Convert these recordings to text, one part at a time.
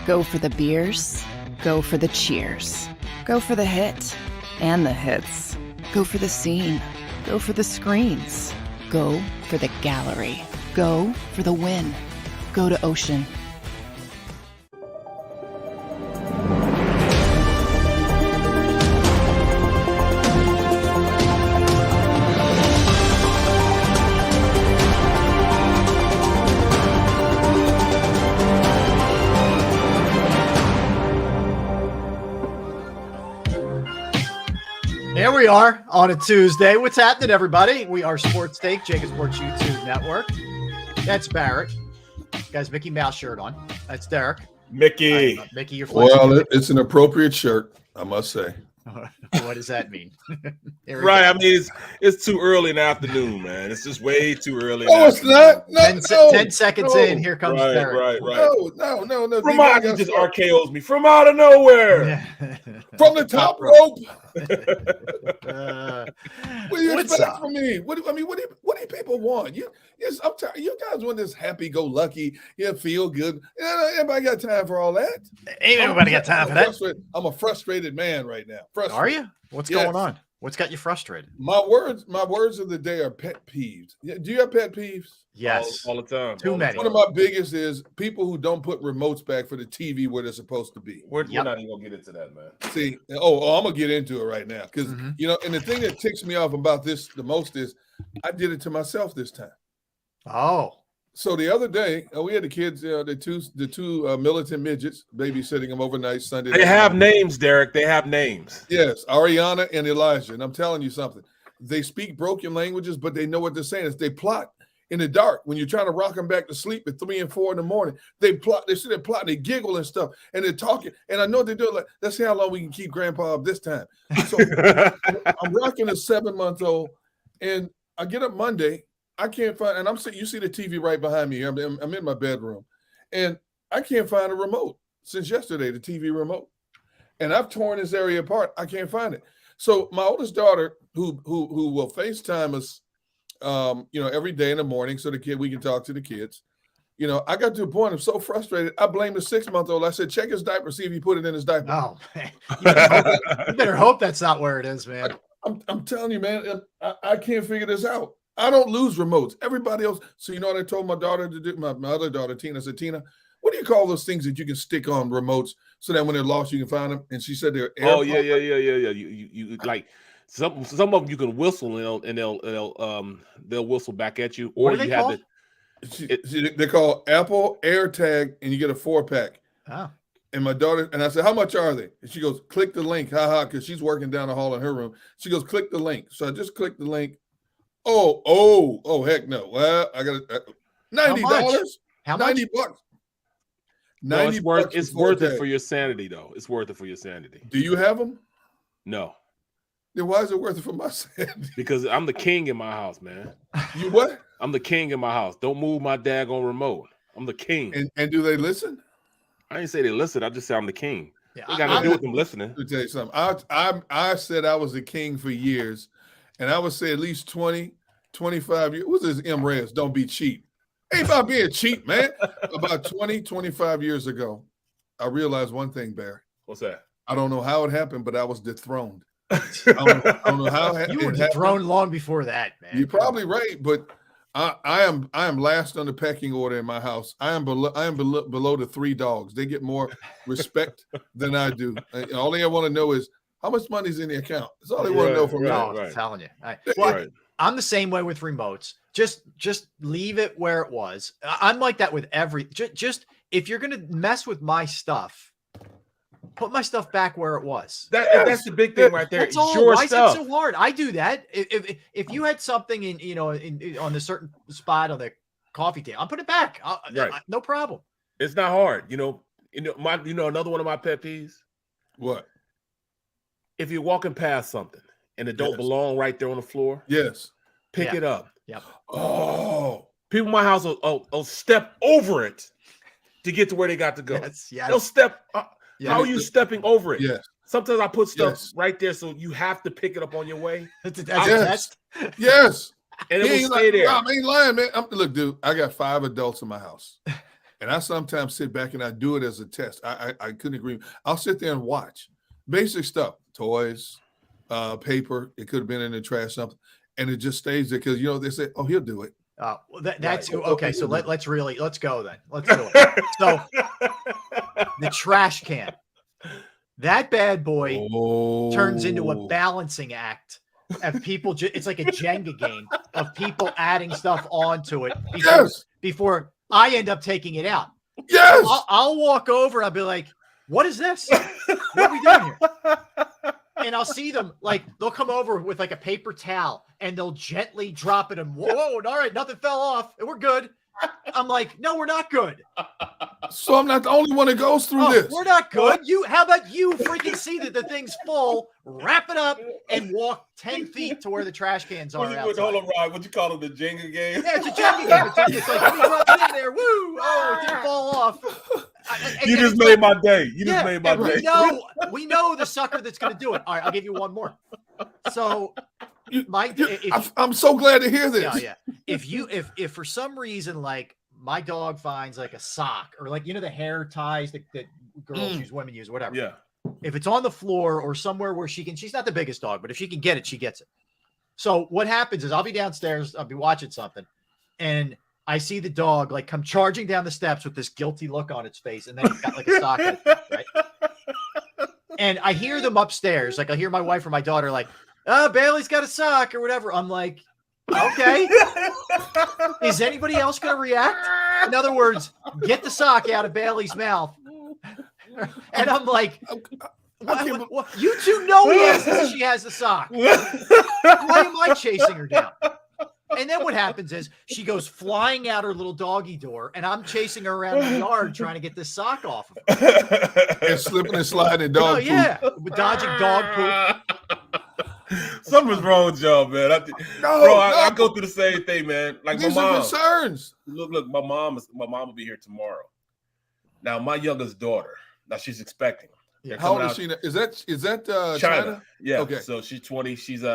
Go for the beers. Go for the cheers. Go for the hit and the hits. Go for the scene. Go for the screens. Go for the gallery. Go for the win. Go to Ocean. Here we are on a Tuesday. What's happening, everybody? We are Sports Take, JAKIB Sports YouTube Network. That's Barrett. Guys, Mickey Mouse shirt on. That's Derek. Mickey. Mickey, you're flexing. Well, it's an appropriate shirt, I must say. What does that mean? Right. I mean, it's too early in the afternoon, man. It's just way too early. No, it's not. No, 10 seconds in, here comes Derek. Right. No. From out, he just RKOs me from out of nowhere. From the top rope. What do you What's expect up? from me? What do people want? I'm tired. You guys want this happy-go-lucky, feel good. Everybody got time for all that? Ain't everybody got time for that. I'm a frustrated man right now. Are you? What's going on? What's got you frustrated? My words of the day are pet peeves. Do you have pet peeves? Yes. All the time. Too many. One of my biggest is people who don't put remotes back for the TV where they're supposed to be. We're not even gonna get into that, man. See, I'm gonna get into it right now because and the thing that ticks me off about this the most is I did it to myself this time. Oh. So the other day, we had the kids, the two militant midgets babysitting them overnight Sunday. They have names, Derek. They have names. Yes, Ariana and Elijah. And I'm telling you something. They speak broken languages, but they know what they're saying. They plot in the dark when you're trying to rock them back to sleep at 3 and 4 in the morning. They plot. They sit there plotting. They giggle and stuff, and they're talking. And I know they do it. Like, let's see how long we can keep Grandpa up this time. So I'm rocking a 7-month-old, and I get up Monday. I can't find, and I'm sitting. You see the TV right behind me. I'm in my bedroom, and I can't find a remote since yesterday. The TV remote, and I've torn this area apart. I can't find it. So my oldest daughter, who will FaceTime us, every day in the morning, so we can talk to the kids. I got to a point. I'm so frustrated. I blame the 6-month-old. I said, check his diaper, see if he put it in his diaper. Oh, man. You better hope that's not where it is, man. I'm telling you, man. I can't figure this out. I don't lose remotes. Everybody else. So you know what I told my daughter to do? My other daughter, Tina. I said, Tina, what do you call those things that you can stick on remotes so that when they're lost you can find them? And she said they're AirPods. Oh yeah. You like some of them you can whistle and they'll whistle back at you. Or you have they're called Apple AirTag, and you get a 4-pack. Oh. And my daughter, and I said, how much are they? And she goes, click the link. because she's working down the hall in her room. She goes, click the link. So I just clicked the link. Oh, heck no. Well, I got $90. How much? $90. No, it's worth it for your sanity, though. It's worth it for your sanity. Do you have them? No. Then why is it worth it for my sanity? Because I'm the king in my house, man. You what? I'm the king in my house. Don't move my daggone remote. I'm the king. And do they listen? I didn't say they listen. I just say I'm the king. Yeah, I got to do with them listening. Let me tell you something. I said I was the king for years, and I would say at least 20, 25 years. What's this M-Rez? Don't be cheap. Ain't about being cheap, man. About 20, 25 years ago, I realized one thing, Barry. What's that? I don't know how it happened, but I was dethroned. I don't know how you were dethroned long before that, man. You're probably right, but I am last on the pecking order in my house. I am below the 3 dogs. They get more respect than I do. All they want to know is how much money's in the account. That's all they want to know from me. I'm telling you. I'm the same way with remotes. Just leave it where it was. I'm like that with just if you're gonna mess with my stuff, put my stuff back where it was. That's the big thing right there. That's all. Your Why stuff. is it so hard? I do that. If you had something on a certain spot on the coffee table, I'll put it back. No problem. It's not hard. Another one of my pet peeves. What? If you're walking past something and it don't belong right there on the floor, pick it up. Yep. Oh, people in my house will step over it to get to where they got to go. Yes. They'll step. How are you stepping over it? Yes. Sometimes I put stuff right there, so you have to pick it up on your way. That's a test. Yes. And it will stay there. I ain't lying, man. Look, dude, I got 5 adults in my house. And I sometimes sit back and I do it as a test. I couldn't agree. I'll sit there and watch basic stuff, toys, paper. It could have been in the trash, something. And it just stays there because, they say, oh, he'll do it. Well, that's right. Okay. So let's go then. Let's do it. So the trash can, that bad boy turns into a balancing act of people. It's like a Jenga game of people adding stuff onto it before I end up taking it out. Yes. I'll walk over. I'll be like, what is this? What are we doing here? And I'll see them, like, they'll come over with like a paper towel and they'll gently drop it and whoa, all right, nothing fell off and we're good. I'm like, no, we're not good. So I'm not the only one that goes through this. We're not good. How about you freaking see that the thing's full, wrap it up, and walk 10 feet to where the trash cans are outside. Hold on, Ryan. What you call it, the Jenga game? Yeah, it's a Jenga game. It's like, we drop it in there. Woo! Oh, it didn't fall off. You just made my day. You just made my day. We know the sucker that's going to do it. All right, I'll give you one more. So, I'm so glad to hear this. Yeah. If for some reason, like, my dog finds like a sock or like, the hair ties that girls use, women use, whatever. Yeah. If it's on the floor or somewhere where she's not the biggest dog, but if she can get it, she gets it. So what happens is I'll be downstairs, I'll be watching something, and I see the dog like come charging down the steps with this guilty look on its face, and then it's got like a sock, right? And I hear them upstairs, like I hear my wife or my daughter like, "Oh, Bailey's got a sock" or whatever. I'm like, okay. Is anybody else going to react? In other words, get the sock out of Bailey's mouth. And I'm like, what? You two know she has the sock. Why am I chasing her down? And then what happens is she goes flying out her little doggy door, and I'm chasing her around the yard trying to get this sock off of her. And slipping and sliding dog poop. Yeah, dodging dog poop. Something's wrong with y'all, man. I go through the same thing, man. Like these my mom. are concerns. Look, my mom will be here tomorrow. Now, my youngest daughter. Now she's expecting. How old is she? Is that China? Yeah. Okay. So she's 20. She's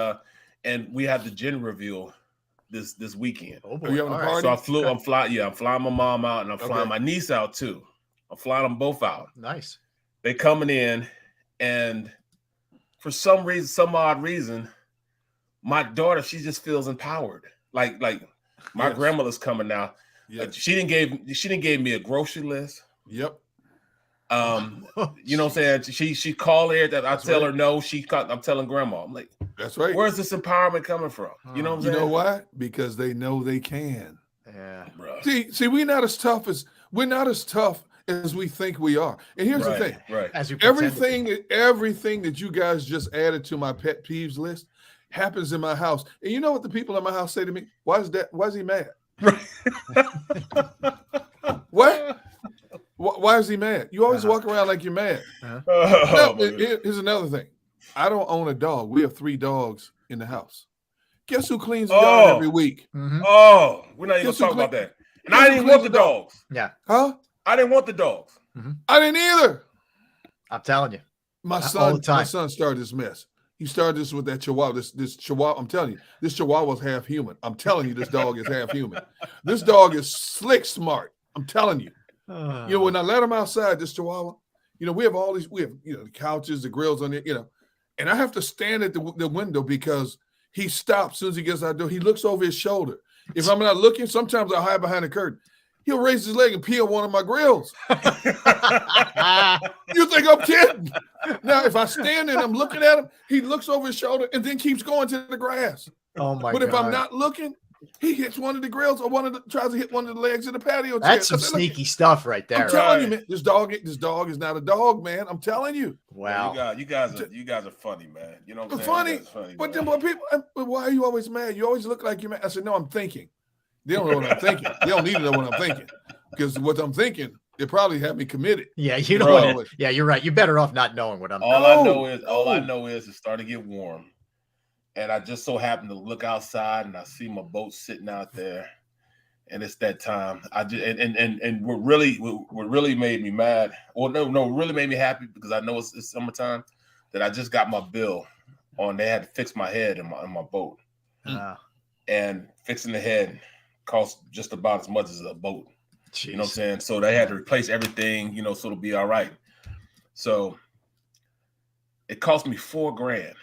and we have the gender reveal this weekend. Oh boy. Are you having a party? So I'm flying my mom out, and I'm flying my niece out too. I'm flying them both out. Nice. They coming in, and for some odd reason, my daughter, she just feels empowered. Like my grandmother's coming now. Yes. She didn't give me a grocery list. Yep. You know what I'm saying? She called her that I tell her no. I'm telling grandma. I'm like, that's right. Where's this empowerment coming from? You know what I'm saying? You know why? Because they know they can. Yeah. Bro. See, we're not as tough as we think we are. And here's the thing. Right. Everything that you guys just added to my pet peeves list happens in my house. And you know what the people in my house say to me? Why is he mad? What? Why is he mad? You always walk around like you're mad. Here's another thing. I don't own a dog. We have 3 dogs in the house. Guess who cleans the yard every week? Mm-hmm. Oh, we're not even going to talk about that. And I didn't want the dogs. Yeah. Huh? I didn't want the dogs. Mm-hmm. I didn't either. I'm telling you. My son started this mess. He started this with that Chihuahua. This Chihuahua, I'm telling you, this Chihuahua is half human. I'm telling you, this dog is half human. This dog is slick smart. I'm telling you. When I let him outside, this Chihuahua, we have all these, the couches, the grills on there, and I have to stand at the window because he stops as soon as he gets out the door. He looks over his shoulder. If I'm not looking, sometimes I hide behind the curtain. He'll raise his leg and pee on one of my grills. You think I'm kidding? Now, if I stand and I'm looking at him, he looks over his shoulder and then keeps going to the grass. Oh my God. But if I'm not looking, he hits one of the grills or tries to hit one of the legs in the patio. That's some sneaky stuff right there. I'm telling you, man. This dog is not a dog, man. I'm telling you. Wow. You guys are funny, man. You know what I'm saying? Funny, but then people, why are you always mad? You always look like you're mad. I said, no, I'm thinking. They don't know what I'm thinking. They don't need to know what I'm thinking because what I'm thinking, they probably have me committed. Yeah, you know what? Yeah, you're right. You're better off not knowing what I'm. All I know is it's starting to get warm. And I just so happen to look outside and I see my boat sitting out there, and it's that time. I just and what really made me mad, really made me happy because I know it's summertime, that I just got my bill on. They had to fix my head in my boat, Wow. And fixing the head cost just about as much as a boat. Jeez. You know what I'm saying? So they had to replace everything, you know, so it'll be all right. So it cost me $4,000,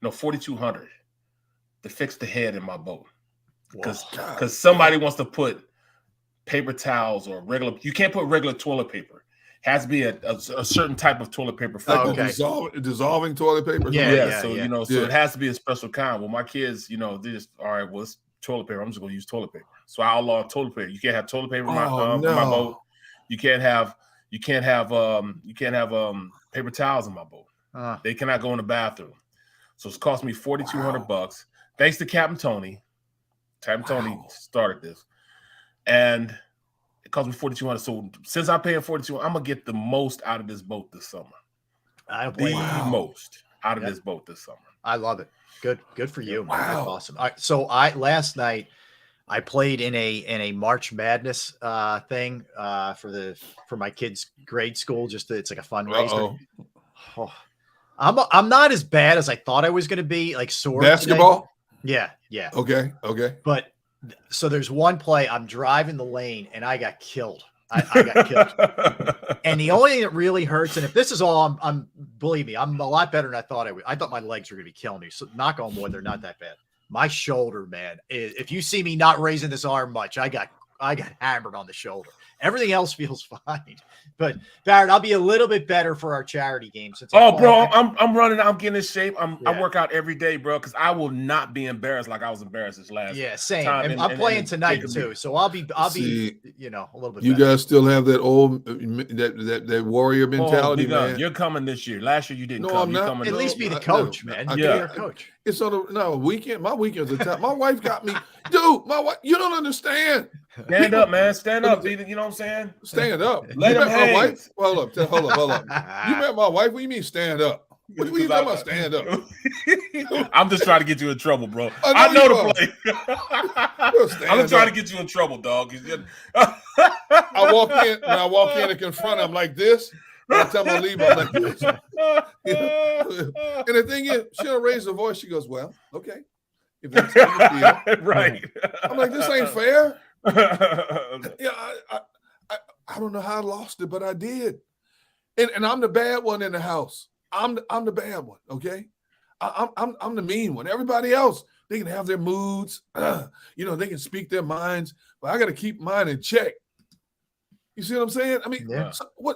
no, $4,200 to fix the head in my boat. Because somebody wants to put paper towels or regular, you can't put regular toilet paper. It has to be a certain type of toilet paper. Dissolving toilet paper. You know, so it has to be a special kind. Well, my kids, you know, they just, all right, well, it's toilet paper. I'm just going to use toilet paper. So I outlaw toilet paper. You can't have toilet paper in my boat. You can't have paper towels in my boat. They cannot go in the bathroom. So it's cost me $4,200. Thanks to Captain Tony. Captain Tony started this, and it cost me $4,200. So since I'm paying $4,200, I'm gonna get the most out of this boat this summer. Most out of this boat this summer. I love it. Good for you. Wow. That's awesome. All right, so last night I played in a March Madness thing for my kids' grade school. It's like a fundraiser. I'm not as bad as I thought I was going to be. Like sore basketball. Today. Yeah. Okay. But so there's one play. I'm driving the lane and I got killed. I got killed. And the only thing that really hurts, and if this is all, believe me, I'm a lot better than I thought I would. I thought my legs were going to be killing me. So knock on wood, they're not that bad. My shoulder, man. If you see me not raising this arm much, I got hammered on the shoulder. Everything else feels fine. But Barrett, I'll be a little bit better for our charity game. Bro, I'm running. I'm getting in shape. I work out every day, bro, because I will not be embarrassed like I was embarrassed this last. Yeah, same. And I'm playing tonight too, so I'll be you know, a little bit. You guys still have that old that warrior mentality, man. You're coming this year. Last year you didn't come. I'm not. Coming at least be the coach, man. You're a coach. It's on a weekend. My weekends are tough. My wife got me, dude. My wife, you don't understand. Stand up, man. Stand up. You know what I'm saying? Stand up. Let him hang. My wife? Hold up. You met my wife? What do you mean stand up? What do you talking about stand up? I'm just trying to get you in trouble, bro. I know the play. I'm trying to get you in trouble, dog. I walk in and confront him like this. By the time I leave, I'm like this. You know? And the thing is, she'll raise her voice. She goes, well, okay. If that's how you feel. Right. I'm like, this ain't fair. Yeah, I don't know how I lost it, but I did. And I'm the bad one in the house. I'm the bad one, okay? I'm the mean one. Everybody else, they can have their moods. You know, they can speak their minds, but I got to keep mine in check. You see what I'm saying? I mean,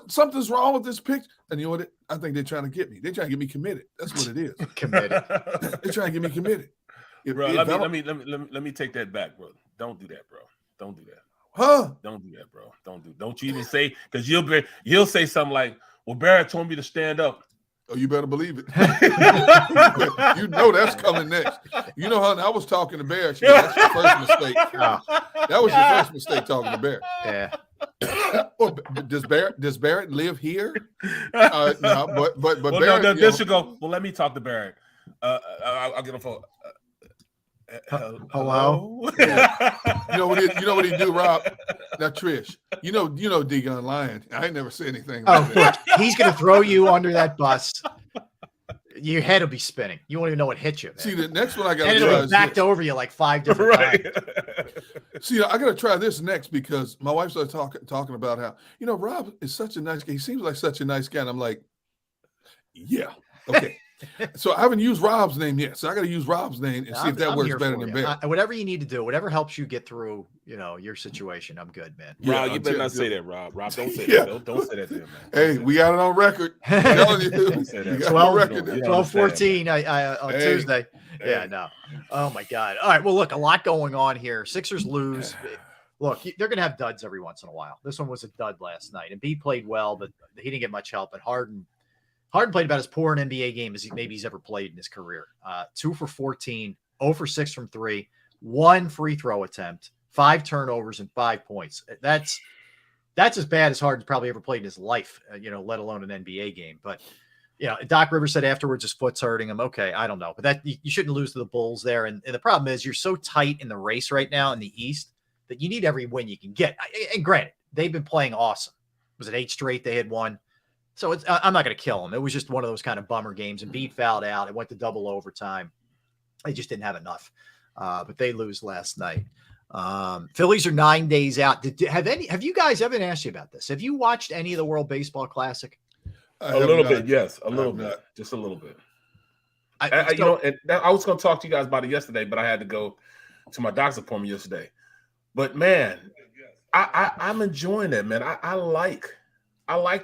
something's wrong with this picture. And you know what? I think they're trying to get me. They're trying to get me committed. That's what it is. Committed. They're trying to get me committed. Bro, let me take that back, bro. Don't do that, bro. Don't do that. Huh? Don't do that, bro. Don't you even say, because you'll say something like, well, Barrett told me to stand up. Oh, you better believe it. You know that's coming next. You know, honey, I was talking to Barrett. That's your first mistake. That was your first mistake talking to Barrett. Yeah. Well, does Barrett live here? No, but Barrett. No, this should go. Well, let me talk to Barrett. I'll get a phone. Hello. Yeah. You know what he do, Rob? Now, Trish, you know, D-Gun lying. I ain't never said anything. He's gonna throw you under that bus. Your head will be spinning. You won't even know what hit you. Man. See, the next one I got to try. It'll be backed over you like 5 different times. See, I got to try this next because my wife started talking about how, you know, Rob is such a nice guy. He seems like such a nice guy. And I'm like, yeah, okay. So I haven't used Rob's name yet. So I got to use Rob's name and see if that works better than Barrett. Whatever you need to do, whatever helps you get through, you know, your situation. I'm good, man. Rob, you better not say that, Rob. Rob, don't say that. Don't say that to him, man. Hey, we got it on record. I'm telling you. 12-14 on Tuesday. Yeah, no. Oh, my God. All right. Well, look, a lot going on here. Sixers lose. Look, they're going to have duds every once in a while. This one was a dud last night. And B played well, but he didn't get much help. But Harden played about as poor an NBA game as he's ever played in his career. 2 for 14, 0 for 6 from 3, 1 free throw attempt, 5 turnovers, and 5 points. That's as bad as Harden's probably ever played in his life, let alone an NBA game. But, Doc Rivers said afterwards his foot's hurting him. Okay, I don't know. But that you shouldn't lose to the Bulls there. And the problem is you're so tight in the race right now in the East that you need every win you can get. And granted, they've been playing awesome. Was it 8 straight they had won? So I'm not going to kill him. It was just one of those kind of bummer games. And Embiid fouled out. It went to double overtime. They just didn't have enough. But they lose last night. Phillies are 9 days out. Have you guys, ever asked you about this? Have you watched any of the World Baseball Classic? A little bit, yes. A little bit. Just a little bit. You know, and I was going to talk to you guys about it yesterday, but I had to go to my doctor's appointment yesterday. But man, I'm enjoying that, man. I like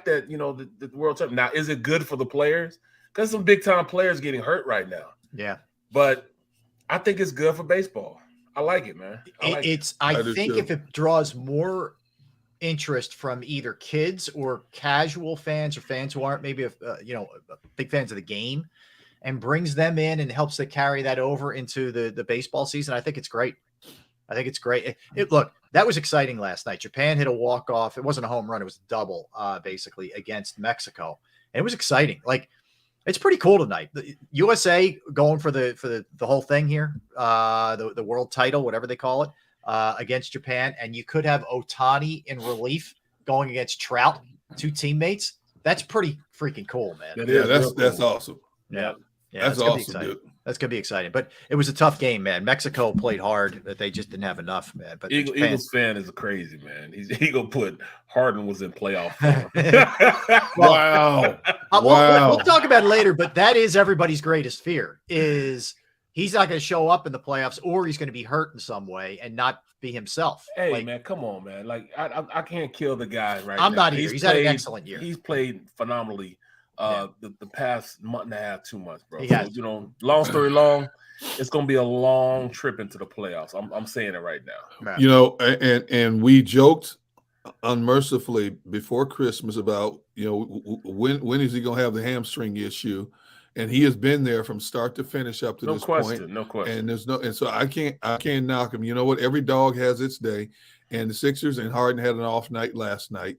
that, you know, the World Cup. Now, is it good for the players? Because some big time players getting hurt right now. Yeah. But I think it's good for baseball. I like it, man. I think if it draws more interest from either kids or casual fans or fans who aren't maybe big fans of the game, and brings them in and helps to carry that over into the baseball season, I think it's great. I think it's great. Look, that was exciting last night. Japan hit a walk-off. It wasn't a home run. It was a double, basically, against Mexico. And it was exciting. Like, it's pretty cool tonight. The USA going for the whole thing here, the world title, whatever they call it, against Japan. And you could have Ohtani in relief going against Trout, two teammates. That's pretty freaking cool, man. Yeah, that's awesome. Yeah. That's awesome, dude. That's going to be exciting. But it was a tough game, man. Mexico played hard, but they just didn't have enough, man. But Eagles fan is crazy, man. He going to put Harden was in playoff. Wow. We'll talk about it later, but that is everybody's greatest fear is he's not going to show up in the playoffs, or he's going to be hurt in some way and not be himself. Hey, man, come on, man. Like, I can't kill the guy right now. I'm not either. He's had an excellent year. He's played phenomenally. The past month and a half, 2 months, bro. So, you know, long story long, it's gonna be a long trip into the playoffs. I'm saying it right now. You know, and we joked unmercifully before Christmas about, you know, when is he gonna have the hamstring issue, and he has been there from start to finish up to this point. No question. And so I can't knock him. You know what? Every dog has its day, and the Sixers and Harden had an off night last night.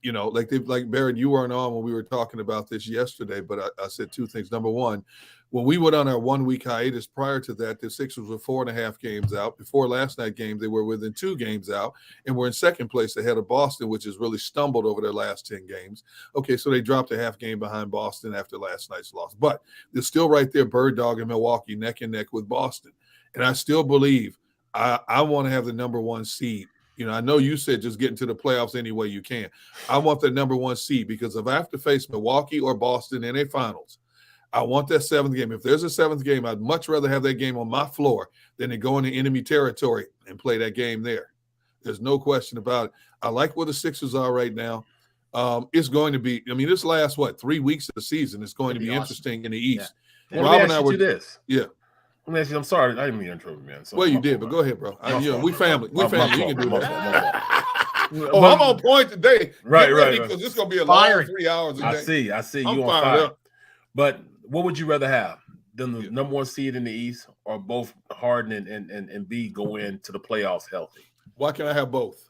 You know, like Barrett, you weren't on when we were talking about this yesterday, but I said two things. Number one, when we went on our 1 week hiatus prior to that, the Sixers were 4.5 games out. Before last night's game, they were within 2 games out, and we're in second place ahead of Boston, which has really stumbled over their last 10 games. Okay, so they dropped a half game behind Boston after last night's loss, but they're still right there, Bird Dog and Milwaukee, neck and neck with Boston. And I still believe I want to have the number 1 seed. You know, I know you said just get into the playoffs any way you can. I want the number 1 seed because if I have to face Milwaukee or Boston in a finals, I want that 7th game. If there's a 7th game, I'd much rather have that game on my floor than to go into enemy territory and play that game there. There's no question about it. I like where the Sixers are right now. It's going to be, I mean, this last, 3 weeks of the season is going to be interesting in the East. Yeah. Rob and I were this. Yeah. Let me ask you, I'm sorry, I didn't mean to interrupt, man. So, well, you did, but go ahead, bro. We family. We family. You can do that. Oh, I'm on point today. Right. Because it's going to be a long 3 hours a day. I see. You on fire. But what would you rather have? Than the number 1 seed in the East, or both Harden and B go into the playoffs healthy? Why can't I have both?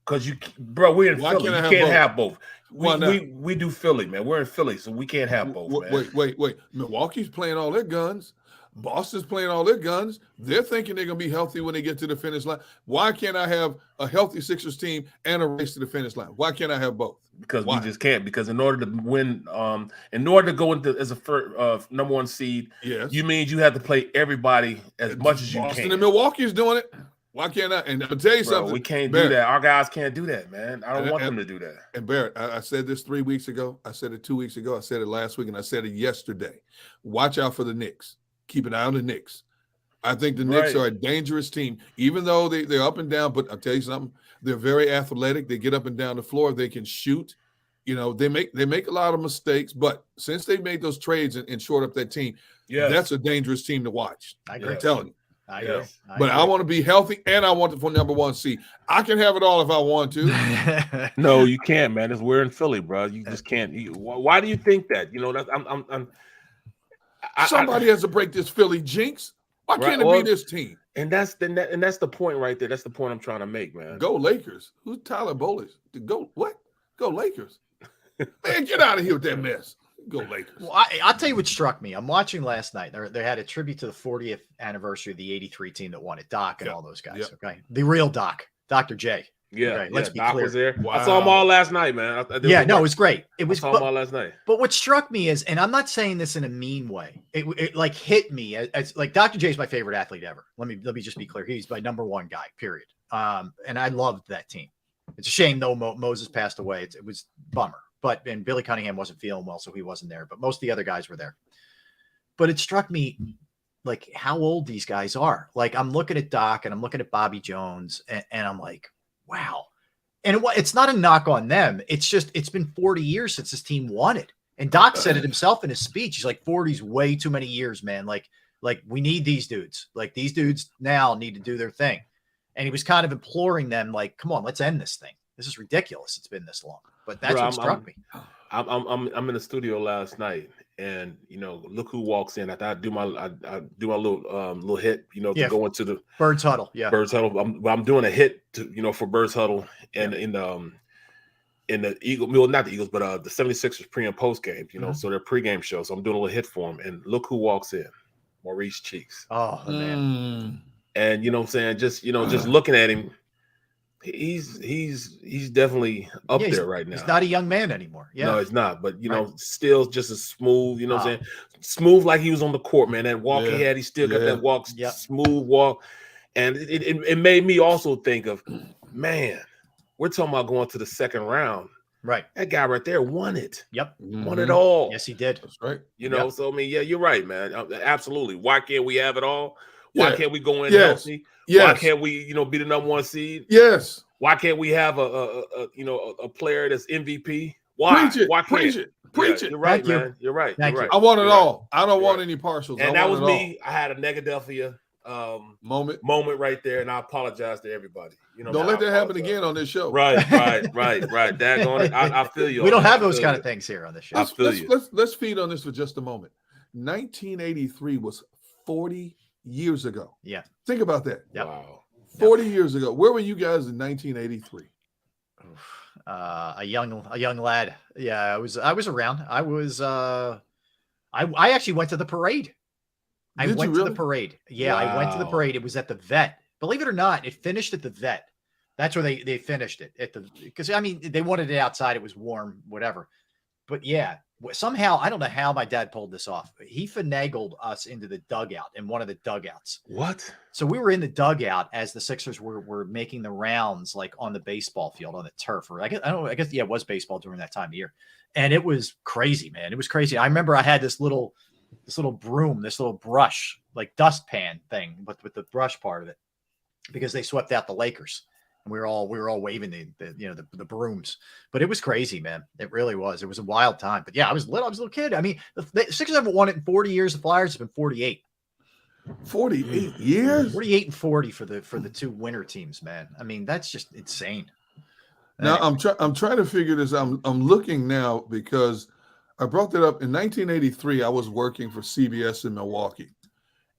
Because we're in Philly. You can't have both. We do Philly, man. We're in Philly, so we can't have both. Wait. Milwaukee's playing all their guns. Boston's playing all their guns. They're thinking they're going to be healthy when they get to the finish line. Why can't I have a healthy Sixers team and a race to the finish line? Why can't I have both? Because we just can't. Because in order to win, in order to go into as a first, number 1 seed, yes, you mean you have to play everybody as much as you can. Boston and Milwaukee's doing it. Why can't I? And I'll tell you something. We can't do that. Our guys can't do that, man. I don't want them to do that. And Barrett, I said this 3 weeks ago. I said it 2 weeks ago. I said it last week, and I said it yesterday. Watch out for the Knicks. Keep an eye on the Knicks. I think the Knicks are a dangerous team, even though they're up and down. But I'll tell you something. They're very athletic. They get up and down the floor. They can shoot. You know, they make a lot of mistakes. But since they made those trades and shored up that team, that's a dangerous team to watch. I'm telling you. But I want to be healthy, and I want it for number 1 seed. I can have it all if I want to. No, you can't, man. We're in Philly, bro. You just can't. Why do you think that? You know, that's somebody has to break this Philly jinx. Why can't it be this team? And that's the point right there. That's the point I'm trying to make, man. Go Lakers. Who's Tyler Bolis? Go what? Go Lakers. Man, get out of here with that mess. Go Lakers. Well, I'll tell you what struck me. I'm watching last night. They had a tribute to the 40th anniversary of the '83 team that won it. Doc and all those guys. Okay, the real Doc, Dr. J. Yeah, right, let's be Doc clear. was there. Wow. I saw them all last night, man. Yeah, no, it was great. It was I saw them all last night. But what struck me is, and I'm not saying this in a mean way, it like hit me as like Dr. J is my favorite athlete ever. Let me just be clear. He's my number one guy, period. And I loved that team. It's a shame though Moses passed away. It was a bummer. And Billy Cunningham wasn't feeling well, so he wasn't there. But most of the other guys were there. But it struck me like how old these guys are. Like I'm looking at Doc and I'm looking at Bobby Jones, and I'm like, wow. And it's not a knock on them. It's just, it's been 40 years since this team won it. And Doc said it himself in his speech. He's like, 40's way too many years, man. Like we need these dudes. Like these dudes now need to do their thing. And he was kind of imploring them, like, come on, let's end this thing. This is ridiculous. It's been this long. But that's what struck me. I'm in the studio last night, and look who walks in. I do my little hit, to go into the Birds Huddle. Yeah, Birds Huddle. I'm doing a hit to for Birds Huddle, and in the Eagles, well, not the Eagles, but the 76ers pre and post game. So their pregame show. So I'm doing a little hit for them, and look who walks in, Maurice Cheeks. Oh man. And what I'm saying, just looking at him, he's definitely up there right now. He's not a young man anymore. Yeah. No, he's not. But still just as smooth, what I'm saying? Smooth like he was on the court, man. That walk he had, he still got that walk, smooth walk. And it made me also think of, man, we're talking about going to the second round. Right. That guy right there won it. Yep. Won it all. Yes, he did. That's right. So I mean, yeah, you're right, man. Absolutely. Why can't we have it all? Why can't we go in healthy? Why can't we, be the number one seed? Yes. Why can't we have a player that's MVP? Why? Preach it. Why can't? Preach it. Preach it. You're right, Thank you. man. You're right. Thank You're you. right. I want it You're all. Right. I don't want any partials. And that was me. I had a Negadelphia moment right there, and I apologize to everybody. Don't let that happen again on this show. Right. Daggone it. I feel you. We don't have those kind of things here on this show. Let's feed on this for just a moment. 1983 was 40 years ago. Yeah. Think about that. Yep. Wow. 40 years ago. Where were you guys in 1983? A young lad. Yeah, I was around. I actually went to the parade. I went to the parade. Yeah, I went to the parade. It was at the Vet. Believe it or not, it finished at the Vet. That's where they finished it because I mean they wanted it outside. It was warm, whatever. But yeah, somehow I don't know how my dad pulled this off. He finagled us into the dugout in one of the dugouts. What? So we were in the dugout as the Sixers were making the rounds, like on the baseball field on the turf, or I guess it was baseball during that time of year, and it was crazy, man. It was crazy. I remember I had this little broom, this little brush, like dustpan thing, but with the brush part of it, because they swept out the Lakers. And we were all waving the brooms, but it was crazy, man. It really was. It was a wild time. But yeah, I was a little kid. I mean, the Sixers haven't won it in 40 years. The Flyers have been 48. 48 years. 48 and 40 for the two winter teams, man. I mean, that's just insane. Now I'm trying to figure this out. I'm looking now because I brought that up in 1983. I was working for CBS in Milwaukee,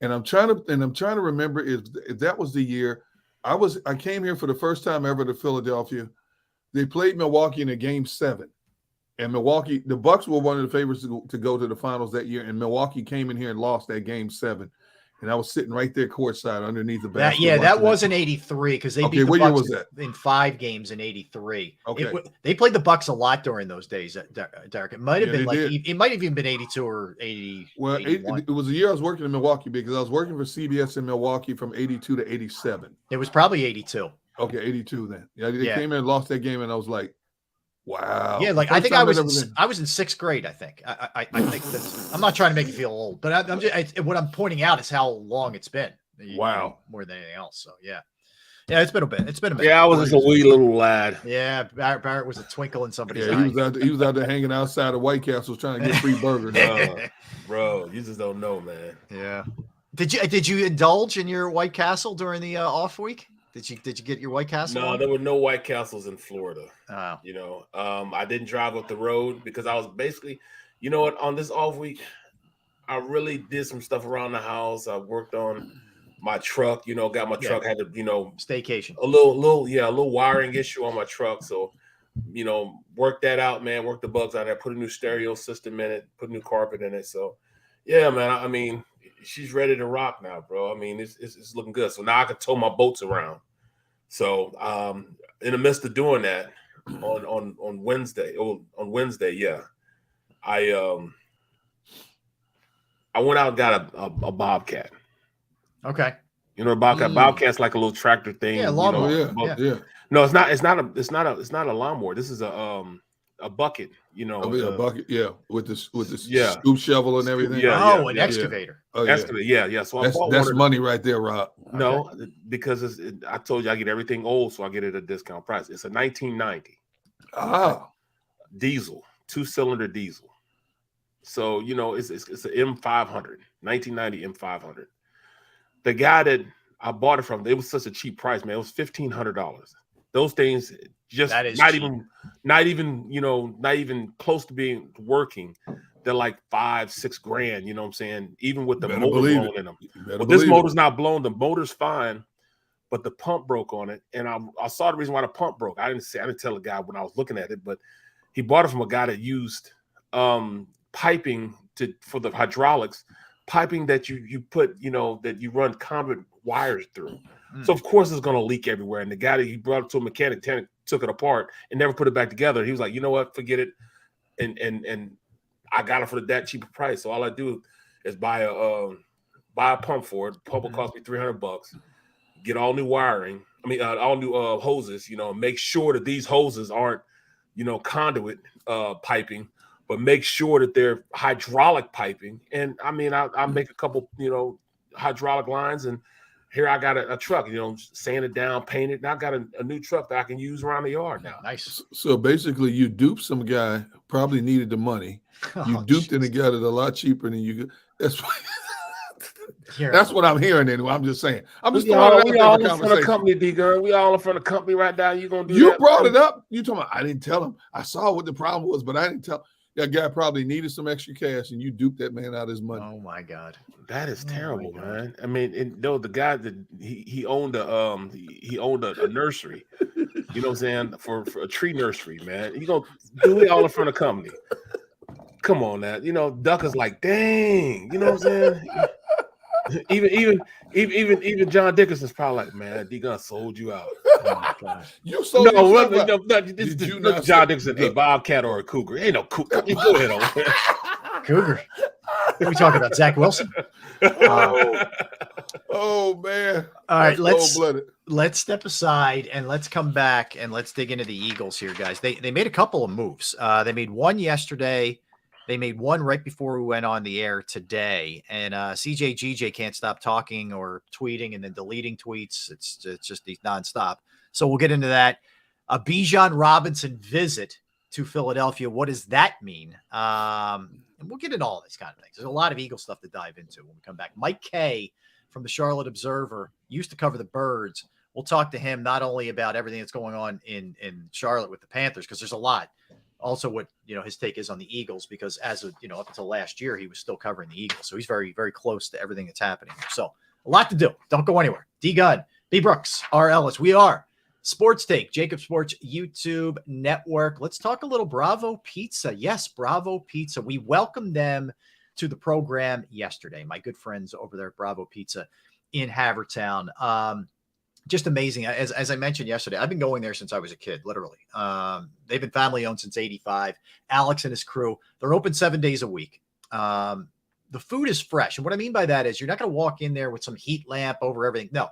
and I'm trying to remember if that was the year. I came here for the first time ever to Philadelphia. They played Milwaukee in a game 7. And Milwaukee, the Bucks were one of the favorites to go to the finals that year. And Milwaukee came in here and lost that game 7. And I was sitting right there courtside underneath the basket. That wasn't 83 because they beat the what Bucks year was that? in 5 games in 83. Okay. They played the Bucks a lot during those days, Derek. It might have been it might have even been 82 or 80. Well, it was the year I was working in Milwaukee because I was working for CBS in Milwaukee from 82 to 87. It was probably 82. Okay, 82 then. Yeah, they came in and lost that game, and I was like, wow. Yeah, like I think I was in 6th grade. I think I think that's. I'm not trying to make you feel old, but I'm just what I'm pointing out is how long it's been. Wow, more than anything else. So yeah, it's been a bit. It's been a bit. Yeah, I was just a wee little lad. Yeah, Barrett was a twinkle in somebody's eye. He was out there hanging outside of White Castle trying to get free burgers. Bro, you just don't know, man. Yeah. Did you indulge in your White Castle during the off week? Did you get your White Castle? No, there were no White Castles in Florida. Oh. I didn't drive up the road because I was basically, on this off week, I really did some stuff around the house. I worked on my truck, got my truck, had to, staycation. A little wiring issue on my truck. So, worked that out, man, worked the bugs out there, put a new stereo system in it, put new carpet in it. So, yeah, man, I mean, she's ready to rock now, bro. I mean, it's looking good. So now I can tow my boats around. So in the midst of doing that on Wednesday, yeah, I went out and got a bobcat. Okay. You know, a bobcat. Bobcat's like a little tractor thing. Yeah, lawnmower. Yeah. No, it's not a lawnmower. This is a bucket. You know, a bucket. Yeah, with the Yeah. scoop shovel and everything. Yeah. An excavator. Oh, excavator. Yeah. So that's money right there, Rob. No, because I told you I get everything old, so I get it at a discount price. It's a 1990 diesel, 2-cylinder diesel. So you know, it's an M500, 1990 M500. The guy that I bought it from, it was such a cheap price, man. It was $1,500. Those things just not even close to being working. They're like $5-6 grand. You know what I'm saying? Even with the motor blown in them. But this motor's not blown. The motor's fine, but the pump broke on it. And I saw the reason why the pump broke. I didn't tell the guy when I was looking at it, but he bought it from a guy that used piping for the hydraulics. Piping that you put, that you run conduit wires through. So of course it's going to leak everywhere. And the guy that he brought it to a mechanic took it apart and never put it back together. He was like, you know what, forget it. And I got it for that cheaper price. So all I do is buy a pump for it. The pump will cost me $300. Get all new wiring. All new hoses. Make sure that these hoses aren't, conduit piping. But make sure that they're hydraulic piping. And I make a couple, hydraulic lines. And here I got a truck, sand it down, paint it. And I got a new truck that I can use around the yard now. Nice. So basically, you duped some guy who probably needed the money. You duped him and got it a lot cheaper than you. That's what I'm hearing anyway. I'm just saying. I'm just throwing it out there for conversation. We all in front of company, D-Girl. We all in front of company right now. You gonna do You that? brought it up. You talking about, I didn't tell him. I saw what the problem was, but I didn't tell him. That guy probably needed some extra cash, and you duped that man out of his money. Oh my God, that is terrible, man. The guy that he owned a nursery. You know what I'm saying? For a tree nursery, man. You gonna do it all in front of company? Come on, now. Duck is like, dang. You know what I'm saying? Even John Dickerson's probably like, man, D-Gun sold you out. Oh my gosh. You sold no, John Dickerson, a bobcat or a cougar. Ain't no cougar. Go ahead on. Cougar. What are we talking about? Zach Wilson? Oh man. All right, let's step aside and let's come back and let's dig into the Eagles here, guys. They made a couple of moves. They made one yesterday. They made one right before we went on the air today. And CJ GJ can't stop talking or tweeting and then deleting tweets. It's just he's nonstop. So we'll get into that. A Bijan Robinson visit to Philadelphia. What does that mean? And we'll get into all these kind of things. There's a lot of Eagle stuff to dive into when we come back. Mike Kay from the Charlotte Observer used to cover the Birds. We'll talk to him not only about everything that's going on in Charlotte with the Panthers, because there's a lot. Also what, his take is on the Eagles, because as of, up until last year, he was still covering the Eagles. So he's very, very close to everything that's happening here. So a lot to do. Don't go anywhere. D-Gun, B. Brooks, R. Ellis. We are Sports Take, JAKIB Sports YouTube Network. Let's talk a little Bravo Pizza. Yes, Bravo Pizza. We welcomed them to the program yesterday. My good friends over there at Bravo Pizza in Havertown. Just amazing. As I mentioned yesterday, I've been going there since I was a kid, literally. They've been family owned since '85. Alex and his crew, they're open 7 days a week. The food is fresh. And what I mean by that is you're not going to walk in there with some heat lamp over everything. No,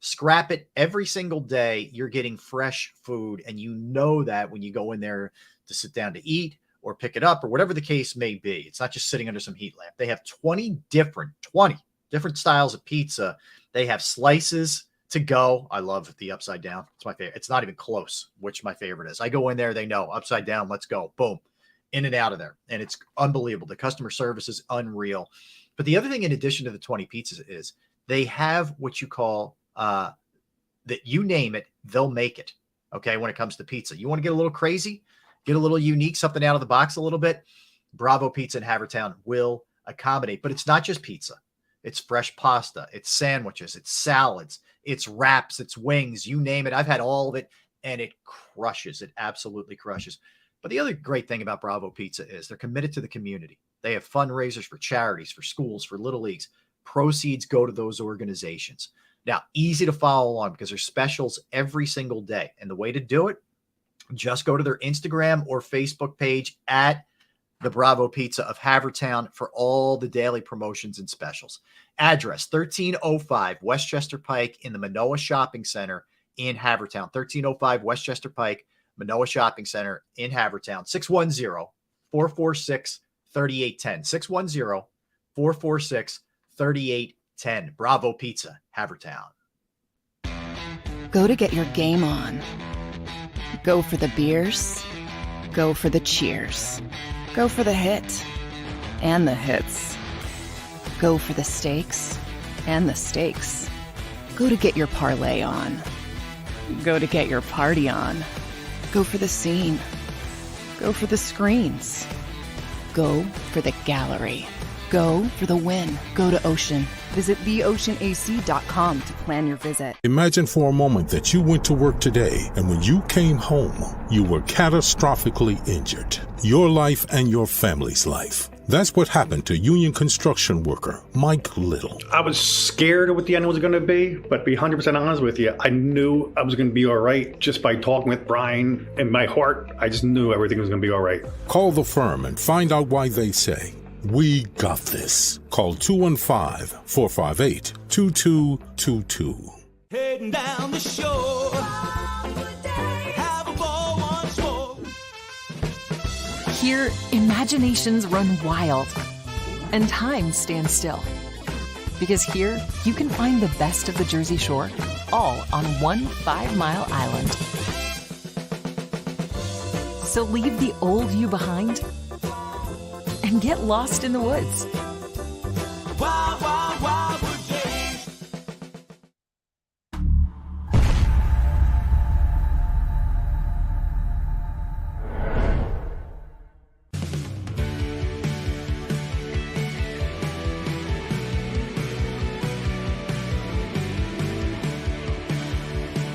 scrap it every single day. You're getting fresh food. And you know that when you go in there to sit down to eat or pick it up or whatever the case may be. It's not just sitting under some heat lamp. They have 20 different styles of pizza. They have slices to go. I love the upside down. It's my favorite. It's not even close which my favorite is. I go in there, they know upside down. Let's go. Boom. In and out of there. And it's unbelievable. The customer service is unreal. But the other thing, in addition to the 20 pizzas, is they have what you call that you name it, they'll make it. Okay. When it comes to pizza, you want to get a little crazy, get a little unique, something out of the box a little bit. Bravo Pizza in Havertown will accommodate, but it's not just pizza. It's fresh pasta. It's sandwiches. It's salads. It's wraps. It's wings. You name it. I've had all of it, and it crushes. It absolutely crushes. But the other great thing about Bravo Pizza is they're committed to the community. They have fundraisers for charities, for schools, for little leagues. Proceeds go to those organizations. Now, easy to follow along because there's specials every single day. And the way to do it, just go to their Instagram or Facebook page at the Bravo Pizza of Havertown for all the daily promotions and specials. Address 1305 Westchester Pike in the Manoa Shopping Center in Havertown. 1305 Westchester Pike, Manoa Shopping Center in Havertown. 610-446-3810. 610-446-3810. Bravo Pizza, Havertown. Go to get your game on. Go for the beers. Go for the cheers. Go for the hit and the hits. Go for the stakes and the stakes. Go to get your parlay on. Go to get your party on. Go for the scene. Go for the screens. Go for the gallery. Go for the win. Go to Ocean. Visit theoceanac.com to plan your visit. Imagine for a moment that you went to work today and when you came home, you were catastrophically injured. Your life and your family's life. That's what happened to union construction worker Mike Little. I was scared of what the end was going to be, but to be 100% honest with you, I knew I was going to be all right just by talking with Brian. In my heart, I just knew everything was going to be all right. Call the firm and find out why they say, "We got this." Call 215-458-2222. Heading down the shore. Have a ball once more. Here, imaginations run wild and time stands still. Because here, you can find the best of the Jersey Shore, all on one 5-mile island. So leave the old you behind and get lost in the woods. Wild, wild, wildwood days.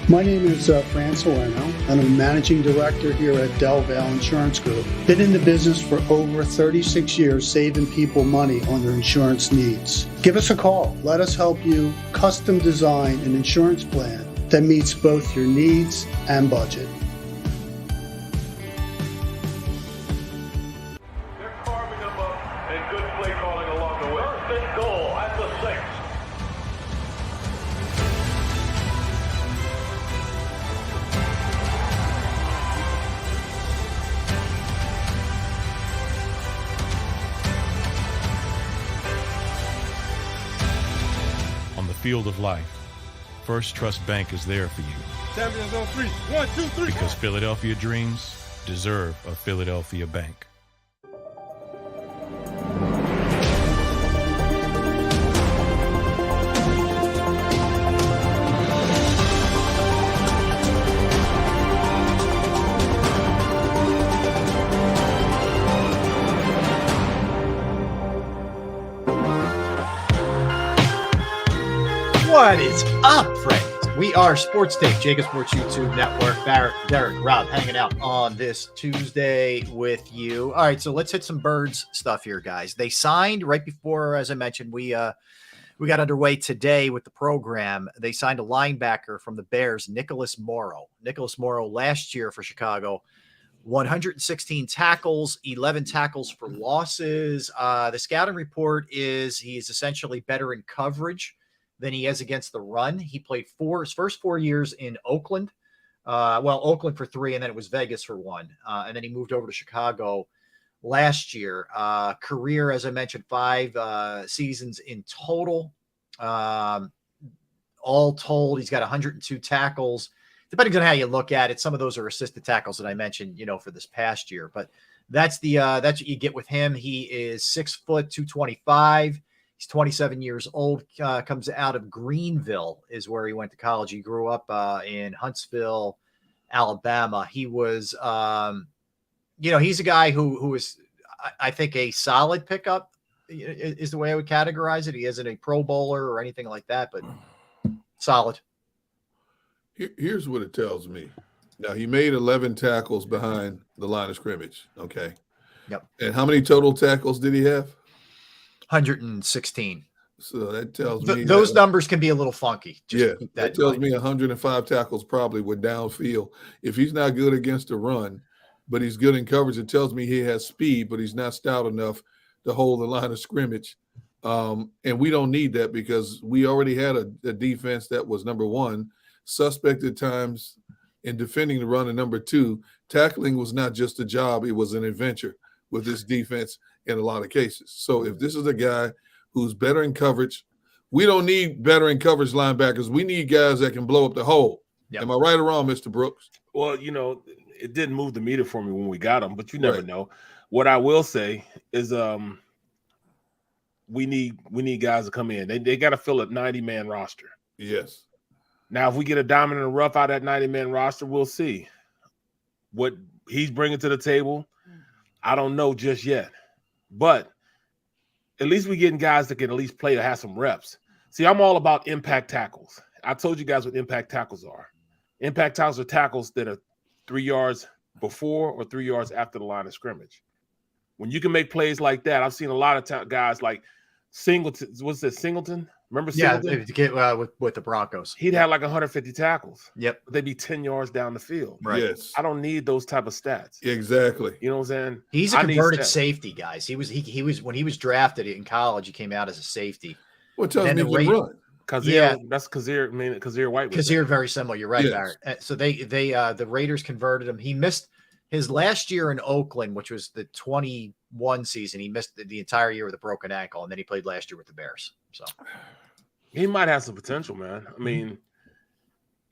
My name is Fran Salerno, and I'm a managing director here at Del Valle Insurance Group. Been in the business for over 36 years, saving people money on their insurance needs. Give us a call. Let us help you custom design an insurance plan that meets both your needs and budget. They're carving them up and good play calling along the way. First and goal at the 6. On the field of life, First Trust Bank is there for you. Champions on 3. 1, 2, 3. Because Philadelphia dreams deserve a Philadelphia bank. What is up, friends? We are Sports Take, JAKIB Sports YouTube Network. Barrett, Derek, Rob, hanging out on this Tuesday with you. All right, so let's hit some Birds stuff here, guys. They signed right before, as I mentioned, we got underway today with the program. They signed a linebacker from the Bears, Nicholas Morrow. Nicholas Morrow last year for Chicago, 116 tackles, 11 tackles for losses. The scouting report is he is essentially better in coverage than he is against the run. He played his first 4 years in Oakland. Oakland for 3, and then it was Vegas for 1. And then he moved over to Chicago last year. Career, as I mentioned, 5 seasons in total. All told, he's got 102 tackles. Depending on how you look at it, some of those are assisted tackles that I mentioned, for this past year. But that's what you get with him. He is 6 foot 225. He's 27 years old, comes out of Greenville is where he went to college. He grew up in Huntsville, Alabama. He was, he's a guy who is, I think, a solid pickup is the way I would categorize it. He isn't a Pro Bowler or anything like that, but solid. Here's what it tells me. Now, he made 11 tackles behind the line of scrimmage, okay? Yep. And how many total tackles did he have? 116. So that tells me those numbers can be a little funky. Just that tells me 105 tackles probably with downfield. If he's not good against the run, but he's good in coverage, it tells me he has speed, but he's not stout enough to hold the line of scrimmage. And we don't need that because we already had a defense that was, number one, suspect at times in defending the run, and number two, tackling was not just a job, it was an adventure with this defense in a lot of cases. So if this is a guy who's better in coverage, we don't need better in coverage linebackers. We need guys that can blow up the hole. Yep. Am I right or wrong, Mr. Brooks? Well, it didn't move the meter for me when we got him, but you never know. What I will say is we need guys to come in. They got to fill a 90-man roster. Yes. Now, if we get a diamond in the rough out of that 90-man roster, we'll see what he's bringing to the table. I don't know just yet, but at least we're getting guys that can at least play or have some reps. See, I'm all about impact tackles. I told you guys what impact tackles are. Impact tackles are tackles that are 3 yards before or 3 yards after the line of scrimmage. When you can make plays like that, I've seen a lot of guys like Singleton. What's that, Singleton? Remember Singleton? Yeah, with the Broncos. He'd have like 150 tackles. Yep. But they'd be 10 yards down the field. Right. Yes. I don't need those type of stats. Exactly. You know what I'm saying? He's a converted safety, guys. He was when he was drafted in college, he came out as a safety. What tells me he can run? That's Kazir White. Kazir, very similar. You're right, yes. Barrett. So they the Raiders converted him. He missed his last year in Oakland, which was the 21 season. He missed the entire year with a broken ankle, and then he played last year with the Bears. So he might have some potential, man. I mean,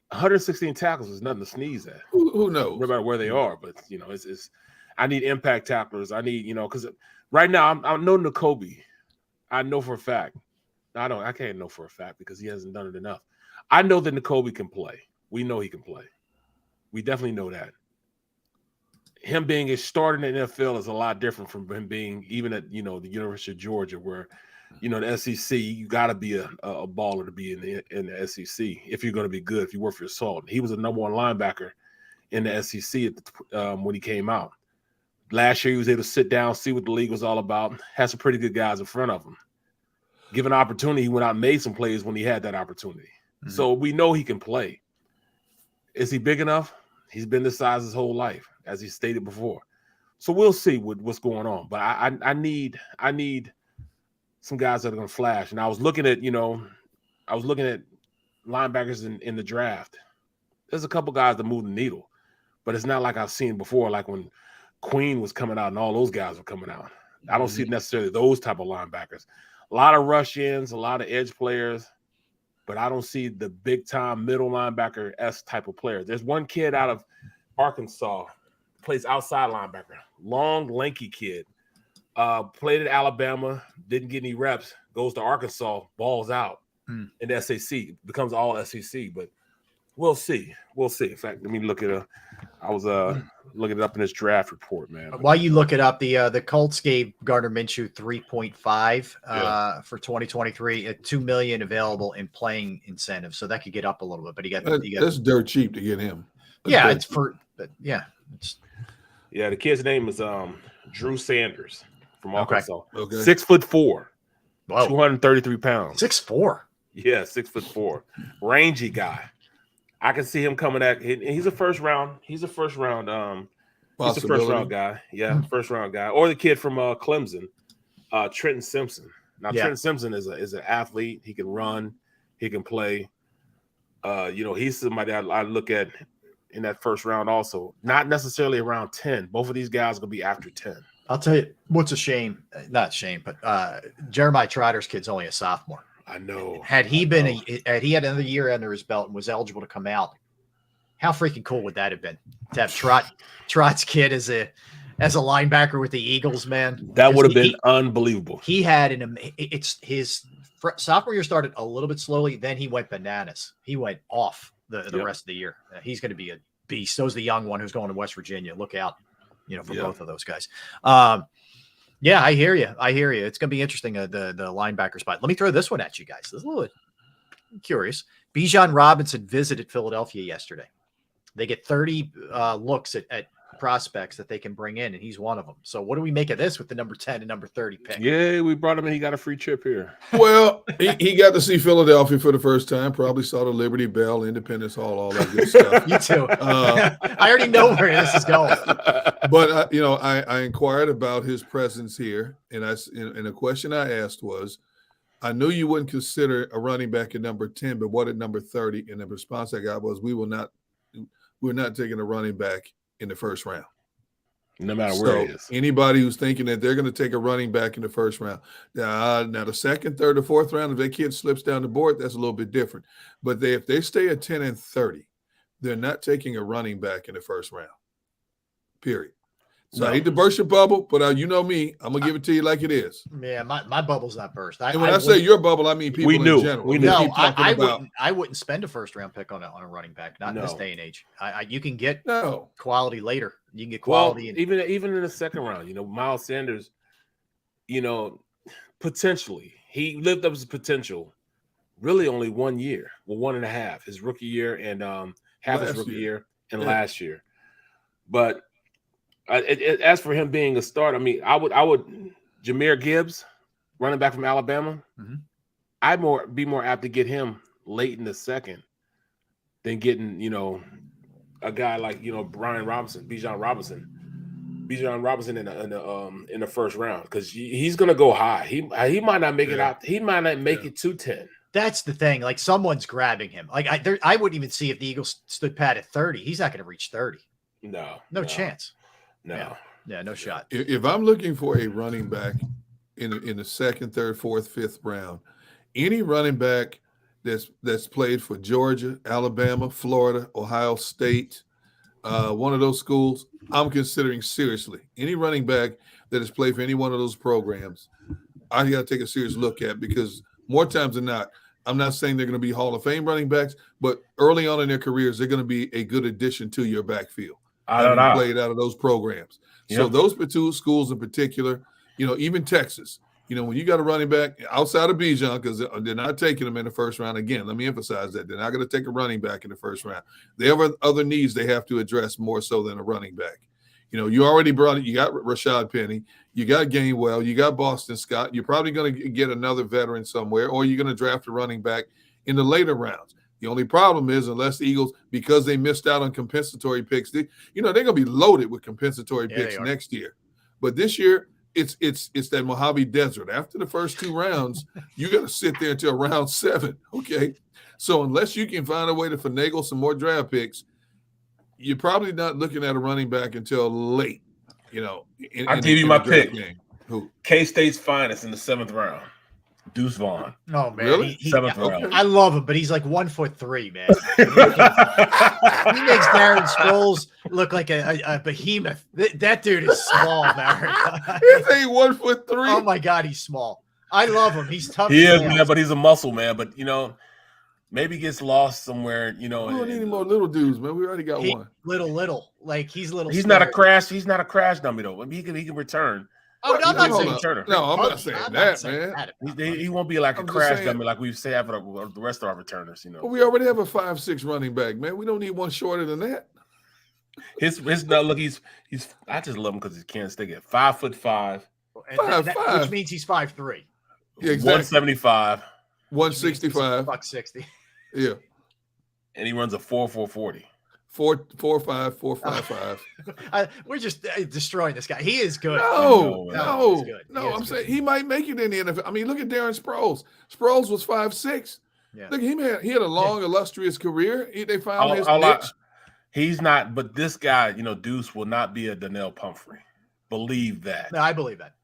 116 tackles is nothing to sneeze at. Who knows? No matter where they are, but it's I need impact tacklers. I need because right now I know Nakobe. I know for a fact. I can't know for a fact because he hasn't done it enough. I know that Nakobe can play. We know he can play. We definitely know that. Him being a starter in the NFL is a lot different from him being even at the University of Georgia, where the SEC, you got to be a baller to be in the SEC if you're going to be good, if you work for your salt. He was a number one linebacker in the SEC when he came out. Last year, he was able to sit down, see what the league was all about, had some pretty good guys in front of him. Given opportunity, he went out and made some plays when he had that opportunity. Mm-hmm. So we know he can play. Is he big enough? He's been this size his whole life, as he stated before. So we'll see what's going on. But I need some guys that are going to flash. And I was looking at linebackers in the draft. There's a couple guys that move the needle, but it's not like I've seen before, like when Queen was coming out and all those guys were coming out. I don't see necessarily those type of linebackers. A lot of rush ins, a lot of edge players, but I don't see the big time middle linebacker type of player. There's one kid out of Arkansas, plays outside linebacker, long, lanky kid. Played at Alabama, didn't get any reps, goes to Arkansas, balls out in the SEC, becomes all SEC. But we'll see. We'll see. In fact, let me look at I was looking it up in this draft report, man. While you look it up, the Colts gave Gardner Minshew 3.5 for 2023, at $2 million available in playing incentives, so that could get up a little bit. But that's dirt cheap to get him. That's the kid's name is Drew Sanders from Arkansas. Okay. 6'4", 233 pounds. 6'4". Yeah, 6'4", rangy guy. I can see him coming at. He's a first round. He's a first round guy. Yeah, first round guy. Or the kid from Clemson, Trenton Simpson. Now Trenton Simpson is an athlete. He can run. He can play. He's somebody I look at in that first round also. Not necessarily around 10. Both of these guys are gonna be after 10. I'll tell you what's a shame. Not shame, but Jeremiah Trotter's kid's only a sophomore. I know. Had he had another year under his belt and was eligible to come out, how freaking cool would that have been to have Trot's kid as a linebacker with the Eagles, man? That would have been unbelievable. He had his sophomore year started a little bit slowly, then he went bananas. He went off the rest of the year. He's going to be a beast. So's the young one who's going to West Virginia. Look out, for both of those guys. Yeah, I hear you. It's going to be interesting, the linebacker spot. Let me throw this one at you guys. This is a little curious. Bijan Robinson visited Philadelphia yesterday. They get 30 looks at prospects that they can bring in, and he's one of them. So what do we make of this with the number 10 and number 30 pick? Yeah, we brought him in. He got a free trip here. Well, he got to see Philadelphia for the first time. Probably saw the Liberty Bell, Independence Hall, all that good stuff. You too. I already know where this is going. But I inquired about his presence here, and a question I asked was, I knew you wouldn't consider a running back at number 10, but what at number 30? And the response I got was, we're not taking a running back in the first round. No matter where it is. Anybody who's thinking that they're going to take a running back in the first round. Now the second, third, or fourth round, if that kid slips down the board, that's a little bit different. But if they stay at 10 and 30, they're not taking a running back in the first round. Period. So I hate to burst your bubble, but you know me, I'm gonna give it to you like it is. Yeah, my bubble's not burst. And when I say your bubble, I mean people in general. We knew. No, I wouldn't spend a first round pick on a running back, not in this day and age. You can get quality later. You can get quality. Even in the second round, Miles Sanders, potentially he lived up to his potential. Really, only 1 year, 1.5, his rookie year and half his rookie year and last year, but. As for him being a starter, I mean, I would Jahmyr Gibbs, running back from Alabama. Mm-hmm. I'd be more apt to get him late in the second than getting a guy like Bijan Robinson in the first round, because he's gonna go high. He might not make it out. He might not make it to 10. That's the thing. Like, someone's grabbing him. Like I wouldn't even see if the Eagles stood pat at 30. He's not going to reach 30. No chance. No. Yeah, no shot. If I'm looking for a running back in the second, third, fourth, fifth round, any running back that's played for Georgia, Alabama, Florida, Ohio State, one of those schools, I'm considering seriously. Any running back that has played for any one of those programs, I got to take a serious look at, because more times than not, I'm not saying they're going to be Hall of Fame running backs, but early on in their careers, they're going to be a good addition to your backfield. Played out of those programs. Yep. So those two schools in particular, even Texas, when you got a running back outside of Bijan, because they're not taking them in the first round. Again, let me emphasize that they're not going to take a running back in the first round. They have other needs they have to address more so than a running back. You already brought it. You got Rashad Penny, you got Gainwell, you got Boston Scott. You're probably going to get another veteran somewhere, or you're going to draft a running back in the later rounds. The only problem is, unless the Eagles, because they missed out on compensatory picks, they're going to be loaded with compensatory picks next year. But this year, it's that Mojave Desert. After the first 2 rounds, you got to sit there until round 7. Okay, so unless you can find a way to finagle some more draft picks, you're probably not looking at a running back until late. I'll give you my pick. Who? K-State's finest in the 7th round. Deuce Vaughn. Oh man, really? 7th round. I love him, but he's like 1'3", man. He makes Darren Sproles look like a behemoth. That dude is small, man. He's a 1'3". Oh my god, he's small. I love him. He's tough. He is, man, but he's a muscle, man. But maybe gets lost somewhere. We don't need any more little dudes, man. We already got one. Little. Like he's little. He's not a crash. He's not a crash dummy though. I mean, he can return. Oh, no, I'm not saying returner. No, I'm not saying that, man. He won't be like a crash dummy like we say after the rest of our returners. Well, we already have a 5'6" running back, man. We don't need one shorter than that. His look. He's. I just love him because he can't stick it. 5'5". 5'5", which means he's 5'3". Yeah, exactly. 175. 165. $160. Yeah. And he runs a 4.40. 4.45, 4.55. We're just destroying this guy. He is good. No. I'm saying he might make it in the NFL. I mean, look at Darren Sproles. Sproles was 5'6". Yeah. Look, he had a long, illustrious career. They found his niche. He's not, but this guy, Deuce will not be a Donnell Pumphrey. Believe that. No, I believe that.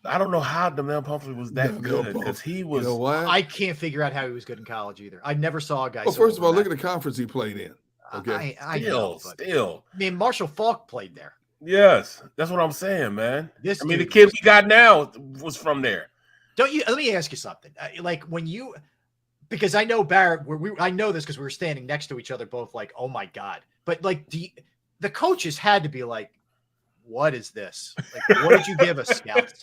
I don't know how Donnell Pumphrey was that good, because he was. You know why? I can't figure out how he was good in college either. I never saw a guy. Well, first of all, look at the conference he played in. Okay. I know, still. I mean, Marshall Faulk played there. Yes, that's what I'm saying, man. The kid we got now was from there. Don't you? Let me ask you something. Like because I know Barrett. I know this because we were standing next to each other, both like, oh my god. But like, the coaches had to be like, what is this? Like, what did you give us, scouts?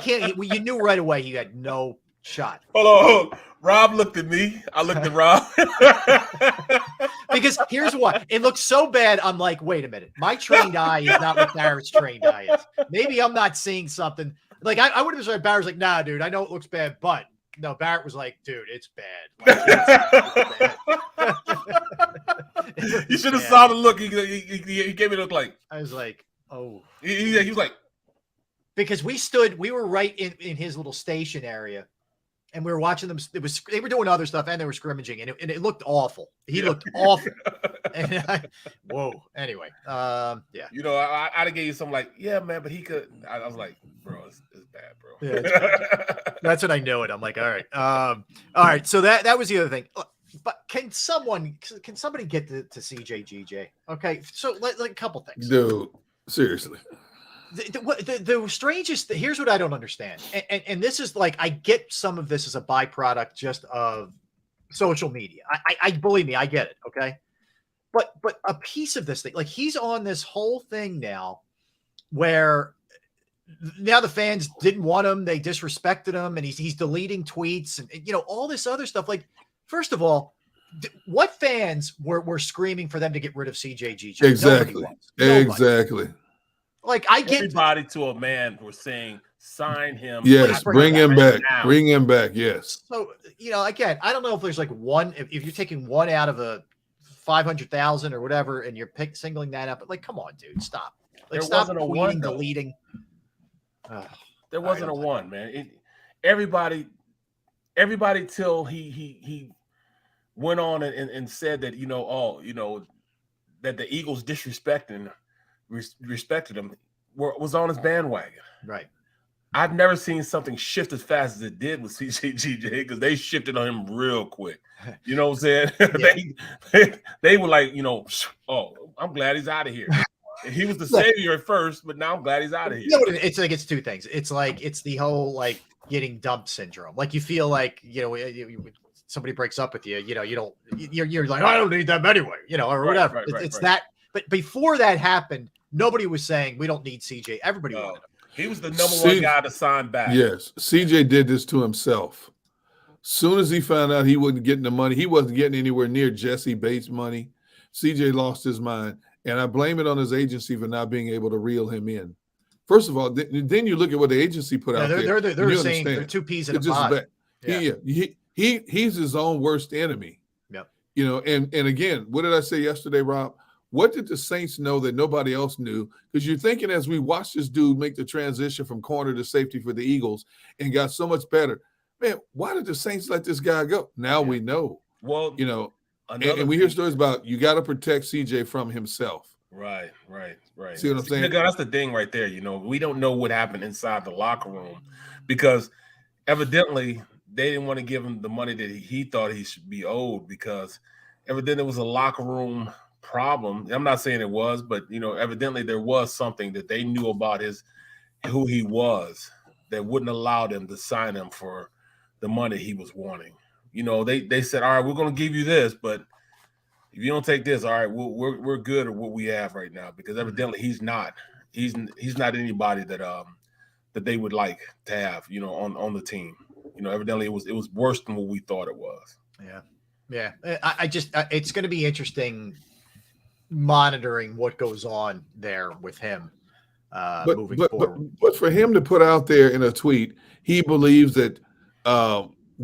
You knew right away he had no shot. Hold on. Rob looked at me. I looked at Rob. Because here's what. It looks so bad. I'm like, wait a minute. My trained eye is not what Barrett's trained eye is. Maybe I'm not seeing something. Like, I would have said, Barrett's like, nah, dude, I know it looks bad, but no, Barrett was like, dude, it's bad. Like, You should have saw the look. He gave me the look like. I was like, oh. He was like. Because we were right in his little station area. And we were watching them. They were doing other stuff, and they were scrimmaging, and it looked awful. He looked awful. And whoa. Anyway, yeah. You know, I'd have gave you something like, yeah, man, but he could. I was like, bro, it's bad, bro. Yeah, it's bad. That's when I know it. I'm like, all right, all right. So that was the other thing. But can somebody get to CJGJ? Okay, so like a couple things, dude. Seriously. The strangest, here's what I don't understand. And this is like, I get some of this as a byproduct just of social media. I believe me, I get it. Okay. But a piece of this thing, like he's on this whole thing now where now the fans didn't want him. They disrespected him and he's deleting tweets and all this other stuff. Like, first of all, what fans were screaming for them to get rid of CJGJ? Exactly. Exactly. Like, I get everybody to a man were saying, sign him. Yes, bring him back. Bring him back. Yes. So, again, I don't know if there's like one, if you're taking one out of a 500,000 or whatever, and you're singling that up, but like, come on, dude, stop. Like, stop tweeting, deleting. There wasn't a one, man. Everybody till he went on and said that, that the Eagles respected him, was on his bandwagon. Right. I've never seen something shift as fast as it did with CJGJ because they shifted on him real quick. You know what I'm saying? Yeah. they were like, oh, I'm glad he's out of here. He was the savior at first, but now I'm glad he's out of here. It's like, it's two things. It's like, it's the whole like getting dumped syndrome. Like you feel like, somebody breaks up with you, you're like, I don't need them anyway, or whatever. It's that. But before that happened, nobody was saying we don't need CJ. Everybody wanted him. He was the number one guy to sign back. Yes, CJ did this to himself. Soon as he found out he wasn't getting the money, he wasn't getting anywhere near Jesse Bates' money. CJ lost his mind, and I blame it on his agency for not being able to reel him in. First of all, then you look at what the agency put out there. They're saying they're two peas in a pod. He's his own worst enemy. Yep. And again, what did I say yesterday, Rob? What did the Saints know that nobody else knew? Because you're thinking as we watch this dude make the transition from corner to safety for the Eagles and got so much better, man, why did the Saints let this guy go? Now we know. Well, and we hear stories about you got to protect CJ from himself. Right. See what I'm saying? That's the thing right there. We don't know what happened inside the locker room because evidently they didn't want to give him the money that he thought he should be owed because evidently it was a locker room problem. I'm not saying it was, but evidently there was something that they knew about who he was that wouldn't allow them to sign him for the money he was wanting. They said, all right, we're going to give you this, but if you don't take this, all right, we're good at what we have right now because evidently he's not anybody that they would like to have on the team. Evidently it was worse than what we thought it was. Yeah. I just it's going to be interesting monitoring what goes on there with him moving forward. But for him to put out there in a tweet, he believes that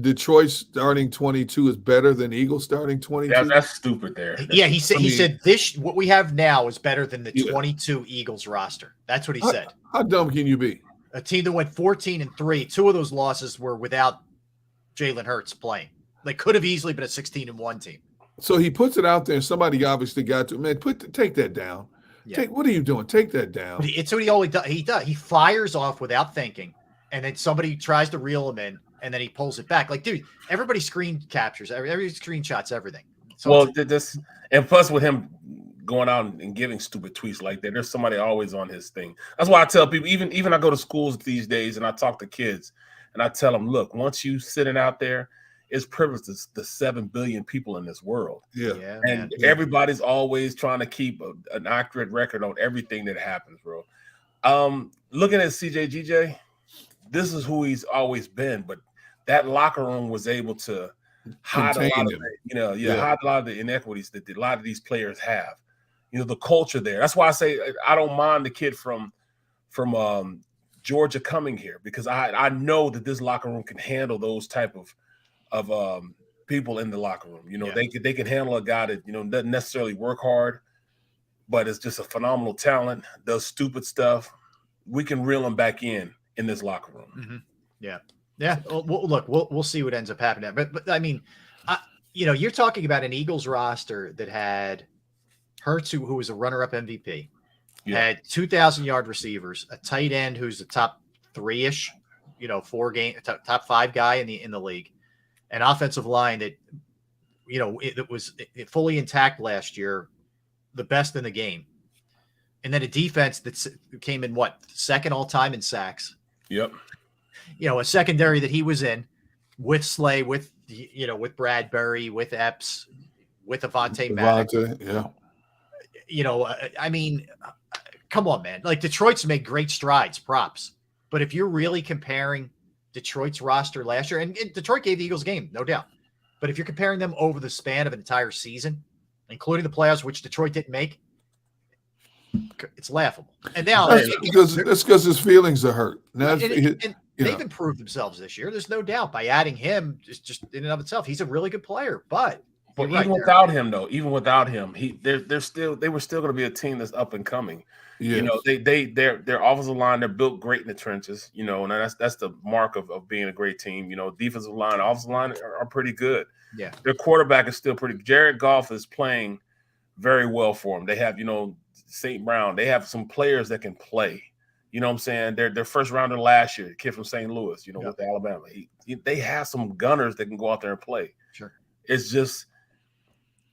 Detroit starting 22 is better than Eagles starting 22. Yeah, that's stupid there. Yeah, he said this what we have now is better than the 22 Eagles roster. That's what he said. How dumb can you be? A team that went 14-3. Two of those losses were without Jalen Hurts playing. They could have easily been a 16-1 team. So he puts it out there, and somebody obviously got to man. Take that down. Yeah. What are you doing? Take that down. It's what he always does. He fires off without thinking, and then somebody tries to reel him in, and then he pulls it back. Like, dude, everybody screen captures, every screenshots everything. So and plus with him going out and giving stupid tweets like that, there's somebody always on his thing. That's why I tell people, even I go to schools these days and I talk to kids, and I tell them, look, once you sitting out there. It's privileged to the 7 billion people in this world. Yeah. And everybody's always trying to keep an accurate record on everything that happens, bro. Looking at CJGJ, this is who he's always been, but that locker room was able to hide a lot of hide a lot of the inequities that a lot of these players have. The culture there. That's why I say I don't mind the kid from Georgia coming here, because I know that this locker room can handle those type of people in the locker room. They can handle a guy that doesn't necessarily work hard, but is just a phenomenal talent, does stupid stuff. We can reel him back in this locker room. Mm-hmm. Yeah. Well, look, we'll see what ends up happening. But I mean, you're talking about an Eagles roster that had Hurts, who was a runner-up MVP, had 2,000-yard receivers, a tight end who's the top 3-ish, top 5 guy in the league, an offensive line that, it was fully intact last year, the best in the game, and then a defense that came in second all time in sacks. Yep. A secondary that he was in with Slay, with Bradbury, with Epps, with Avonte Maddox. Yeah. I mean, come on, man. Like, Detroit's made great strides, props. But if you're really comparing Detroit's roster last year, and Detroit gave the Eagles a game, no doubt. But if you're comparing them over the span of an entire season, including the playoffs, which Detroit didn't make, it's laughable. And now that's because his feelings are hurt. And they've improved themselves this year. There's no doubt. By adding him, just in and of itself, he's a really good player. But even without him, they were still going to be a team that's up and coming. Yes. Their offensive line, they're built great in the trenches. And that's the mark of being a great team. Defensive line, offensive line are pretty good. Yeah, their quarterback is still pretty. Jared Goff is playing very well for them. They have St. Brown. They have some players that can play. You know what I'm saying? Their first rounder last year, the kid from St. Louis, with Alabama. They have some gunners that can go out there and play. Sure. It's just,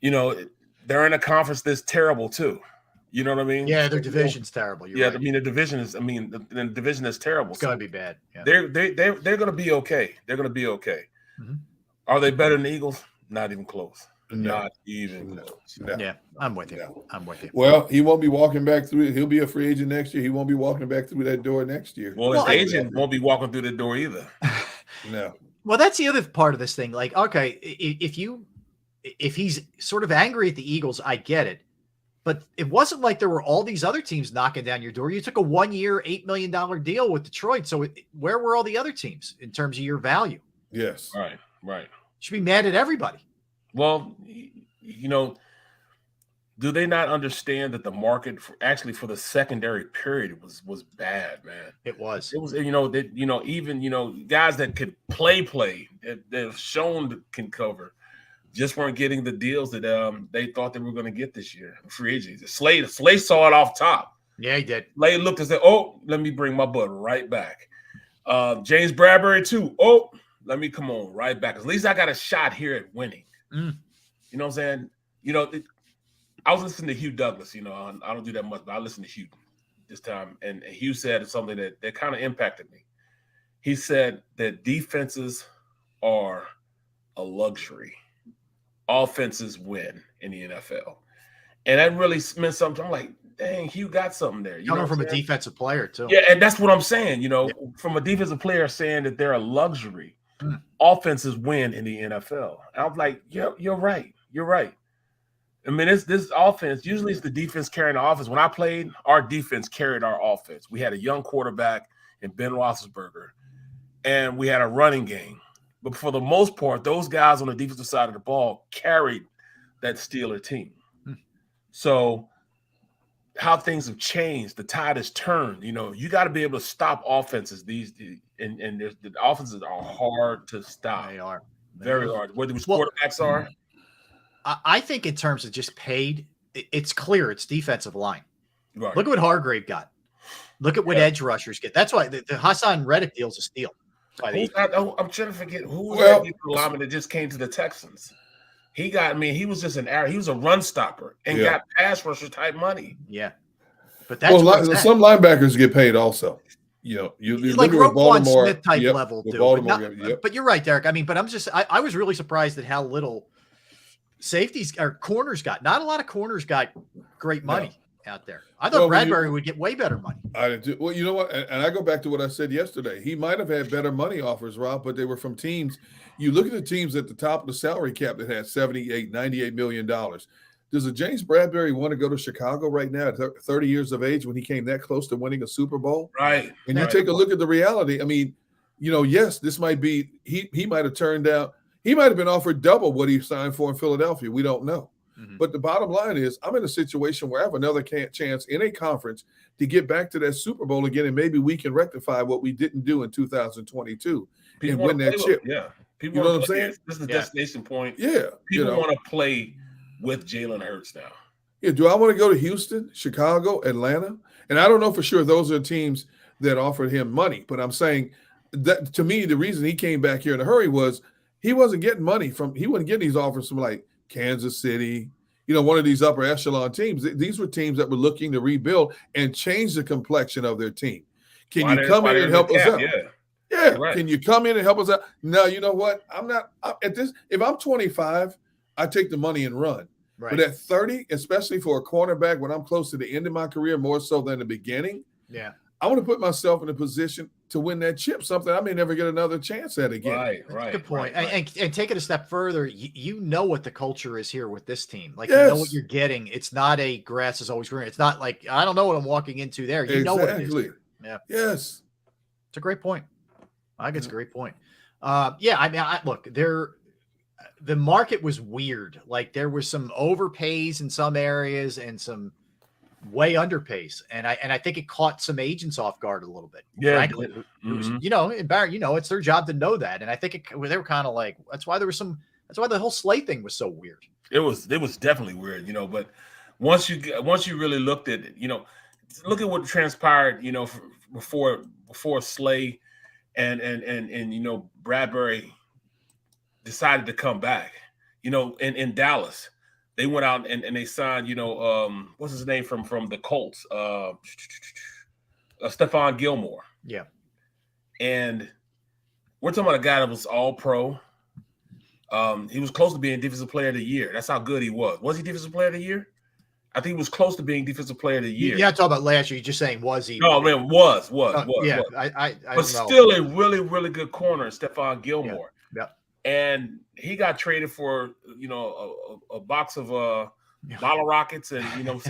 they're in a conference that's terrible too. You know what I mean? Yeah, their division's terrible. You're right. I mean, the division is terrible. It's going to be bad. Yeah. They're going to be okay. They're going to be okay. Mm-hmm. Are they better than the Eagles? Not even close. No. Not even close. No. Yeah, I'm with you. I'm with you. Well, he won't be walking back through. He'll be a free agent next year. He won't be walking back through that door next year. Well, his agent won't be walking through the door either. No. Well, that's the other part of this thing. Like, okay, if he's sort of angry at the Eagles, I get it. But it wasn't like there were all these other teams knocking down your door. You took a 1-year, $8 million deal with Detroit. So where were all the other teams in terms of your value? Yes. Right. Should be mad at everybody. Well, do they not understand that the market for the secondary period was bad, man? It was, even guys that could play that have shown can cover just weren't getting the deals that they thought they were going to get this year. Free agents. Slay saw it off top. Yeah, he did. Slay looked and said, "Oh, let me bring my butt right back." James Bradbury too. Oh, let me come on right back. At least I got a shot here at winning. Mm. You know what I'm saying? I was listening to Hugh Douglas. I don't do that much, but I listened to Hugh this time, and Hugh said something that kind of impacted me. He said that defenses are a luxury. Offenses win in the NFL. And that really meant something. I'm like, dang, Hugh got something there. Coming from a defensive player, too. Yeah, and that's what I'm saying. From a defensive player saying that they're a luxury. Offenses win in the NFL. And I'm like, yeah, you're right. You're right. I mean, this offense, usually it's the defense carrying the offense. When I played, our defense carried our offense. We had a young quarterback in Ben Roethlisberger, and we had a running game. But for the most part, those guys on the defensive side of the ball carried that Steeler team. So how things have changed, the tide has turned. You got to be able to stop offenses. And the offenses are hard to stop. They are. Very hard. Whether quarterbacks are. I think in terms of just paid, it's clear it's defensive line. Right. Look at what Hargrave got. Look at what edge rushers get. That's why the Hassan Reddick deal's a steal. I'm trying to forget who was that lineman that just came to the Texans. He was just he was a run stopper and got pass rusher type money. Yeah, but that's some linebackers get paid also. You like Roquan Smith type level, too. But you're right, Derek. I mean, but I was really surprised at how little safeties or corners got. Not a lot of corners got great money. out there. I thought Bradbury would get way better money. I do. Well, you know what? And I go back to what I said yesterday. He might have had better money offers, Rob, but they were from teams. You look at the teams at the top of the salary cap that had $78, $98 million. Does a James Bradbury want to go to Chicago right now at 30 years of age when he came that close to winning a Super Bowl? Right. And you take a look at the reality. I mean, yes, this might be he might have turned down. He might have been offered double what he signed for in Philadelphia. We don't know. Mm-hmm. But the bottom line is I'm in a situation where I have another chance in a conference to get back to that Super Bowl again, and maybe we can rectify what we didn't do in 2022 and win that chip. People, you know what I'm saying? This is the destination point. Yeah. People want to play with Jalen Hurts now. Yeah. Do I want to go to Houston, Chicago, Atlanta? And I don't know for sure those are teams that offered him money, but I'm saying that to me, the reason he came back here in a hurry was he wasn't getting money he wasn't getting these offers from like Kansas City, one of these upper echelon teams. These were teams that were looking to rebuild and change the complexion of their team. Can you come in and help us out? Yeah. Right. Can you come in and help us out? No, you know what? At this. If I'm 25, I take the money and run. Right. But at 30, especially for a cornerback, when I'm close to the end of my career, more so than the beginning, I want to put myself in a position to win that chip, something I may never get another chance at again. Right. Good point. Right. And take it a step further. You know what the culture is here with this team. Like, yes. You know what you're getting. It's not a grass is always green. It's not like, I don't know what I'm walking into there. You know what it is. Yeah. Yes. It's a great point. I think it's a great point. Look, the market was weird. Like, there was some overpays in some areas and some way underpays, and I think it caught some agents off guard a little bit. Yeah, frankly. And Barry, it's their job to know that, and I think they were kind of like, that's why the whole Slay thing was so weird. It was definitely weird, but once you really looked at it, look at what transpired, before Slay and Bradbury decided to come back, in Dallas. They went out and they signed, what's his name from the Colts, Stephon Gilmore. Yeah. And we're talking about a guy that was all pro. He was close to being Defensive Player of the Year. That's how good he was. Was he Defensive Player of the Year? I think he was close to being Defensive Player of the Year. You're not talking about last year. You're just saying, was he? No, man, was. Yeah, was. I but still a really, really good corner, Stephon Gilmore. Yeah. And he got traded for, a box of bottle rockets and, and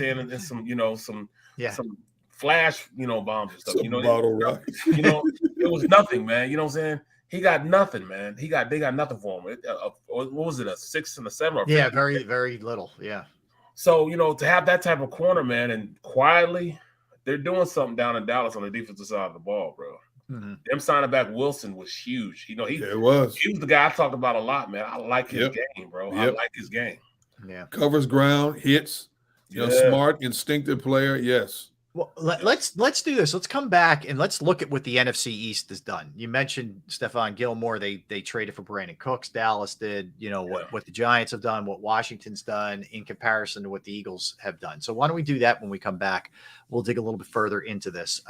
some flash, bombs and stuff. Bottle rockets. It was nothing, man. You know what I'm saying? He got nothing, man. They got nothing for him. What was it? A 6 and a 7? Yeah, very, very little. Yeah. So, to have that type of corner, man, and quietly, they're doing something down in Dallas on the defensive side of the ball, bro. Mm-hmm. Them signing back Wilson was huge. It was. He was the guy I talked about a lot, man. I like his game, bro. I like his game. Yeah. Covers ground, hits. Smart, instinctive player. Yes. Well, let's do this. Let's come back and let's look at what the NFC East has done. You mentioned Stephon Gilmore. They traded for Brandon Cooks. Dallas did. What the Giants have done, what Washington's done in comparison to what the Eagles have done. So why don't we do that when we come back? We'll dig a little bit further into this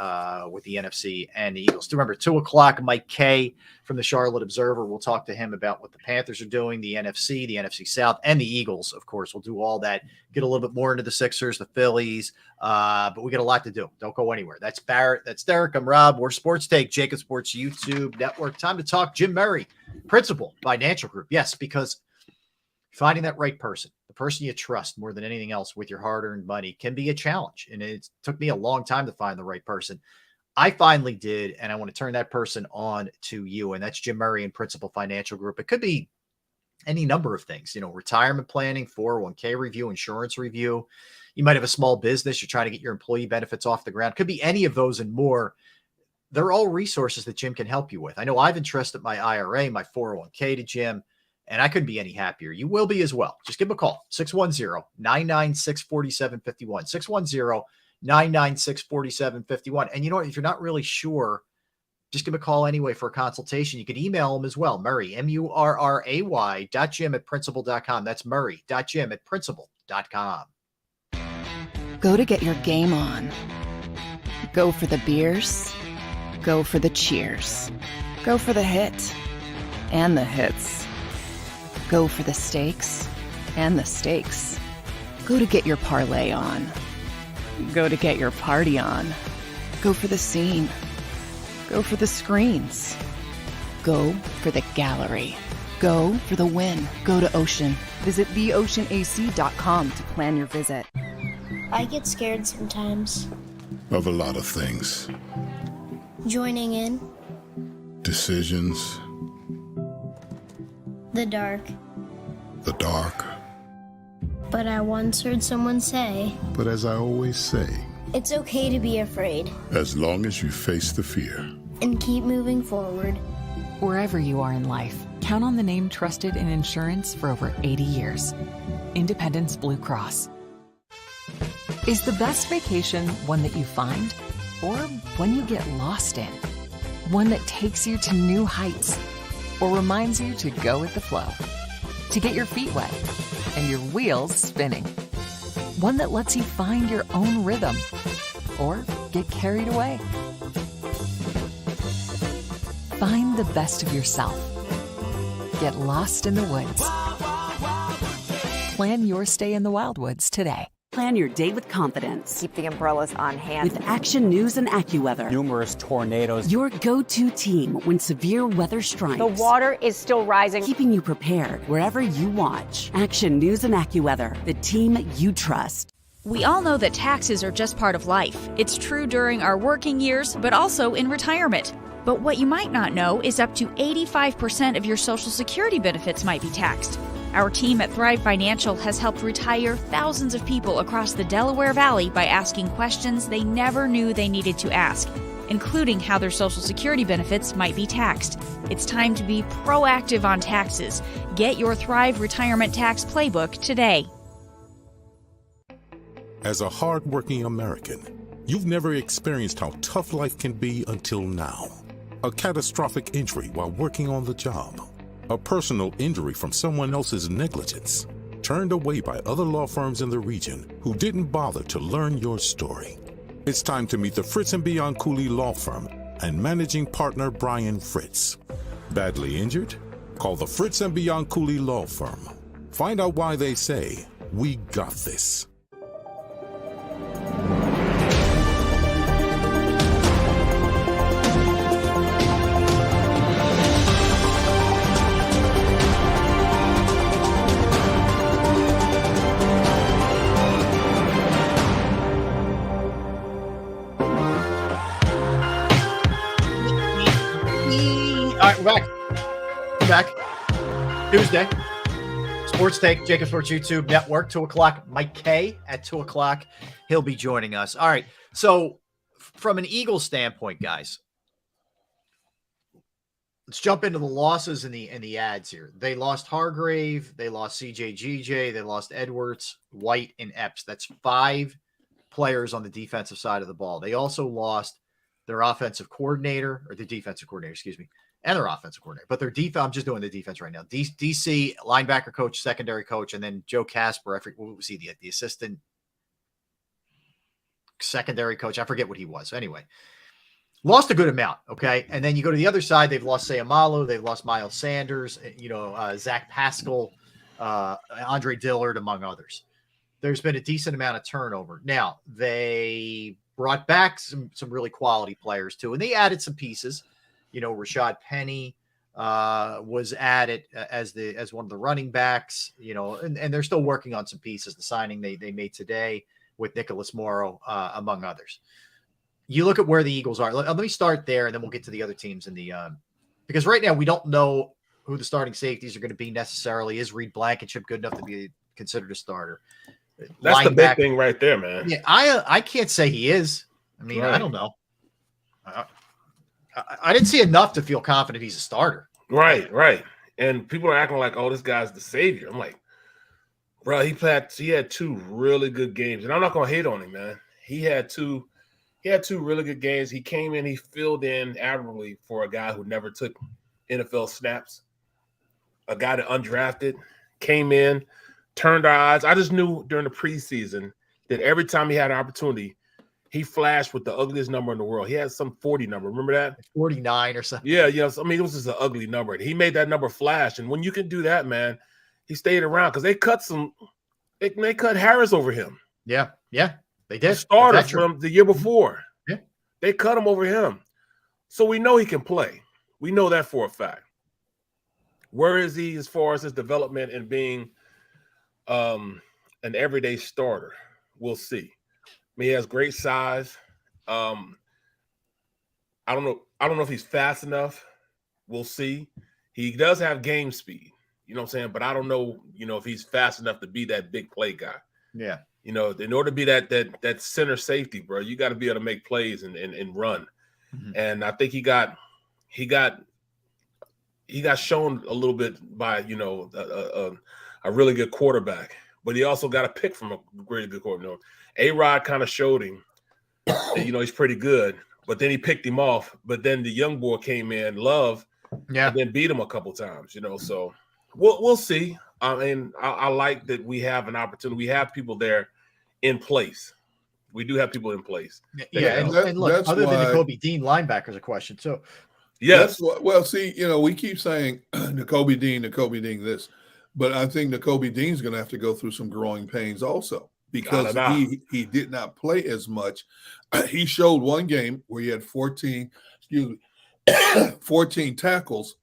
with the NFC and the Eagles. Remember, 2:00, Mike Kay from the Charlotte Observer. We'll talk to him about what the Panthers are doing, the NFC South, and the Eagles. Of course, we'll do all that. Get a little bit more into the Sixers, the Phillies, but we got a lot to do. Don't go anywhere. That's Barrett. That's Derek. I'm Rob. We're Sports Take, JAKIB Sports YouTube Network. Time to talk Jim Murray, Principal Financial Group. Yes, because finding that right person, the person you trust more than anything else with your hard-earned money, can be a challenge. And it took me a long time to find the right person. I finally did, and I want to turn that person on to you, and that's Jim Murray and Principal Financial Group. It could be any number of things, retirement planning, 401k review, insurance review. You might have a small business. You're trying to get your employee benefits off the ground. Could be any of those and more. They're all resources that Jim can help you with. I know I've entrusted my IRA, my 401k to Jim, and I couldn't be any happier. You will be as well. Just give him a call, 610-996-4751, 610-996-4751. And you know what? If you're not really sure, just give him a call anyway for a consultation. You can email him as well, Murray, MURRAY.Jim@principal.com. That's Murray.Jim@principal.com. Go to get your game on. Go for the beers. Go for the cheers. Go for the hit and the hits. Go for the stakes and the stakes. Go to get your parlay on. Go to get your party on. Go for the scene. Go for the screens. Go for the gallery. Go for the win. Go to Ocean. Visit theoceanac.com to plan your visit. I get scared sometimes. Of a lot of things. Joining in. Decisions. The dark. The dark. But I once heard someone say, But as I always say, it's okay to be afraid. as long as you face the fear. And keep moving forward. Wherever you are in life, count on the name trusted in insurance for over 80 years. Independence Blue Cross. Is the best vacation one that you find, or one you get lost in? One that takes you to new heights, or reminds you to go with the flow? To get your feet wet and your wheels spinning? One that lets you find your own rhythm, or get carried away? Find the best of yourself. Get lost in the woods. Plan your stay in the Wildwoods today. Plan your day with confidence. Keep the umbrellas on hand. With Action News and AccuWeather. Numerous tornadoes. Your go-to team when severe weather strikes. The water is still rising. Keeping you prepared wherever you watch. Action News and AccuWeather, the team you trust. We all know that taxes are just part of life. It's true during our working years, but also in retirement. But what you might not know is up to 85% of your Social Security benefits might be taxed. Our team at Thrive Financial has helped retire thousands of people across the Delaware Valley by asking questions they never knew they needed to ask, including how their Social Security benefits might be taxed. It's time to be proactive on taxes. Get your Thrive Retirement Tax Playbook today. As a hardworking American, you've never experienced how tough life can be until now. A catastrophic injury while working on the job. A personal injury from someone else's negligence. Turned away by other law firms in the region who didn't bother to learn your story. It's time to meet the Fritz & Bianculli Law Firm and managing partner Brian Fritz. Badly injured? Call the Fritz & Bianculli Law Firm. Find out why they say, "We got this." All right, we're back. Tuesday. Sports Take, JAKIB Sports YouTube Network, 2 o'clock. Mike K at 2 o'clock. He'll be joining us. All right. So from an Eagles standpoint, guys, let's jump into the losses and the ads here. They lost Hargrave. They lost CJ They lost Edwards, White, and Epps. That's 5 players on the defensive side of the ball. They also lost their offensive coordinator, or the defensive coordinator, excuse me, and their offensive coordinator. But their defense, I'm just doing the defense right now. DC, linebacker coach, secondary coach, and then Joe Casper, I forget, what was he, the assistant secondary coach? I forget what he was. Anyway, lost a good amount, okay? And then you go to the other side, they've lost Sayamalu, they've lost Miles Sanders, Zach Pascal, Andre Dillard, among others. There's been a decent amount of turnover. Now, they brought back some really quality players too, and they added some pieces. Rashad Penny was added as one of the running backs, and they're still working on some pieces. The signing they made today with Nicholas Morrow, among others. You look at where the Eagles are. Let me start there, and then we'll get to the other teams in the because right now we don't know who the starting safeties are going to be necessarily. Is Reed Blankenship good enough to be considered a starter? That's the big thing right there, man. Yeah, I can't say he is. I mean, right. I don't know. I didn't see enough to feel confident he's a starter. Right. And people are acting like, oh, this guy's the savior. I'm like, bro, he had 2 really good games. And I'm not going to hate on him, man. He had two really good games. He came in, he filled in admirably for a guy who never took NFL snaps, a guy that undrafted, came in, turned our eyes. I just knew during the preseason that every time he had an opportunity, he flashed with the ugliest number in the world. He had some 40 number. Remember that? 49 or something. Yeah. I mean, it was just an ugly number. He made that number flash. And when you can do that, man, he stayed around because they cut Harris over him. Yeah. They did. A starter from the year before. Yeah. They cut him over him. So we know he can play. We know that for a fact. Where is he as far as his development and being an everyday starter? We'll see. I mean, he has great size. I don't know if he's fast enough. We'll see. He does have game speed. You know what I'm saying? But I don't know, if he's fast enough to be that big play guy. Yeah. In order to be that center safety, bro, you got to be able to make plays and run. Mm-hmm. And I think he got shown a little bit by a really good quarterback, but he also got a pick from a really good quarterback. A-Rod kind of showed him that, he's pretty good, but then he picked him off. But then the young boy came in, Love, and then beat him a couple times. So we'll see. I mean, I like that we have an opportunity. We have people there in place. We do have people in place. Yeah, and look, other than the Kobe Dean linebackers, a question. So, yes. We keep saying Nakobe Dean this, but I think Nakobe Dean's going to have to go through some growing pains also because he did not play as much. He showed one game where he had 14 tackles.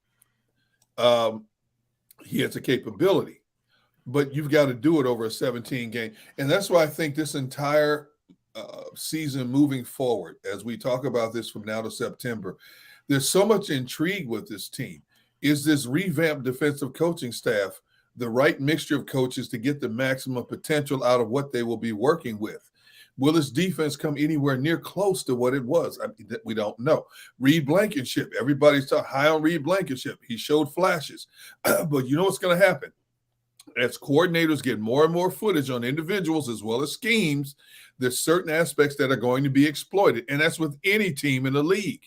He has a capability, but you've got to do it over a 17 game. And that's why I think this entire season moving forward, as we talk about this from now to September, there's so much intrigue with this team. Is this revamped defensive coaching staff the right mixture of coaches to get the maximum potential out of what they will be working with? Will this defense come anywhere near close to what it was? We don't know. Reed Blankenship, everybody's high on Reed Blankenship. He showed flashes. But you know what's going to happen? As coordinators get more and more footage on individuals as well as schemes, there's certain aspects that are going to be exploited. And that's with any team in the league.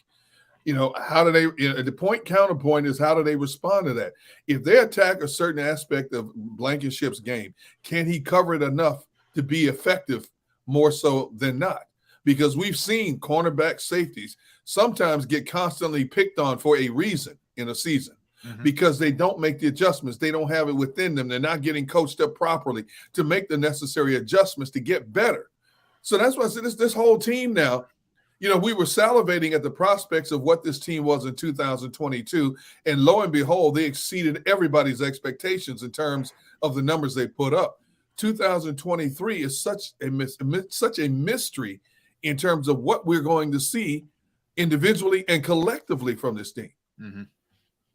How do they, the point counterpoint is how do they respond to that? If they attack a certain aspect of Blankenship's game, can he cover it enough to be effective more so than not? Because we've seen cornerback safeties sometimes get constantly picked on for a reason in a season. Mm-hmm. Because they don't make the adjustments. They don't have it within them. They're not getting coached up properly to make the necessary adjustments to get better. So that's why I said this whole team now, we were salivating at the prospects of what this team was in 2022. And lo and behold, they exceeded everybody's expectations in terms of the numbers they put up. 2023 is such a mystery in terms of what we're going to see individually and collectively from this team. Mm-hmm.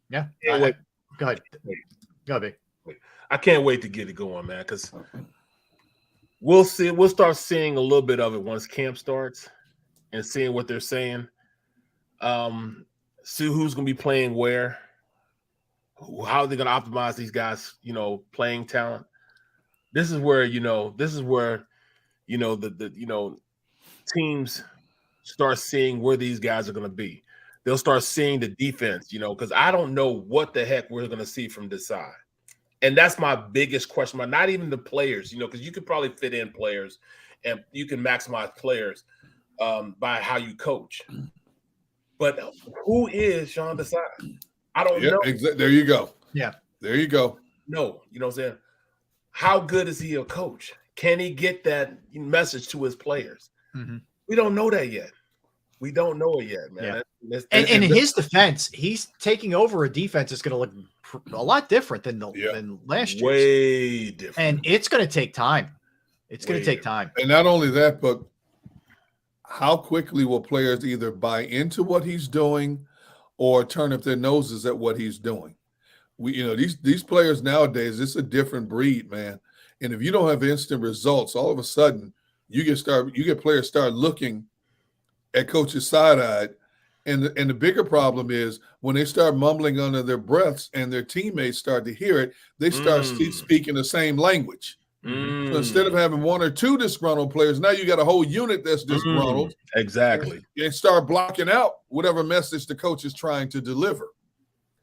Yeah. Go ahead. I can't wait to get it going, man, because we'll see. We'll start seeing a little bit of it once camp starts and seeing what they're saying. See who's going to be playing where, how are they going to optimize these guys, playing talent. This is where, the teams start seeing where these guys are going to be. They'll start seeing the defense, because I don't know what the heck we're going to see from this side. And that's my biggest question. Not even the players, because you could probably fit in players and you can maximize players by how you coach. But who is Sean Desai? I don't know. There you go. Yeah. There you go. No, you know what I'm saying? How good is he a coach? Can he get that message to his players? Mm-hmm. We don't know that yet. We don't know it yet, man. Yeah. And in his defense, he's taking over a defense that's going to look a lot different than last year. Way different. And it's going to take time. It's going to take time. And not only that, but how quickly will players either buy into what he's doing or turn up their noses at what he's doing? These players nowadays, it's a different breed, man. And if you don't have instant results, all of a sudden you get players start looking at coaches side-eyed. And the bigger problem is when they start mumbling under their breaths and their teammates start to hear it, they start speaking the same language. So instead of having one or two disgruntled players, now you got a whole unit that's disgruntled. Exactly. And start blocking out whatever message the coach is trying to deliver.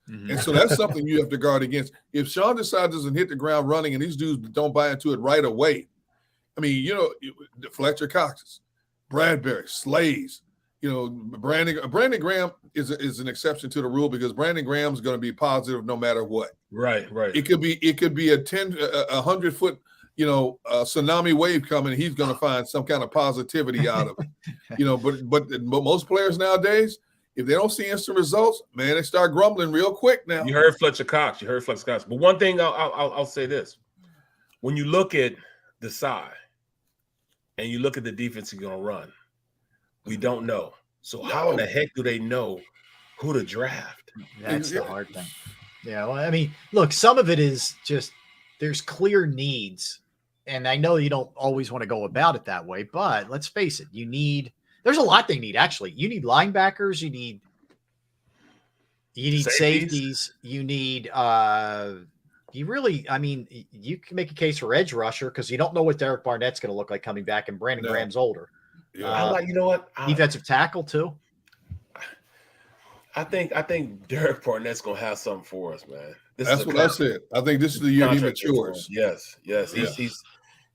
Mm-hmm. And so that's something you have to guard against. If Sean Desai doesn't hit the ground running and these dudes don't buy into it right away, I mean, Fletcher Coxes, Bradbury, Slays, Brandon Graham is an exception to the rule because Brandon Graham is going to be positive no matter what. Right. It could be a 100-foot tsunami wave coming, he's going to find some kind of positivity out of it. But most players nowadays, if they don't see instant results, man, they start grumbling real quick now. You heard Fletcher Cox. But one thing I'll say this: when you look at the side and you look at the defense you're going to run, we don't know. So how in the heck do they know who to draft? That's the hard thing. Yeah, well, I mean, look, some of it is just there's clear needs, and I know you don't always want to go about it that way, but let's face it, there's a lot they need, actually. You need linebackers, you need safeties, you need you can make a case for edge rusher because you don't know what Derek Barnett's going to look like coming back, and Brandon Graham's older. Yeah. You know what? Defensive tackle too. I think Derek Barnett's gonna have something for us, man. That's what I said. I think this is the year he matures. Yes.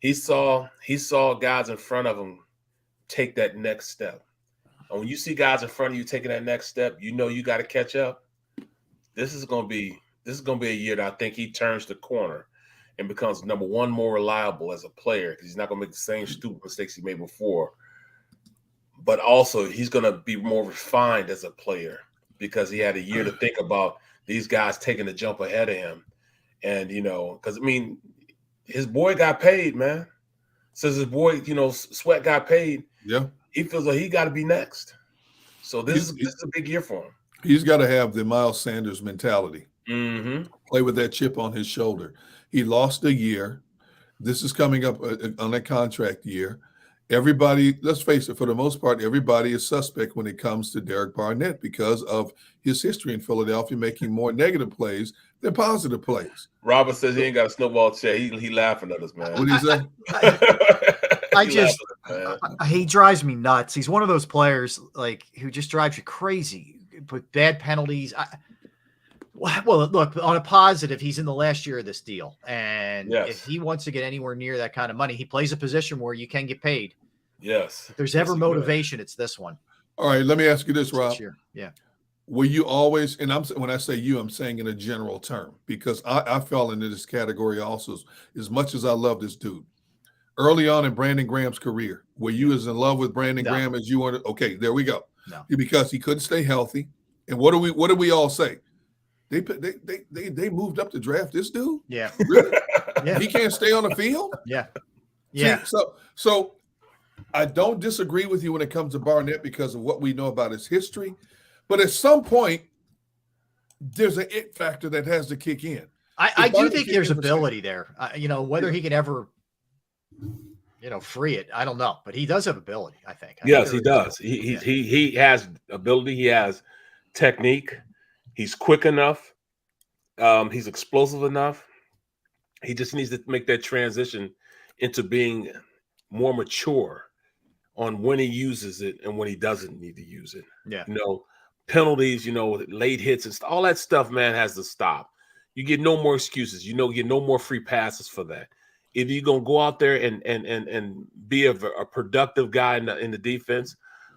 He saw guys in front of him take that next step. And when you see guys in front of you taking that next step, you know you got to catch up. This is gonna be a year that I think he turns the corner and becomes number one more reliable as a player because he's not gonna make the same stupid mistakes he made before. But also he's gonna be more refined as a player, because he had a year to think about these guys taking the jump ahead of him. And, because, I mean, his boy got paid, man. Since his boy, Sweat got paid, he feels like he got to be next. So this is a big year for him. He's got to have the Miles Sanders mentality. Mm-hmm. Play with that chip on his shoulder. He lost a year. This is coming up on that contract year. Everybody, let's face it, for the most part, everybody is suspect when it comes to Derek Barnett because of his history in Philadelphia, making more negative plays than positive plays. Robert says he ain't got a snowball chair. He laughing at us, man. What do you say? He drives me nuts. He's one of those players who just drives you crazy with bad penalties. Well, look, on a positive, he's in the last year of this deal. And if he wants to get anywhere near that kind of money, he plays a position where you can get paid. Yes. If there's ever motivation, it's this one. All right, let me ask you this, Rob. Yeah. Were you always, and when I say you, I'm saying in a general term, because I fell into this category also, as much as I love this dude. Early on in Brandon Graham's career, were you as in love with Brandon Graham as you wanted? Okay, there we go. No. Because he couldn't stay healthy. And what do we all say? They moved up to draft this dude? Yeah. Really? Yeah. He can't stay on the field? Yeah. Yeah. See, so I don't disagree with you when it comes to Barnett because of what we know about his history. But at some point, there's an it factor that has to kick in. I do think there's ability there. Whether he can ever, free it, I don't know. But he does have ability, I think. Yes, he does. He has ability. He has technique. He's quick enough. He's explosive enough. He just needs to make that transition into being more mature on when he uses it and when he doesn't need to use it. Yeah. Penalties, late hits, and all that stuff, man, has to stop. You get no more excuses. You get no more free passes for that. If you're going to go out there and be a productive guy in the defense,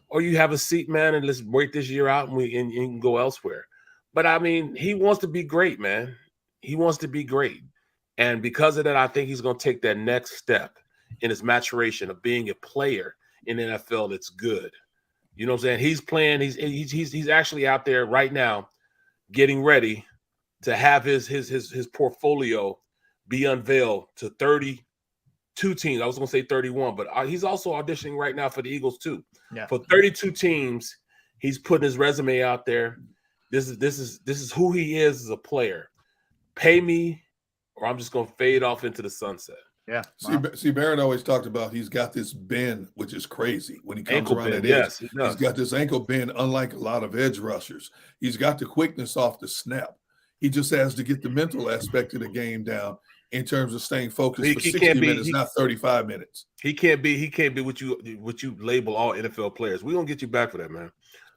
or you have a seat, man, and let's wait this year out and you can go elsewhere. But, I mean, he wants to be great, man. He wants to be great. And because of that, I think he's going to take that next step in his maturation of being a player in the NFL that's good. You know what I'm saying? He's playing. He's actually out there right now getting ready to have his portfolio be unveiled to 32 teams. I was going to say 31, but he's also auditioning right now for the Eagles too. Yeah. For 32 teams, he's putting his resume out there. This is who he is as a player. Pay me, or I'm just going to fade off into the sunset. Yeah. See, Barrett always talked about he's got this bend, which is crazy when he comes Ankle around bend, that yes, edge. he does. He's got this ankle bend, unlike a lot of edge rushers. He's got the quickness off the snap. He just has to get the mental aspect of the game down in terms of staying focused for 60 minutes, not 35 minutes. He can't be what you label all NFL players. We're gonna get you back for that, man.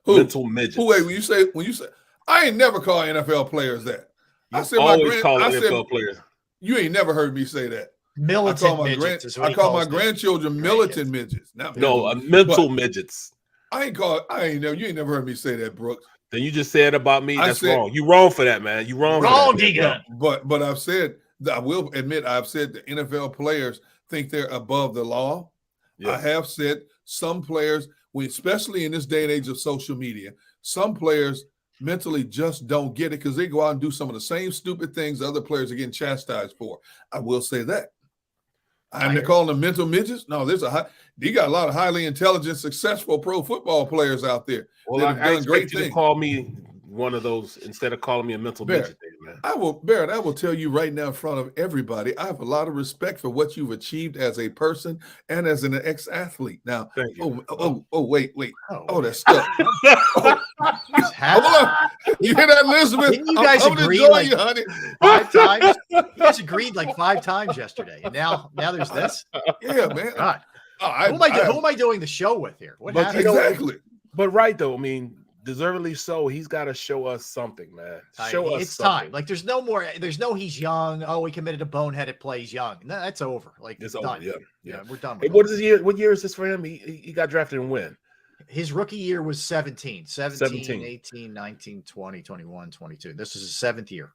Who? Mental midgets. Who? Wait, when you say I ain't never call NFL players that. I said always call NFL players. You ain't never heard me say that. Militant midgets. I call my grandchildren militant midgets. Not mental midgets. You ain't never heard me say that, Brooks. Then you just said about me. That's wrong. You wrong for that, man. You wrong. Wrong, Diga. But I've said I will admit I've said the NFL players think they're above the law. Yeah. I have said some players, especially in this day and age of social media, some players mentally just don't get it because they go out and do some of the same stupid things other players are getting chastised for. I will say that. And they're calling them mental midgets. No, you got a lot of highly intelligent, successful pro football players out there. Well, that have done great things. To call me one of those instead of calling me a mental midget, man. I will tell you right now in front of everybody, I have a lot of respect for what you've achieved as a person and as an ex-athlete. Now, wait. Oh, that's stuff. Hold on. You hear that, Elizabeth? Didn't you guys agree like you, honey. 5 times? You guys agreed like 5 times yesterday. And now there's this? Yeah, man. God. Who am I doing the show with here? What happened? Exactly. But right, though, I mean, deservedly so. He's got to show us something, man. It's something. Time. Like there's no he's young. Oh, he committed a boneheaded play. He's young. No, that's over. Like it's done. Over. Yeah, we're done. Hey, what is his year? What year is this for him? He got drafted and when? His rookie year was 17, 18, 19, 20, 21, 22. This is his 7th year.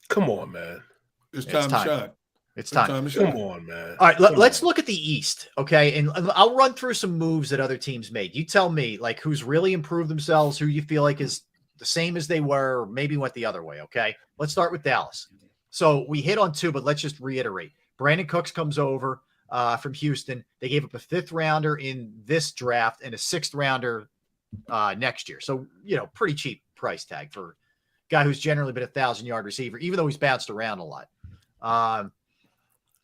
Come on, man. It's time to shine. It's time. Come on, man. All right, let's look at the East, okay? And I'll run through some moves that other teams made. You tell me, like, who's really improved themselves, who you feel like is the same as they were, or maybe went the other way, okay? Let's start with Dallas. So we hit on 2, but let's just reiterate. Brandon Cooks comes over from Houston. They gave up a 5th rounder in this draft and a 6th rounder next year. So, pretty cheap price tag for a guy who's generally been a 1,000-yard receiver, even though he's bounced around a lot.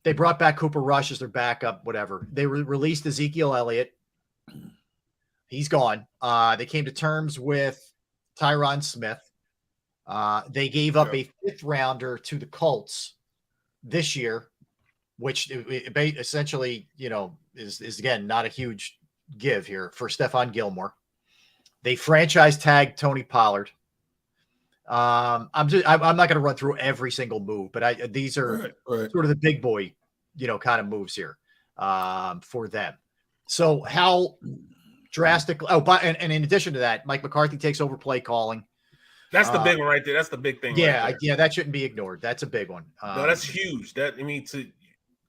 They brought back Cooper Rush as their backup, whatever. They released Ezekiel Elliott. He's gone. They came to terms with Tyron Smith. They gave up a 5th rounder to the Colts this year, which essentially, is again, not a huge give here for Stephon Gilmore. They franchise tagged Tony Pollard. I'm not going to run through every single move, but these are sort of the big boy, kind of moves here for them. So how drastic? And in addition to that, Mike McCarthy takes over play calling. That's the big one right there. That's the big thing. Yeah, right that shouldn't be ignored. That's a big one. No, that's huge.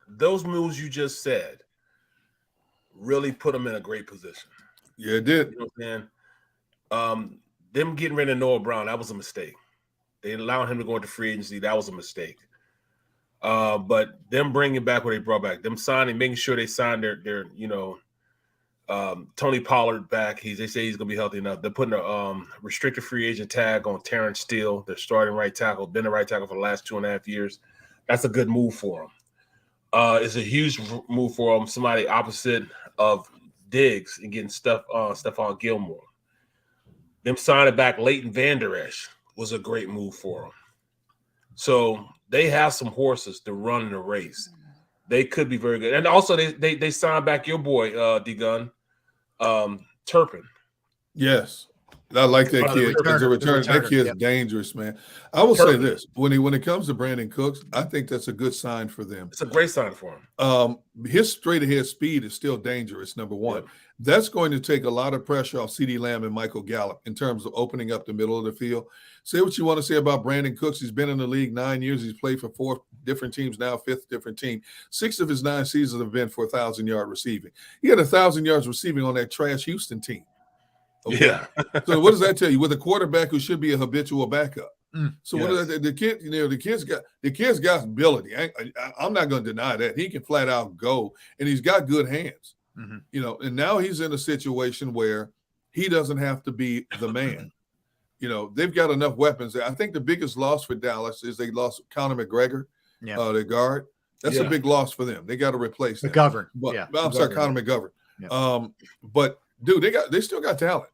Those moves you just said really put them in a great position. Yeah, it did. You know what I'm saying? Them getting rid of Noah Brown, that was a mistake. They allowed him to go into free agency. That was a mistake. But them bringing back what they brought back, them signing, making sure they signed their Tony Pollard back. They say he's going to be healthy enough. They're putting a restricted free agent tag on Terrence Steele, their starting right tackle, been the right tackle for the last 2.5 years. That's a good move for them. It's a huge move for them. Somebody opposite of Diggs and getting Stephon Gilmore. Them signing back Leighton Vander Esch was a great move for them. So they have some horses to run in the race. They could be very good. And also they signed back your boy, D-Gun, Turpin. Yes. I like that kid. That kid's dangerous, man. I will say this. When it comes to Brandon Cooks, I think that's a good sign for them. It's a great sign for him. His straight-ahead speed is still dangerous, number one. Yep. That's going to take a lot of pressure off CeeDee Lamb and Michael Gallup in terms of opening up the middle of the field. Say what you want to say about Brandon Cooks. He's been in the league 9 years. He's played for 4 different teams now, 5th different team. 6 of his 9 seasons have been for 1,000-yard receiving. He had 1,000 yards receiving on that trash Houston team. Okay. Yeah. So what does that tell you? With a quarterback who should be a habitual backup. So what does that, the kid's got ability. I'm not going to deny that. He can flat out go, and he's got good hands. Mm-hmm. And now he's in a situation where he doesn't have to be the man. They've got enough weapons. I think the biggest loss for Dallas is they lost Conor McGregor, their guard. That's a big loss for them. They got to replace McGovern. I'm sorry, Conor McGovern. Yeah. But dude, they still got talent.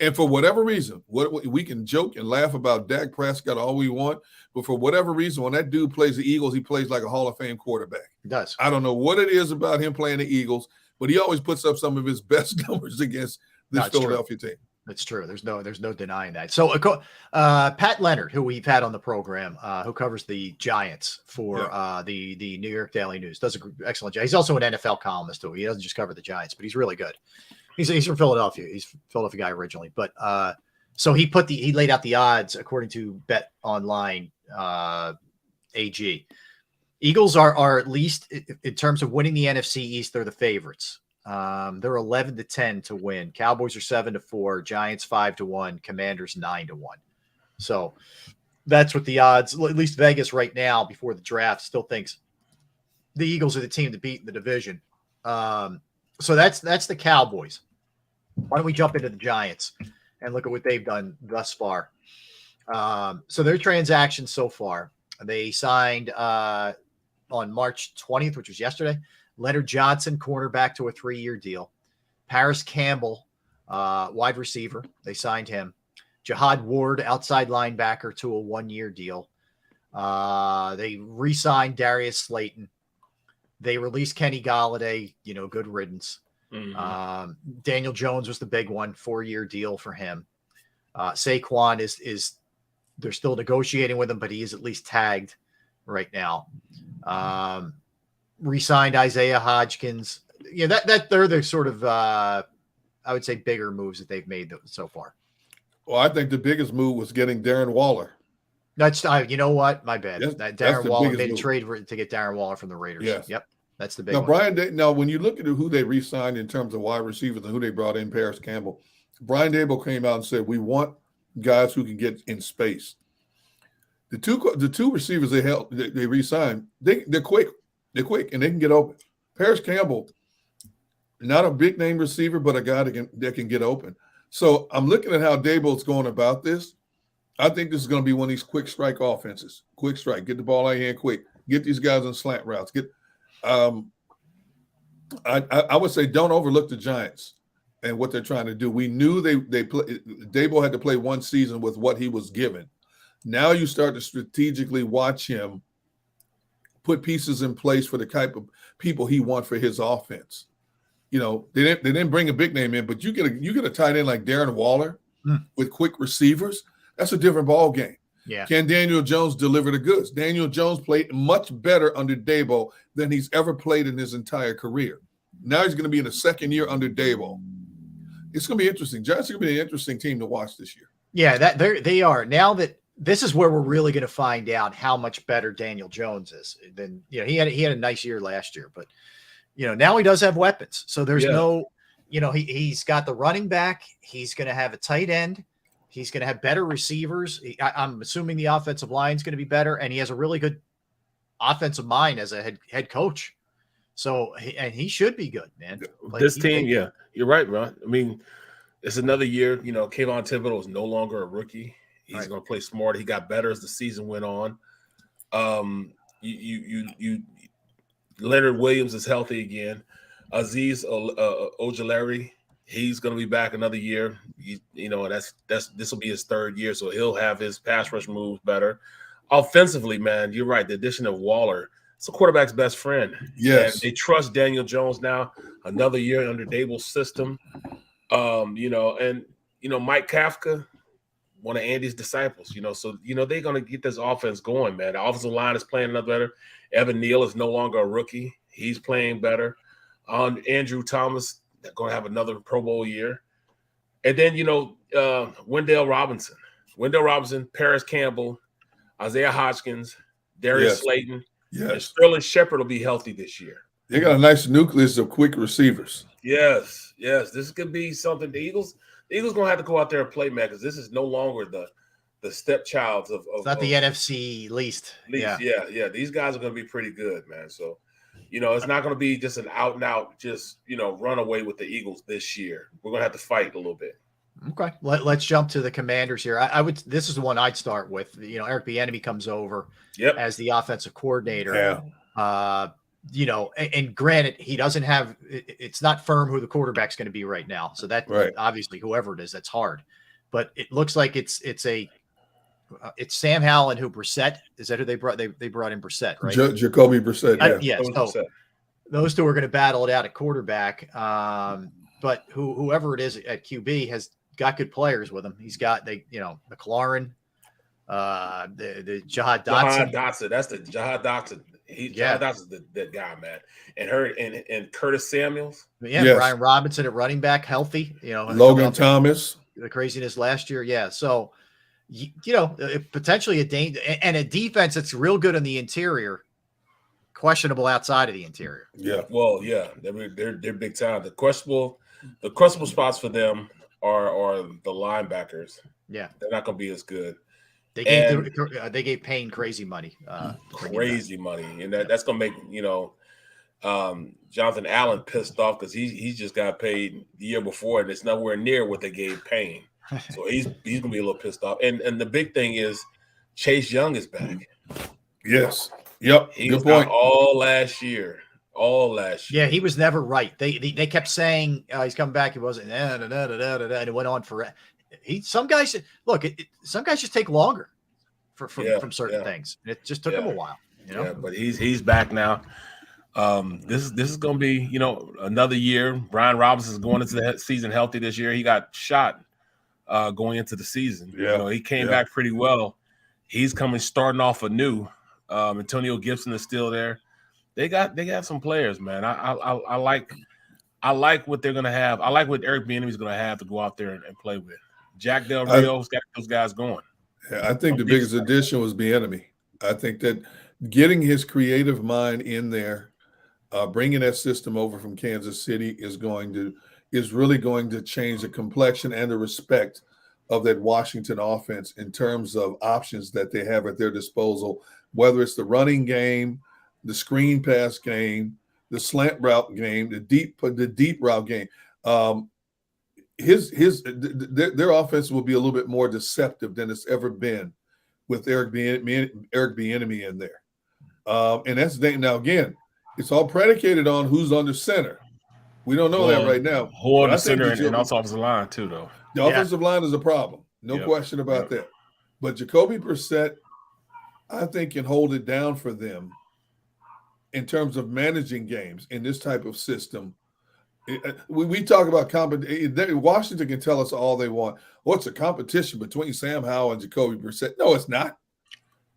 And for whatever reason, we can joke and laugh about Dak Prescott all we want, but for whatever reason, when that dude plays the Eagles, he plays like a Hall of Fame quarterback. He does. I don't know what it is about him playing the Eagles, but he always puts up some of his best numbers against this Philadelphia team. It's true. There's no denying that. So Pat Leonard, who we've had on the program, who covers the Giants for the New York Daily News, does an excellent job. He's also an NFL columnist too. He doesn't just cover the Giants, but he's really good. He's from Philadelphia. He's a Philadelphia guy originally, but so he laid out the odds according to Bet Online, AG. Eagles are at least in terms of winning the NFC East, they're the favorites. They're 11-10 to win. Cowboys are 7-4, Giants 5-1, Commanders 9-1. So that's what the odds, at least Vegas right now before the draft, still thinks the Eagles are the team to beat in the division. So that's the Cowboys. Why don't we jump into the Giants and look at what they've done thus far? So their transactions so far, they signed on March 20th, which was yesterday, Leonard Johnson, cornerback, to a 3-year deal. Paris Campbell, wide receiver, they signed him. Jihad Ward, outside linebacker, to a 1-year deal. They re-signed Darius Slayton. They released Kenny Golladay, good riddance. Mm-hmm. Daniel Jones was the big one, 4-year deal for him. Saquon is they're still negotiating with him, but he is at least tagged right now. Re-signed Isaiah Hodgkins. That they're the sort of I would say bigger moves that they've made so far. Well, I think the biggest move was getting Darren Waller. That's you know what? My bad. Yes, Darren Waller made a trade to get Darren Waller from the Raiders. Yes. Yep. That's the big now, one. Brian, now, when you look at who they re-signed in terms of wide receivers and who they brought in, Paris Campbell, Brian Dable came out and said, we want guys who can get in space. The two receivers they re-signed, they're quick. They're quick, and they can get open. Paris Campbell, not a big-name receiver, but a guy that can get open. So I'm looking at how Dable's going about this. I think this is going to be one of these quick strike offenses. Quick strike. Get the ball out of hand quick. Get these guys on slant routes. I would say don't overlook the Giants and what they're trying to do. We knew Dable had to play one season with what he was given. Now you start to strategically watch him put pieces in place for the type of people he wants for his offense. They didn't bring a big name in, but you get a tight end like Darren Waller with quick receivers. That's a different ball game. Yeah. Can Daniel Jones deliver the goods? Daniel Jones played much better under Dable than he's ever played in his entire career. Now he's going to be in the second year under Dable. It's going to be interesting. Giants are going to be an interesting team to watch this year. Yeah, they are. Now that this is where we're really going to find out how much better Daniel Jones is. Then he had a nice year last year, but now he does have weapons. So there's he's got the running back. He's going to have a tight end. He's going to have better receivers. I'm assuming the offensive line is going to be better, and he has a really good offensive mind as a head coach. So he should be good, man. This team, yeah, you're right, Ron. I mean, it's another year. Kayvon Thibodeau is no longer a rookie. He's going to play smart. He got better as the season went on. Leonard Williams is healthy again. Azeez Ojulari, he's going to be back another year. This will be his third year, so he'll have his pass rush moves better. Offensively, man, you're right. The addition of Waller, it's a quarterback's best friend. Yes, and they trust Daniel Jones now. Another year under Dable's system. Mike Kafka, one of Andy's disciples. So they're going to get this offense going, man. The offensive line is playing another better. Evan Neal is no longer a rookie. He's playing better. Andrew Thomas, they're going to have another Pro Bowl year. And then, Wendell Robinson, Paris Campbell, Isaiah Hodgkins, Darius Slayton. Yes. And Sterling Shepard will be healthy this year. They got a nice nucleus of quick receivers. Yes. This could be something. The Eagles going to have to go out there and play, man, because this is no longer the stepchilds of it's not the NFC least. Yeah. These guys are going to be pretty good, man. So, it's not going to be just an out and out, just, run away with the Eagles this year. We're going to have to fight a little bit. Okay. Let's jump to the Commanders here. This is the one I'd start with. Eric Bieniemy comes over as the offensive coordinator. Yeah. And granted, he doesn't have, it's not firm who the quarterback's going to be right now. So that obviously whoever it is, that's hard, but it looks like it's Sam Howell and Brissett. Is that who they brought? They brought in Brissett, right? Jacoby Brissett. Yes. So those two are going to battle it out at quarterback. But whoever it is at QB has got good players with him. He's got McLaurin, the Jihad Dotson. That's the Jihad Dotson. Jihad Dotson's that guy, man. And Curtis Samuels. Brian Robinson at running back, healthy. Logan Thomas. The craziness last year. Yeah. So, potentially a danger and a defense that's real good on the interior, questionable outside of the interior. Yeah, well, yeah, they're big time. The questionable spots for them are the linebackers. Yeah, they're not going to be as good. They gave Payne crazy money. Crazy money, and that's going to make Jonathan Allen pissed off because he just got paid the year before, and it's nowhere near what they gave Payne. So he's going to be a little pissed off. And the big thing is Chase Young is back. Yes. Yep. He was out all last year. Yeah, he was never right. They kept saying he's coming back. He wasn't. And it went on for. Some guys just take longer from certain things. And it just took him a while. Yeah, but he's back now. This is going to be another year. Brian Robinson is going into the season healthy this year. He got shot going into the season. Yeah, he came back pretty well. He's starting off anew. Antonio Gibson is still there. They got some players, man. I like what they're gonna have. I like what Eric Bieniemy is gonna have to go out there and play with. Jack Del Rio's got those guys going. Yeah, I think the biggest addition was Bieniemy. I think that getting his creative mind in there, bringing that system over from Kansas City is really going to change the complexion and the respect of that Washington offense in terms of options that they have at their disposal, whether it's the running game, the screen pass game, the slant route game, the deep route game. Their offense will be a little bit more deceptive than it's ever been with Eric Bieniemy in there. And that's now again, it's all predicated on who's under center. We don't know that right now. Who on the center and also offensive line too, though. The offensive line is a problem, no question about that. But Jacoby Brissett, I think, can hold it down for them in terms of managing games in this type of system. We talk about competition. Washington can tell us all they want. What's a competition between Sam Howell and Jacoby Brissett? No, it's not.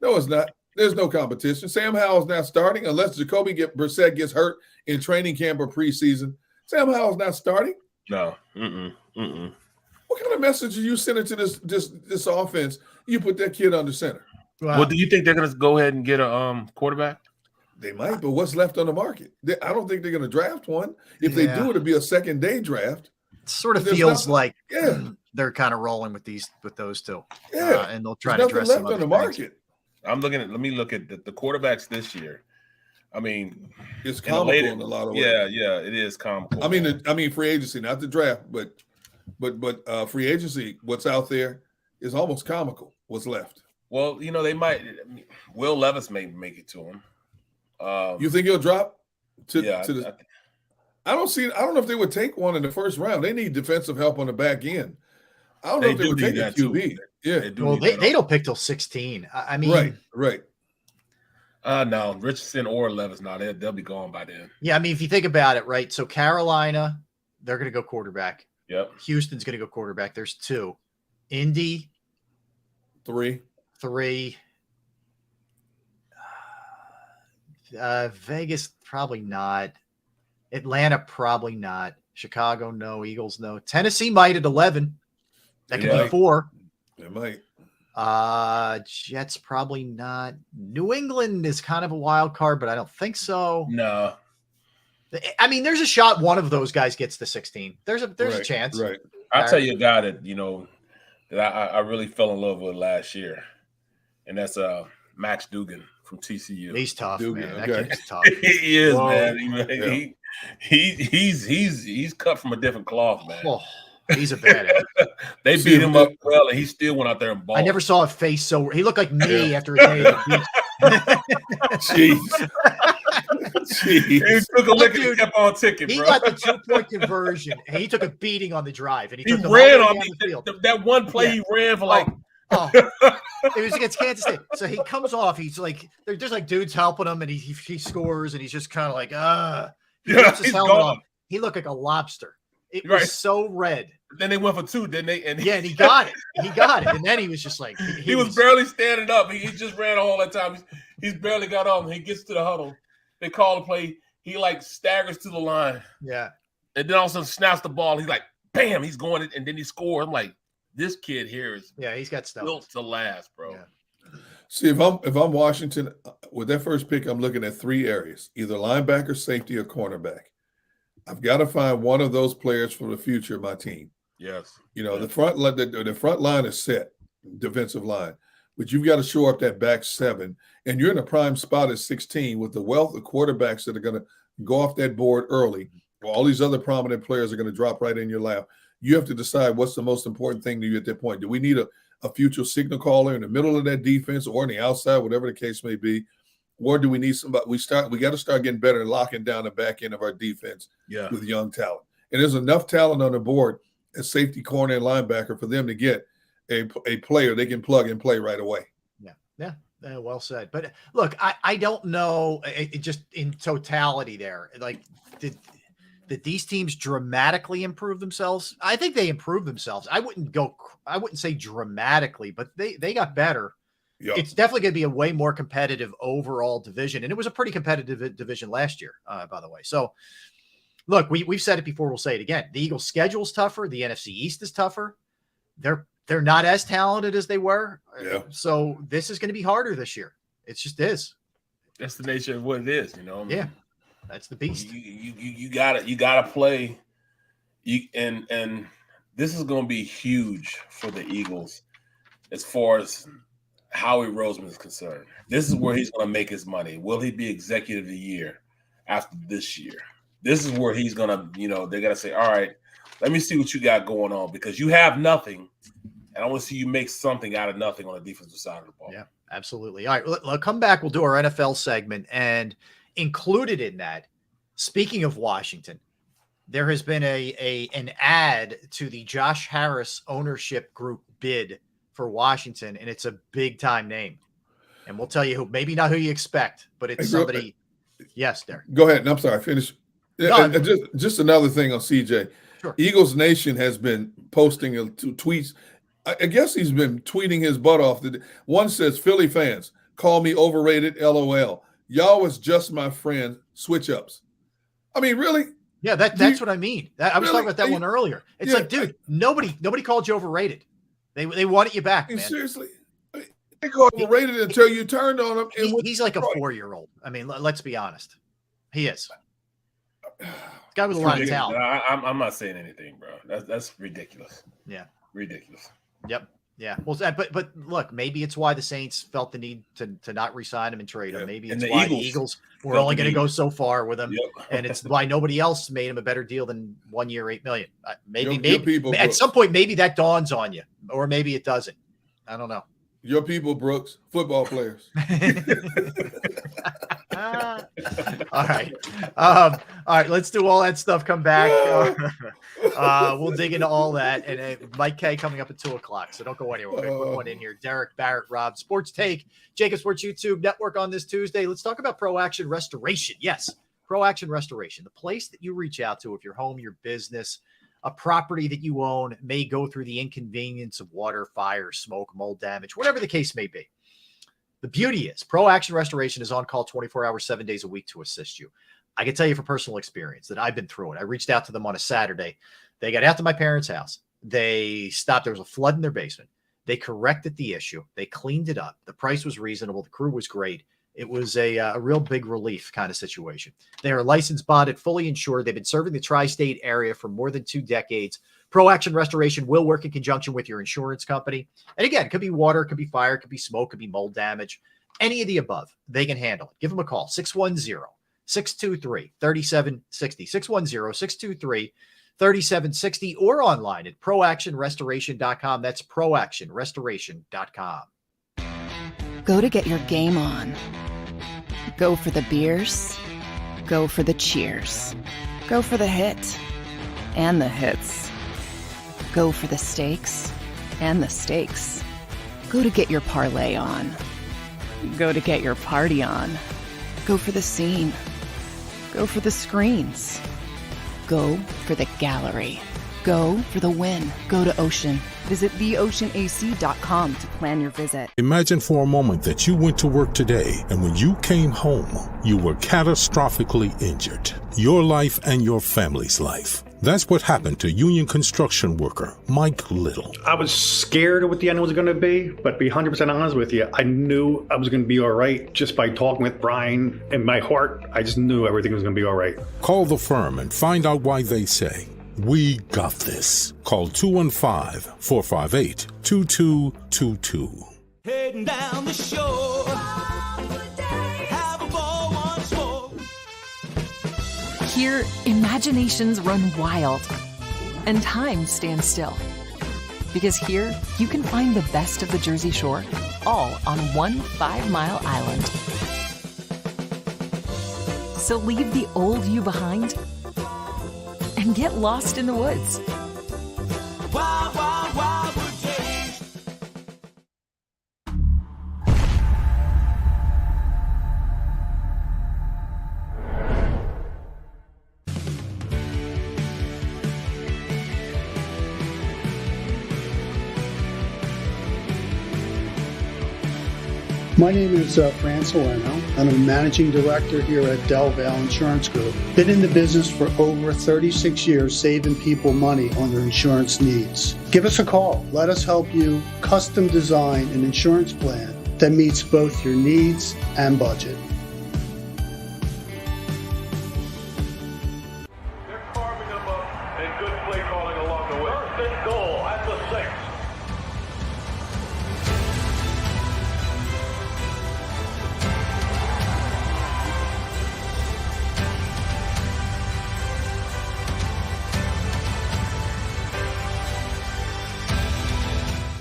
No, it's not. There's no competition. Sam Howell's not starting unless Jacoby Brissett gets hurt in training camp or preseason. Sam Howell's not starting. No. What kind of message are you sending to this offense? You put that kid under center. Wow. Well, do you think they're going to go ahead and get a quarterback? They might, but what's left on the market? I don't think they're going to draft one. If they do, it'll be a second-day draft. It sort of feels like they're kind of rolling with those two. Yeah, and they'll try to address them on the market. I'm looking at. Let me look at the quarterbacks this year. I mean, it's comical in a lot of ways. Yeah, it is comical. I mean, free agency, not the draft, but free agency. What's out there is almost comical. What's left? Well, they might. Will Levis may make it to him. You think he'll drop to the? I don't know if they would take one in the first round. They need defensive help on the back end. I don't know if they would take a QB. Yeah. They don't pick till 16. I mean, right. No, Richardson or Levis, they'll be gone by then. Yeah, I mean, if you think about it, right? So Carolina, they're going to go quarterback. Yep. Houston's going to go quarterback. There's 2. Indy, 3. Vegas, probably not. Atlanta, probably not. Chicago, no. Eagles, no. Tennessee might at 11. That could be 4. They might. Jets, probably not. New England is kind of a wild card, but I don't think so. No. I mean, there's a shot one of those guys gets to 16. There's a chance. Right. I'll tell you a guy that, that I really fell in love with last year, and that's Max Dugan from TCU. He's tough, Dugan, man. okay. That kid's tough. He is, man. He's cut from a different cloth, man. Oh, he's a badass. They beat him up well, and he still went out there and balled. I never saw a face so. He looked like me after a day at the beach. Jeez. He took a lick and kept on ticking, bro. He got the 2-point conversion, and he took a beating on the drive. And he ran on me. That one play he ran for like. It was against Kansas State. So he comes off. He's like, there's like dudes helping him, and he scores, and he's just kind of like, He's gone. He looked like a lobster. It was so red. Then they went for 2, didn't they? And and he got it. And then he was just like he was barely standing up. He just ran all that time. He's barely got up. He gets to the huddle. They call the play. He like staggers to the line. Yeah. And then all of a sudden snaps the ball. He's like, bam, he's going, and then he scores. I'm like, this kid here is he's got stuff built to last, bro. Yeah. See, if I'm Washington with that first pick, I'm looking at 3 areas: either linebacker, safety, or cornerback. I've got to find one of those players for the future of my team. Yes. The front line is set, defensive line, but you've got to shore up that back 7, and you're in a prime spot at 16 with the wealth of quarterbacks that are going to go off that board early. All these other prominent players are going to drop right in your lap. You have to decide what's the most important thing to you at that point. Do we need a future signal caller in the middle of that defense or on the outside, whatever the case may be? Or do we need somebody? We got to start getting better and locking down the back end of our defense with young talent. And there's enough talent on the board at safety, corner, and linebacker for them to get a player they can plug and play right away. Yeah. Well said. But look, I don't know. It just in totality there, like did these teams dramatically improve themselves? I think they improved themselves. I wouldn't say dramatically, but they got better. Yep. It's definitely going to be a way more competitive overall division. And it was a pretty competitive division last year, by the way. So look, we've said it before. We'll say it again. The Eagles' schedule is tougher. The NFC East is tougher. They're not as talented as they were. Yeah. So this is going to be harder this year. It just is. That's the nature of what it is, Yeah. That's the beast. You gotta play. And this is going to be huge for the Eagles as far as Howie Roseman is concerned. This is where he's going to make his money. Will he be executive of the year after this year? This is where he's going to, they got to say, all right, let me see what you got going on, because you have nothing, and I want to see you make something out of nothing on the defensive side of the ball. Yeah, absolutely. All right, we'll come back. We'll do our NFL segment, and included in that, speaking of Washington, there has been an ad to the Josh Harris ownership group bid for Washington, and it's a big time name. And we'll tell you who, maybe not who you expect, but it's somebody. Yes, Derek. Go ahead. I'm sorry. Finish. No, just another thing on CJ. Sure. Eagles Nation has been posting tweets. I guess he's been tweeting his butt off. One says, Philly fans, call me overrated, LOL. Y'all was just my friend, switch ups. I mean, really? Yeah, that's what I mean. I was talking about that one earlier. It's like, dude, nobody called you overrated. They wanted you back, man. Seriously. They called overrated until you turned on him. He's like a 4-year-old. I mean, let's be honest. He is. Guy with a lot of talent. I'm not saying anything, bro. That's ridiculous. Yeah. Ridiculous. Yep. Yeah. Well, but look, maybe it's why the Saints felt the need to not re-sign him and trade him. Maybe it's why the Eagles were only going to go so far with him, and it's why nobody else made him a better deal than 1 year, $8 million. Maybe at some point, maybe that dawns on you, or maybe it doesn't. I don't know. Your people, Brooks, football players. All right. All right. Let's do all that stuff. Come back. We'll dig into all that. And Mike K coming up at 2:00. So don't go anywhere. We're going to put one in here. Derek, Barrett, Rob, Sports Take, JAKIB Sports YouTube Network on this Tuesday. Let's talk about Pro Action Restoration. Yes, Pro Action Restoration, the place that you reach out to if your home, your business, a property that you own may go through the inconvenience of water, fire, smoke, mold damage, whatever the case may be. The beauty is Pro Action Restoration is on call 24 hours, 7 days a week to assist you. I can tell you from personal experience that I've been through it. I reached out to them on a Saturday. They got out to my parents' house. They stopped. There was a flood in their basement. They corrected the issue. They cleaned it up. The price was reasonable. The crew was great. It was a real big relief kind of situation. They are licensed, bonded, fully insured. They've been serving the tri-state area for more than 2 decades. Pro Action Restoration will work in conjunction with your insurance company. And again, it could be water, it could be fire, it could be smoke, it could be mold damage. Any of the above, they can handle it. Give them a call, 610-623-3760, 610-623-3760, or online at proactionrestoration.com. That's proactionrestoration.com. Go to get your game on. Go for the beers. Go for the cheers. Go for the hit and the hits. Go for the stakes and the stakes. Go to get your parlay on. Go to get your party on. Go for the scene. Go for the screens. Go for the gallery. Go for the win. Go to Ocean. Visit theoceanac.com to plan your visit. Imagine for a moment that you went to work today, and when you came home, you were catastrophically injured. Your life and your family's life. That's what happened to union construction worker Mike Little. I was scared of what the end was going to be, but to be 100% honest with you, I knew I was going to be all right just by talking with Brian. In my heart, I just knew everything was going to be all right. Call the firm and find out why they say, "We got this." Call 215-458-2222. Heading down the shore. Have a ball once more. Here, imaginations run wild and time stands still. Because here, you can find the best of the Jersey Shore, all on one 5-mile island. So leave the old you behind and get lost in the woods. Wild, wild, wild wood days. My name is Fran Salerno, and I'm Managing Director here at Del Valle Insurance Group. Been in the business for over 36 years, saving people money on their insurance needs. Give us a call. Let us help you custom design an insurance plan that meets both your needs and budget. They're carving them up and good play calling along the way. First and goal at the 6.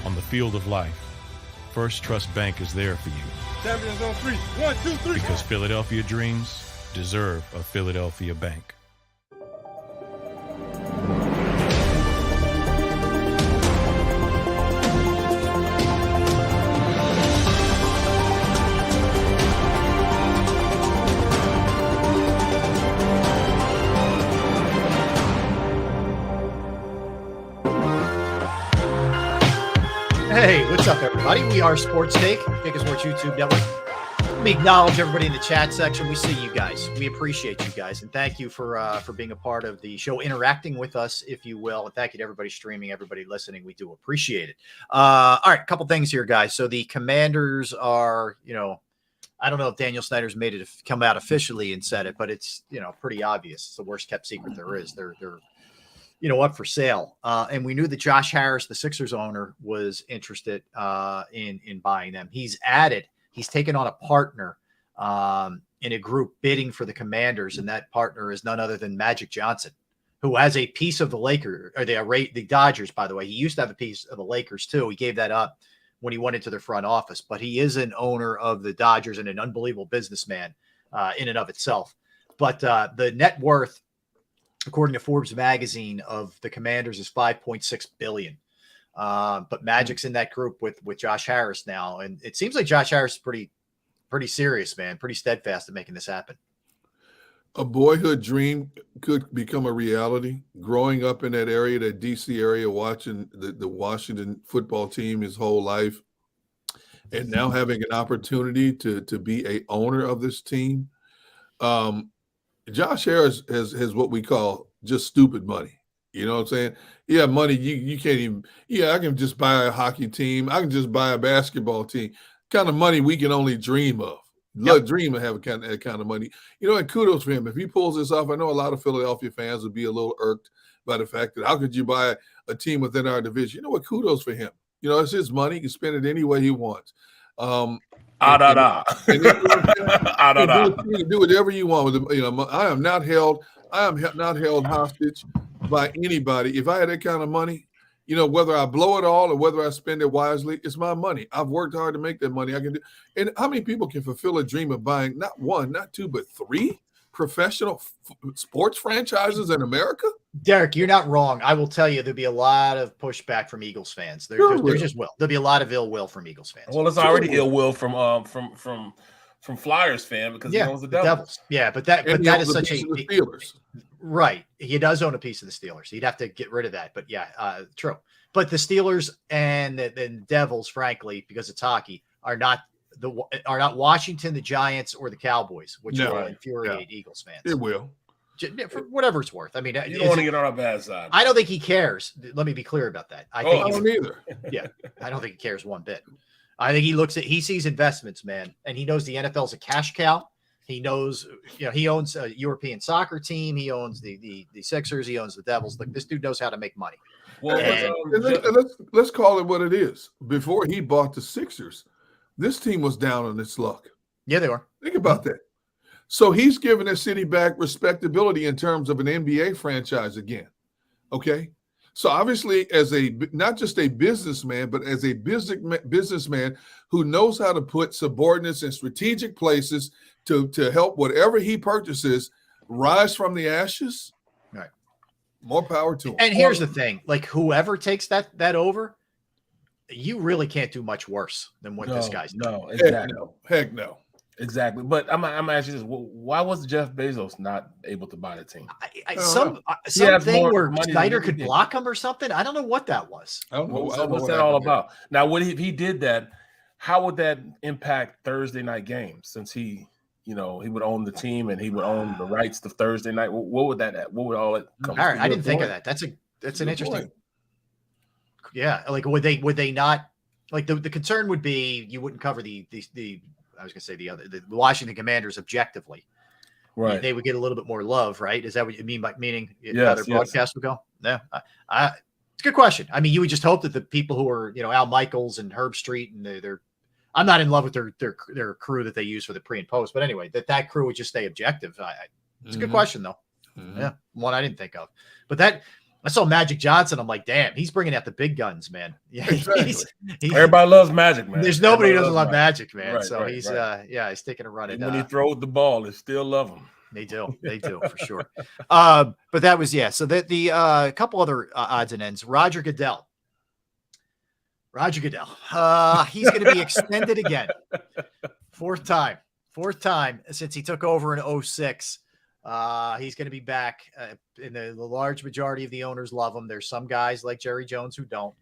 On the field of life, First Trust Bank is there for you. Champions on 3. 1, 2, 3. Because Philadelphia dreams deserve a Philadelphia bank. Hey, what's up, everybody? We are Sports Take, JAKIB Sports YouTube Network. Let me acknowledge everybody in the chat section. We see you guys. We appreciate you guys, and thank you for being a part of the show, interacting with us, if you will. And thank you to everybody streaming, everybody listening. We do appreciate it. All right, a couple things here, guys. So the Commanders are, I don't know if Daniel Snyder's made it come out officially and said it, but it's pretty obvious. It's the worst kept secret there is. They're up for sale. And we knew that Josh Harris, the Sixers owner, was interested in buying them. He's taken on a partner in a group bidding for the Commanders, and that partner is none other than Magic Johnson, who has a piece of the Lakers, or the Dodgers, by the way. He used to have a piece of the Lakers too. He gave that up when he went into their front office, but he is an owner of the Dodgers and an unbelievable businessman in and of itself. But the net worth, according to Forbes magazine, of the Commanders is $5.6 billion. But Magic's in that group with Josh Harris now. And it seems like Josh Harris is pretty serious, man, pretty steadfast in making this happen. A boyhood dream could become a reality. Growing up in that area, that DC area, watching the Washington football team his whole life, and now having an opportunity to be a owner of this team. Josh Harris has what we call just stupid money. You know what I'm saying? Yeah, money you can't even. Yeah, I can just buy a hockey team. I can just buy a basketball team. Kind of money we can only dream of. Dream of having that kind of money. And kudos for him. If he pulls this off, I know a lot of Philadelphia fans would be a little irked by the fact that how could you buy a team within our division? You know what? Kudos for him. It's his money. He can spend it any way he wants. You can do whatever you want with them. I am not held hostage by anybody. If I had that kind of money, whether I blow it all or whether I spend it wisely, it's my money. I've worked hard to make that money. I can do. And how many people can fulfill a dream of buying not one, not two, but three professional sports franchises in America? Derek, you're not wrong. I will tell you, there'll be a lot of pushback from Eagles fans. There just will. There'll be a lot of ill will from Eagles fans. Well, it's already ill will from Flyers fan because he owns the Devils. Yeah, but that is such a Steelers. Right. He does own a piece of the Steelers. He'd have to get rid of that. But true. But the Steelers and the Devils, frankly, because it's hockey, are not Washington, the Giants, or the Cowboys, which will infuriate Eagles fans. It will. for whatever it's worth. I mean, you don't want to get on our bad side. I don't think he cares. Let me be clear about that. I don't either. Yeah, I don't think he cares one bit. I think he sees investments, man, and he knows the NFL's a cash cow. He knows, he owns a European soccer team. He owns the Sixers. He owns the Devils. Like, this dude knows how to make money. Well, let's call it what it is. Before he bought the Sixers, this team was down on its luck. Yeah, they were. Think about that. So he's giving the city back respectability in terms of an NBA franchise again. Okay. So obviously, as not just a businessman, but as a businessman who knows how to put subordinates in strategic places to help whatever he purchases rise from the ashes. Right. More power to him. And here's the thing: like, whoever takes that over, you really can't do much worse than what this guy's doing. No, exactly. Heck no. Exactly. But I'm asking this: why was Jeff Bezos not able to buy the team? Something where Snyder could block him or something. I don't know what that was. I don't know. What's that all about? Now, if he did that, how would that impact Thursday night games? Since he would own the team and he would own the rights to Thursday night. What would all that come? All right, I didn't think of that. That's an interesting point. Yeah, like would they not, like, the concern would be you wouldn't cover the I was going to say the Washington Commanders objectively. Right. They would get a little bit more love, right? Is that what you mean by meaning how their broadcast would go? No. It's a good question. I mean, you would just hope that the people who are, Al Michaels and Herb Street and they're I'm not in love with their crew that they use for the pre and post, but anyway, that crew would just stay objective. It's a good question though. Yeah, one I didn't think of. But I saw Magic Johnson. I'm like, damn, he's bringing out the big guns, man. Yeah, exactly. Everybody loves Magic, man. There's nobody who doesn't love Magic, man. Right, so he's he's taking a run at. When he throws the ball, they still love him. They do for sure. But that was so the couple other odds and ends. Roger Goodell. He's going to be extended again. Fourth time since he took over in 2006. He's going to be back. In the large majority of the owners love him. There's some guys like Jerry Jones who don't,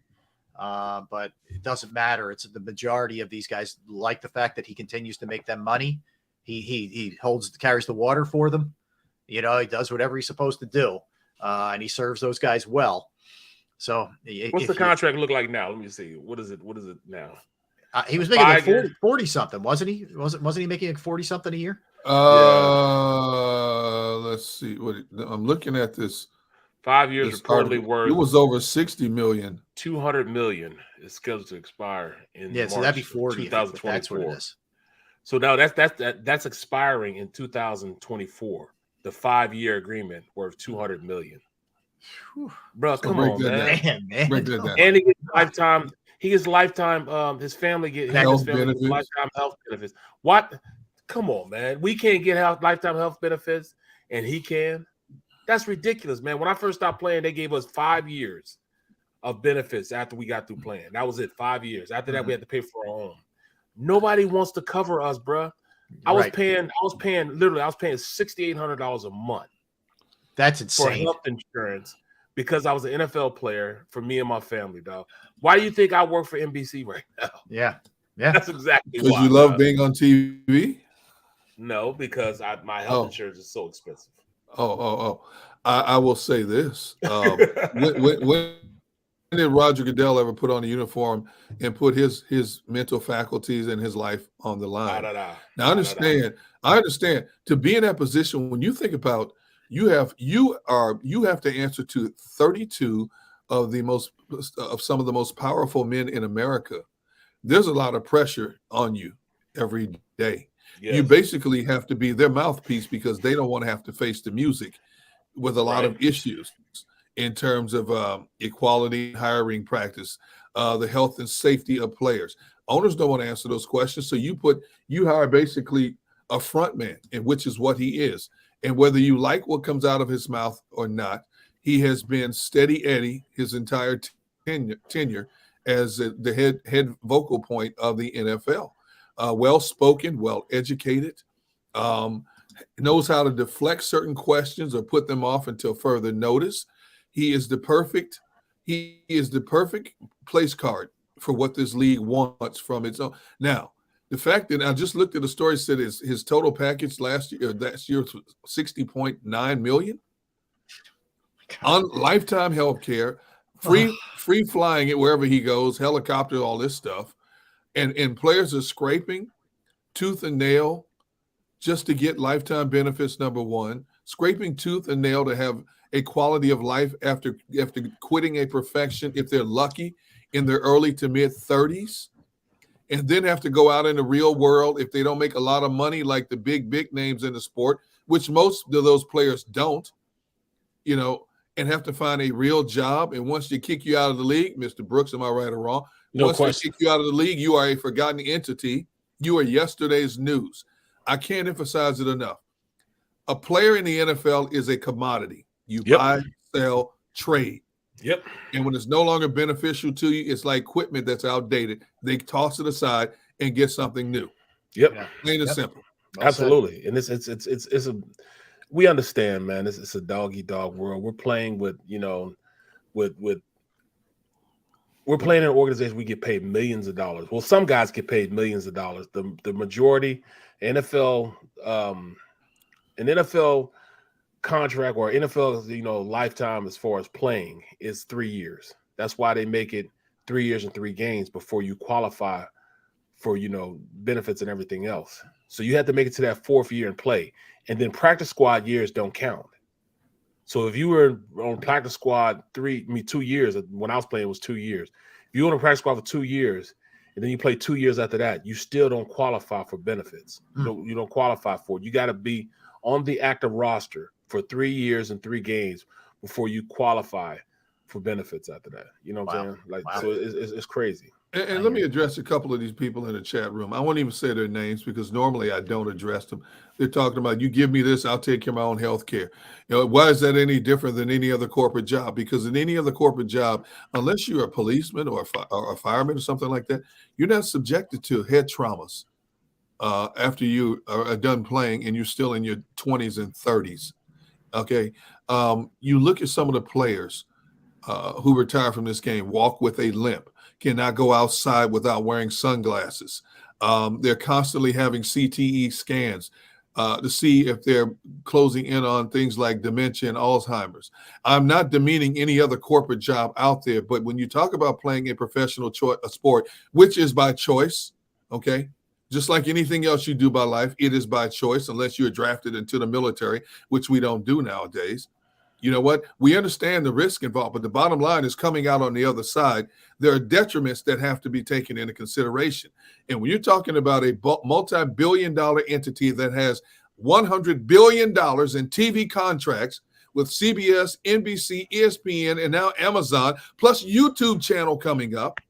but it doesn't matter. It's the majority of these guys like the fact that he continues to make them money. He carries the water for them. He does whatever he's supposed to do, and he serves those guys well. So what's the contract look like now? Let me see. What is it now? He was making like 40 something, wasn't he? Wasn't he making like 40 something a year? Let's see. I'm looking at this. 5 years reportedly worth. It was over 60 million. 200 million is scheduled to expire in March so that'd be 40. 2024. That's what it is. So now that's expiring in 2024. The 5-year agreement worth 200 million. Bro, come on, man. And he gets lifetime. He gets lifetime. His family gets lifetime health benefits. What? Come on, man. We can't get lifetime health benefits, and he can. That's ridiculous, man. When I first stopped playing, they gave us 5 years of benefits after we got through playing. That was it, 5 years. After that, we had to pay for our own. Nobody wants to cover us, bro. I was paying $6,800 a month. That's insane. For health insurance because I was an NFL player for me and my family, dog. Why do you think I work for NBC right now? Yeah. That's exactly why. Because you love being on TV? No, because my health insurance is so expensive. I will say this. When did Roger Goodell ever put on a uniform and put his mental faculties and his life on the line? Now, I understand. To be in that position, when you think about you have to answer to 32 of some of the most powerful men in America. There's a lot of pressure on you every day. Yes. You basically have to be their mouthpiece because they don't want to have to face the music with a lot of issues in terms of equality, hiring practice, the health and safety of players. Owners don't want to answer those questions. So you hire basically a front man, and which is what he is. And whether you like what comes out of his mouth or not, he has been steady Eddie his entire tenure as the head vocal point of the NFL. Well-spoken, well-educated, knows how to deflect certain questions or put them off until further notice. He is the perfect place card for what this league wants from its own. Now, The fact that I just looked at the story, said his total package last year was $60.9 million on lifetime health care, free flying it wherever he goes, helicopter, all this stuff. And players are scraping tooth and nail just to get lifetime benefits, number one, scraping tooth and nail to have a quality of life after quitting a profession, if they're lucky, in their early to mid 30s. And then have to go out in the real world if they don't make a lot of money like the big names in the sport, which most of those players don't, and have to find a real job. And once they kick you out of the league, Mr. Brooks, am I right or wrong? Once they kick you out of the league, you are a forgotten entity. You are yesterday's news. I can't emphasize it enough. A player in the NFL is a commodity. You buy, sell, trade. Yep. And when it's no longer beneficial to you, it's like equipment that's outdated. They toss it aside and get something new. Yep. Plain and simple. Absolutely. And we understand, man. It's a dog-eat-dog world. We're playing with we're playing in an organization we get paid millions of dollars. Well, some guys get paid millions of dollars. The majority, NFL, an NFL contract or NFL, lifetime as far as playing is 3 years. That's why they make it 3 years and 3 games before you qualify for, benefits and everything else. So you have to make it to that 4th year and play. And then practice squad years don't count. So if you were on practice squad 2 years, when I was playing, it was 2 years. If you were on a practice squad for 2 years, and then you play 2 years after that, you still don't qualify for benefits. You don't qualify for it. You got to be on the active roster for 3 years and 3 games before you qualify for benefits after that. You know what I'm saying? So it's crazy. And let me address a couple of these people in the chat room. I won't even say their names because normally I don't address them. They're talking about, you give me this, I'll take care of my own health care. Why is that any different than any other corporate job? Because in any other corporate job, unless you're a policeman or a fireman or something like that, you're not subjected to head traumas after you are done playing and you're still in your 20s and 30s. Okay. You look at some of the players who retire from this game, walk with a limp, cannot go outside without wearing sunglasses. They're constantly having CTE scans to see if they're closing in on things like dementia and Alzheimer's. I'm not demeaning any other corporate job out there, but when you talk about playing a professional sport, which is by choice, okay, just like anything else you do by life, it is by choice unless you're drafted into the military, which we don't do nowadays. You know what? We understand the risk involved, but the bottom line is coming out on the other side. There are detriments that have to be taken into consideration. And when you're talking about a multi-billion-dollar entity that has $100 billion in TV contracts with CBS, NBC, ESPN, and now Amazon, plus YouTube channel coming up,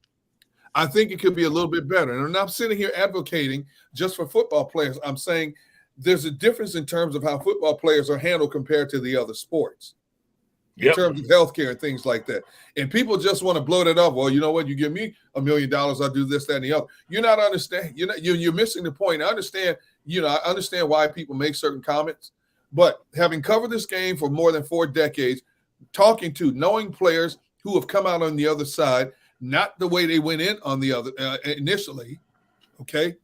I think it could be a little bit better. And I'm not sitting here advocating just for football players. I'm saying there's a difference in terms of how football players are handled compared to the other sports. In terms of healthcare and things like that. And people just want to blow that up. Well, you know what? You give me $1 million, I'll do this, that, and the other. You're not understanding. You're missing the point. I understand why people make certain comments, but having covered this game for more than 4 decades, knowing players who have come out on the other side, not the way they went in on the other initially, okay?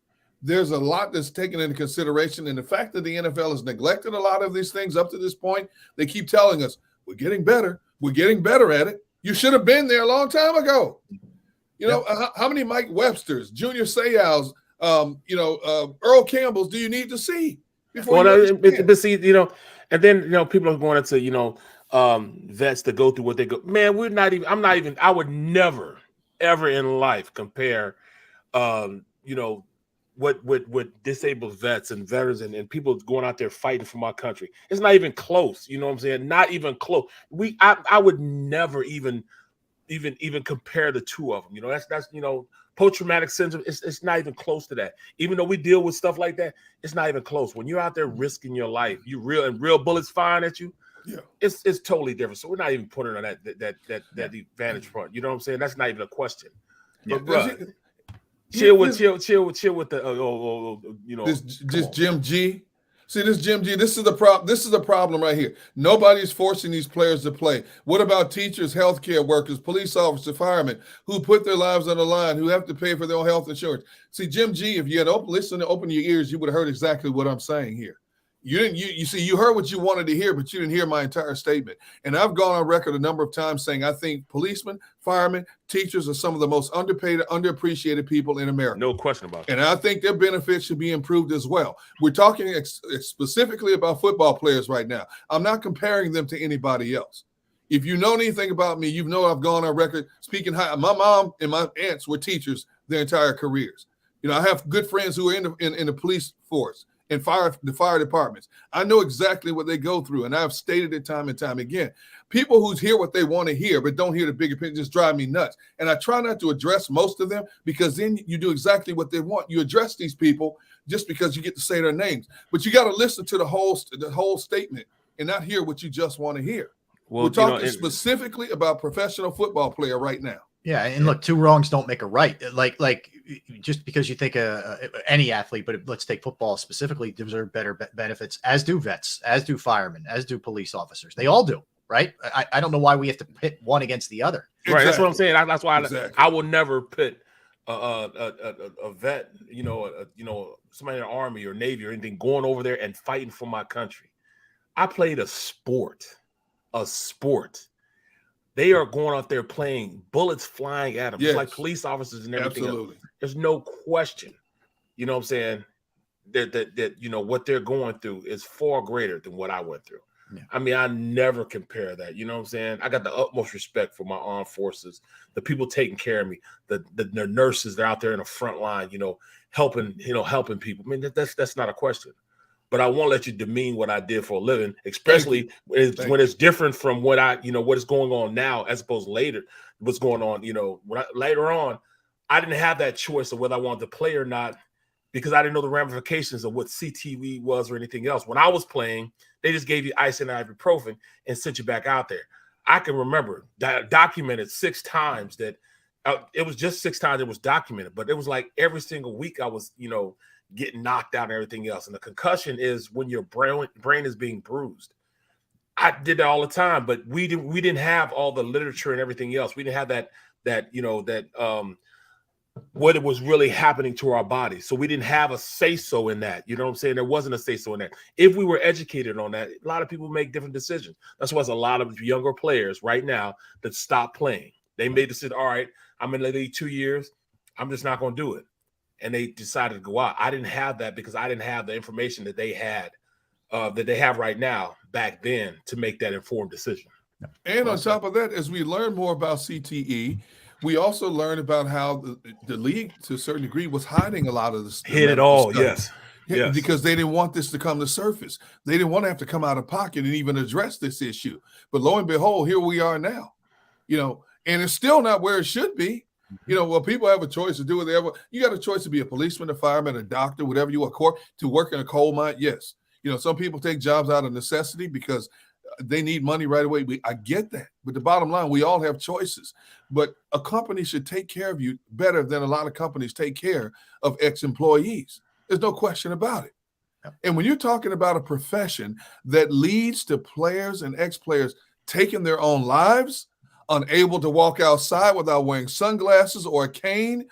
There's a lot that's taken into consideration. And the fact that the NFL has neglected a lot of these things up to this point, they keep telling us, we're getting better. We're getting better at it. You should have been there a long time ago. How many Mike Websters, Junior Seau's, Earl Campbell's do you need to see before and then, people are going into, vets to go through what they go. Man, I would never, ever in life compare, what disabled vets and veterans and people going out there fighting for my country. It's not even close. You know what I'm saying? Not even close. I would never even compare the two of them. That's post-traumatic syndrome. It's not even close to that. Even though we deal with stuff like that, it's not even close. When you're out there risking your life, real bullets firing at you. Yeah, it's totally different. So we're not even putting on that advantage front. You know what I'm saying? That's not even a question. But chill with the this Jim G. See, this Jim G, this is the problem. This is the problem right here. Nobody's forcing these players to play. What about teachers, healthcare workers, police officers, firemen who put their lives on the line, who have to pay for their own health insurance? See, Jim G, if you had open your ears, you would have heard exactly what I'm saying here. You didn't. You heard what you wanted to hear, but you didn't hear my entire statement. And I've gone on record a number of times saying I think policemen, firemen, teachers are some of the most underpaid, underappreciated people in America. No question about that. And I think their benefits should be improved as well. We're talking specifically about football players right now. I'm not comparing them to anybody else. If you know anything about me, you know I've gone on record speaking high. My mom and my aunts were teachers their entire careers. You know, I have good friends who are in the police force and the fire departments. I know exactly what they go through, and I've stated it time and time again. People who hear what they want to hear but don't hear the bigger picture just drive me nuts. And I try not to address most of them, because then you do exactly what they want. You address these people just because you get to say their names. But you got to listen to the whole statement and not hear what you just want to hear. Well, we're talking specifically about professional football player right now. Yeah, and look, two wrongs don't make a right. Like just because you think any athlete, but let's take football specifically, deserve better benefits, as do vets, as do firemen, as do police officers. They all do, right? I don't know why we have to pit one against the other. Exactly. Right, that's what I'm saying. That's why I will never pit a vet, somebody in the Army or Navy or anything, going over there and fighting for my country. I played a sport. They are going out there playing, bullets flying at them, just like police officers and everything. Absolutely. Else. There's no question. You know what I'm saying? That what they're going through is far greater than what I went through. Yeah. I mean, I never compare that. You know what I'm saying? I got the utmost respect for my armed forces, the people taking care of me, the nurses that are out there in the front line, helping people. I mean, that's not a question. But I won't let you demean what I did for a living, especially when it's different from what what is going on now, as opposed to later, what's going on. Later on, I didn't have that choice of whether I wanted to play or not, because I didn't know the ramifications of what CTE was or anything else. When I was playing, they just gave you ice and ibuprofen and sent you back out there. I can remember documented 6 times that it was just 6 times it was documented, but it was like every single week I was, getting knocked out and everything else. And the concussion is when your brain is being bruised. I did that all the time, but we didn't have all the literature and everything else. We didn't have that what it was really happening to our bodies. So we didn't have a say-so in that. You know what I'm saying? There wasn't a say-so in that. If we were educated on that, a lot of people make different decisions. That's why there's a lot of younger players right now that stop playing. They made the decision, all right, I'm in the league 2 years. I'm just not going to do it. And they decided to go out. I didn't have that because I didn't have the information that they had, that they have right now back then to make that informed decision. And on top of that, as we learn more about CTE, we also learned about how the league, to a certain degree, was hiding a lot of this. Hid it all, yes. Because they didn't want this to come to surface. They didn't want to have to come out of pocket and even address this issue. But lo and behold, here we are now. And it's still not where it should be. People have a choice to do whatever. You got a choice to be a policeman, a fireman, a doctor, whatever you want, to work in a coal mine. Yes. Some people take jobs out of necessity because they need money right away. I get that. But the bottom line, we all have choices. But a company should take care of you better than a lot of companies take care of ex-employees. There's no question about it. Yeah. And when you're talking about a profession that leads to players and ex-players taking their own lives, unable to walk outside without wearing sunglasses or a cane,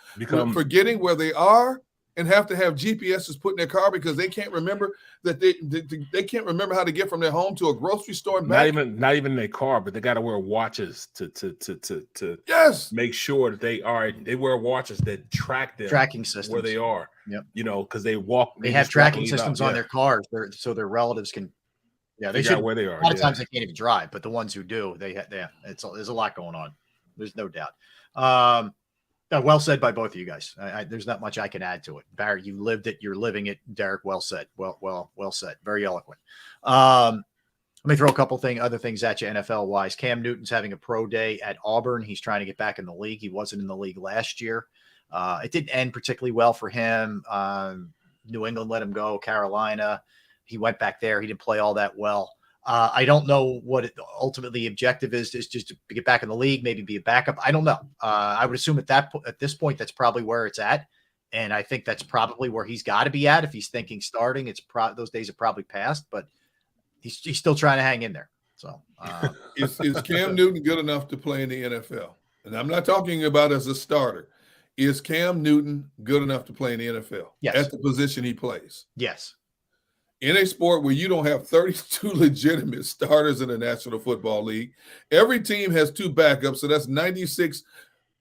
forgetting where they are, and have to have GPSs put in their car because they can't remember that they can't remember how to get from their home to a grocery store and back. Not even their car, but they got to wear watches to yes, make sure that they wear watches that track them, tracking systems where they are. Yep. Because they have tracking systems on their cars, so their relatives can. Yeah, they should. Where they are. A lot of times they can't even drive, but the ones who do, there's a lot going on. There's no doubt. Well said by both of you guys. There's not much I can add to it. Barry, you lived it. You're living it. Derek, well said. Well said. Very eloquent. Let me throw a couple other things at you, NFL wise. Cam Newton's having a pro day at Auburn. He's trying to get back in the league. He wasn't in the league last year. It didn't end particularly well for him. New England let him go. Carolina. He went back there. He didn't play all that well. I don't know what ultimately the objective is just to get back in the league, maybe be a backup. I don't know. I would assume at this point, that's probably where it's at. And I think that's probably where he's got to be at. If he's thinking starting, those days have probably passed, but he's still trying to hang in there. So is Cam Newton good enough to play in the NFL? And I'm not talking about as a starter. Is Cam Newton good enough to play in the NFL? Yes. At the position he plays? Yes. In a sport where you don't have 32 legitimate starters in the National Football League, every team has 2 backups, so that's 96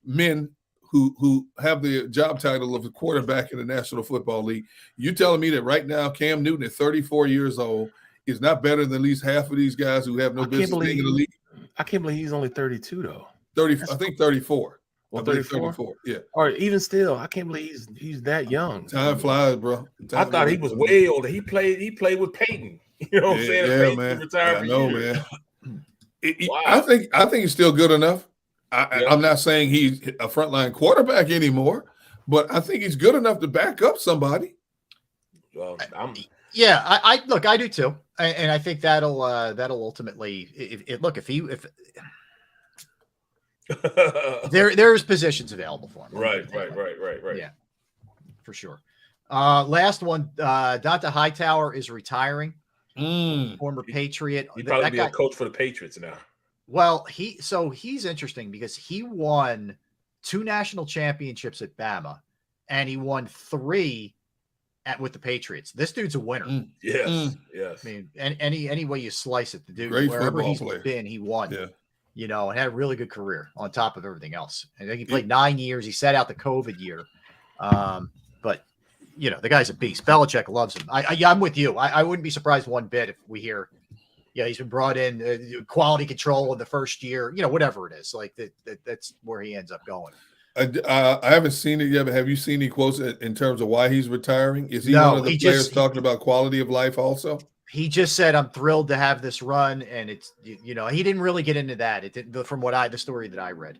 men who have the job title of the quarterback in the National Football League. You telling me that right now Cam Newton at 34 years old is not better than at least half of these guys who have no business being in the league? I can't believe he's only 32 though. 30, I think 34. Well, 34. Yeah. Or even still, I can't believe he's that young. Time flies, bro. I thought he was way older. He played with Peyton. You know what I'm saying? Yeah, Peyton man. retired I know, years. man. Wow. I think he's still good enough. I'm not saying he's a frontline quarterback anymore, but I think he's good enough to back up somebody. Well, I look, I do too, and I think that'll ultimately, if there's positions available for him. Right. Yeah, for sure. Last one, Dante Hightower is retiring. Former Patriot. He'd probably be a coach for the Patriots now. Well, he's interesting because he won 2 national championships at Bama, and he won 3 with the Patriots. This dude's a winner. Yes. I mean, any way you slice it, the dude, Great wherever he's player. been, he won. Yeah. You know, and had a really good career on top of everything else. I think he played 9 years. He sat out the COVID year, but you know, the guy's a beast. Belichick loves him. I'm with you. I wouldn't be surprised one bit if we hear, he's been brought in quality control in the first year, whatever it is. Like that's where he ends up going. I haven't seen it yet, but have you seen any quotes in terms of why he's retiring? Is he one of the players talking about quality of life also? He just said, I'm thrilled to have this run. And it's, he didn't really get into that. It didn't, from the story that I read.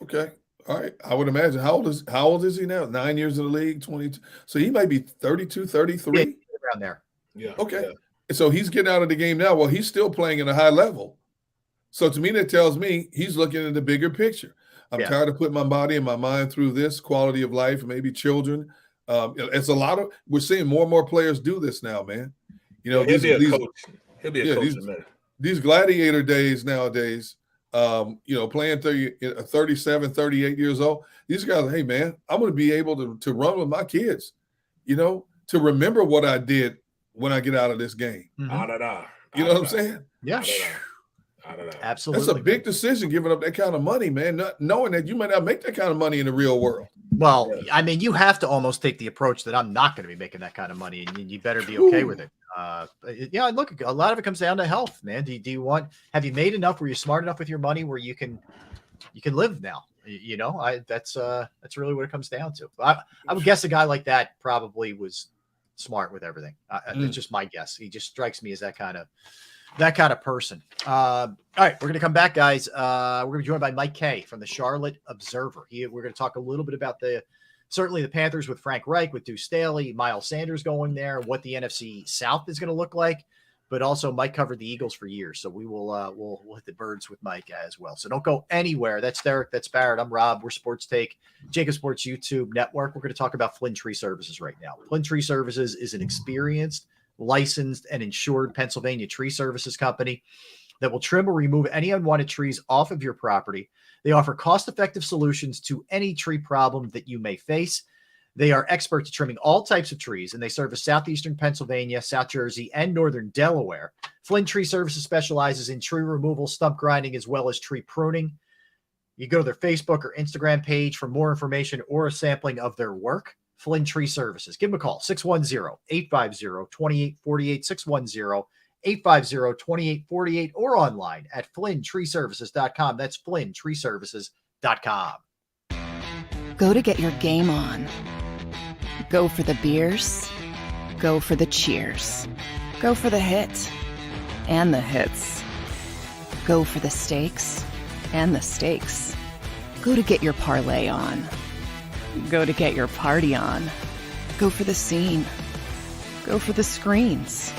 Okay. All right. I would imagine. How old is he now? 9 years in the league, 22. So he might be 32, 33. Yeah, around there. Yeah. Okay. Yeah. So he's getting out of the game now. Well, he's still playing at a high level. So to me, that tells me he's looking at the bigger picture. I'm tired of putting my body and my mind through this quality of life, maybe children. It's a lot of, we're seeing more and more players do this now, man. He'll be a coach. He'll be a coach in a minute. These gladiator days nowadays, playing 37, 38 years old, these guys, hey, man, I'm going to be able to run with my kids, to remember what I did when I get out of this game. Mm-hmm. You know what I'm saying? Yeah. Absolutely. That's a big decision, giving up that kind of money, man, not knowing that you might not make that kind of money in the real world. Well, I mean, you have to almost take the approach that I'm not going to be making that kind of money, and you better be okay with it. Look, a lot of it comes down to health, man. Have you made enough where you're smart enough with your money where you can live now? That's really what it comes down to. I would guess a guy like that probably was smart with everything. It's just my guess. He just strikes me as that kind of person. All right, we're going to come back, guys. We're going to be joined by Mike Kay from the Charlotte Observer. We're going to talk a little bit about certainly the Panthers with Frank Reich, with Deuce Staley, Miles Sanders going there, what the NFC South is going to look like. But also, Mike covered the Eagles for years, so we will we'll hit the Birds with Mike as well. So don't go anywhere. That's Derek. That's Barrett. I'm Rob. We're Sports Take, JAKIB Sports YouTube Network. We're going to talk about Flynn Tree Services right now. Flynn Tree Services is an experienced, licensed, and insured Pennsylvania tree services company that will trim or remove any unwanted trees off of your property. They offer cost-effective solutions to any tree problem that you may face. They are experts at trimming all types of trees, and they service southeastern Pennsylvania, South Jersey, and northern Delaware. Flynn Tree Services specializes in tree removal, stump grinding, as well as tree pruning. You go to their Facebook or Instagram page for more information or a sampling of their work. Flynn Tree Services. Give them a call, 610-850-2848, 610-850-2848, or online at flynntreeservices.com. That's flynntreeservices.com. Go to get your game on. Go for the beers. Go for the cheers. Go for the hit and the hits. Go for the stakes and the stakes. Go to get your parlay on. Go to get your party on. Go for the scene. Go for the screens.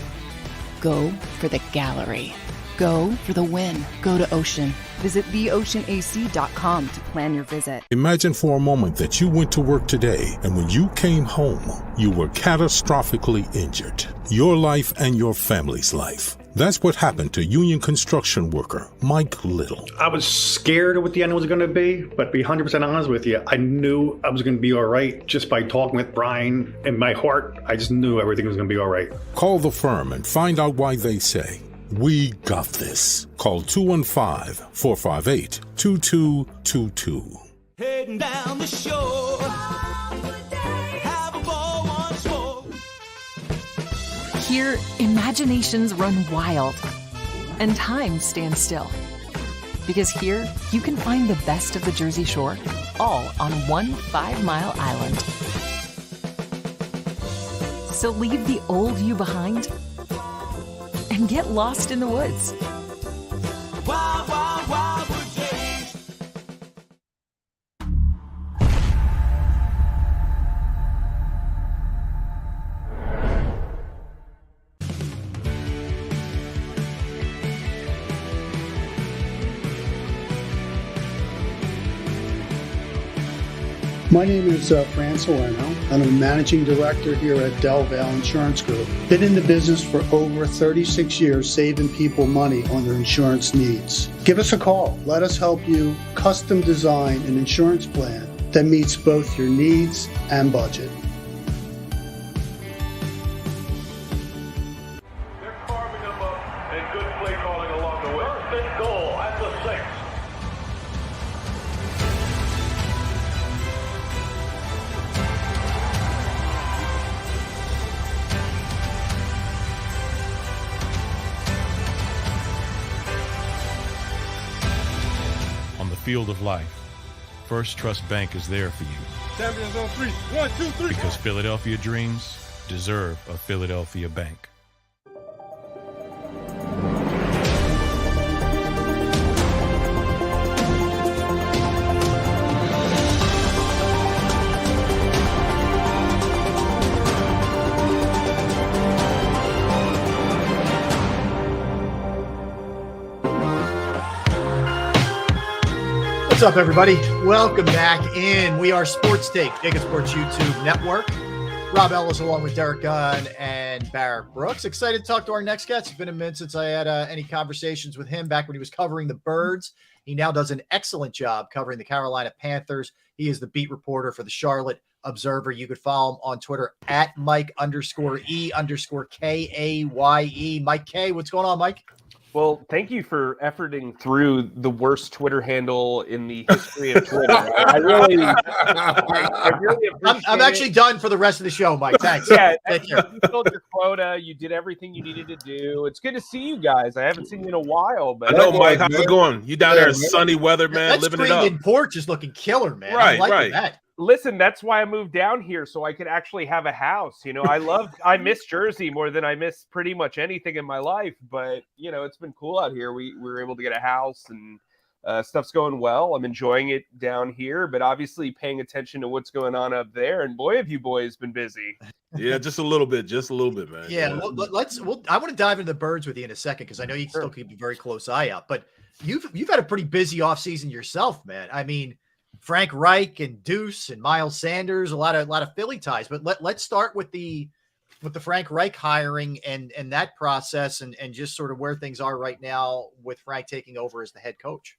Go for the gallery. Go for the win. Go to Ocean. Visit theoceanac.com to plan your visit. Imagine for a moment that you went to work today and when you came home, you were catastrophically injured. Your life and your family's life. That's what happened to union construction worker Mike Little. I was scared of what the end was going to be, but to be 100% honest with you, I knew I was going to be all right just by talking with Brian. In my heart, I just knew everything was going to be all right. Call the firm and find out why they say, "We got this." Call 215-458-2222. Heading down the shore. Have a ball once more. Here, imaginations run wild and time stands still. Because here, you can find the best of the Jersey Shore, all on one 5-mile island. So leave the old you behind and get lost in the woods. Wild, wild, wildwood days. My name is Fran Salerno, and I'm a managing director here at Del Valle Insurance Group. Been in the business for over 36 years, saving people money on their insurance needs. Give us a call. Let us help you custom design an insurance plan that meets both your needs and budget. They're carving them up and good play calling along the way. First and goal at the 6. On the field of life, First Trust Bank is there for you. Champions on 3. 1, 2, 3. Because Philadelphia dreams deserve a Philadelphia bank. What's up, everybody? Welcome back in. We are Sports Take, JAKIB Sports YouTube Network. Rob Ellis along with Derek Gunn and Barrett Brooks. Excited to talk to our next guest. It's been a minute since I had any conversations with him back when he was covering the Birds. He now does an excellent job covering the Carolina Panthers. He is the beat reporter for the Charlotte Observer. You could follow him on Twitter at Mike_E_KAYE. Mike K, what's going on, Mike? Well, thank you for efforting through the worst Twitter handle in the history of Twitter. I really appreciate I'm actually done for the rest of the show, Mike. Thanks. Yeah, Take care. you filled your quota. You did everything you needed to do. It's good to see you guys. I haven't seen you in a while. But I know, Mike. How's it going? You down there in sunny weather, man, that living it up. screened-in porch is looking killer, man. Right, I'm liking right. that. Listen, that's why I moved down here so I could actually have a house. You know, I miss Jersey more than I miss pretty much anything in my life. But, you know, it's been cool out here. We were able to get a house and stuff's going well. I'm enjoying it down here, but obviously paying attention to what's going on up there. And boy, have you boys been busy. Yeah, just a little bit, man. Yeah, well, I want to dive into the Birds with you in a second because I know you still keep a very close eye out. But you've had a pretty busy offseason yourself, man. I mean, Frank Reich and Deuce and Miles Sanders, a lot of Philly ties. But let's start with the Frank Reich hiring and that process and just sort of where things are right now with Frank taking over as the head coach.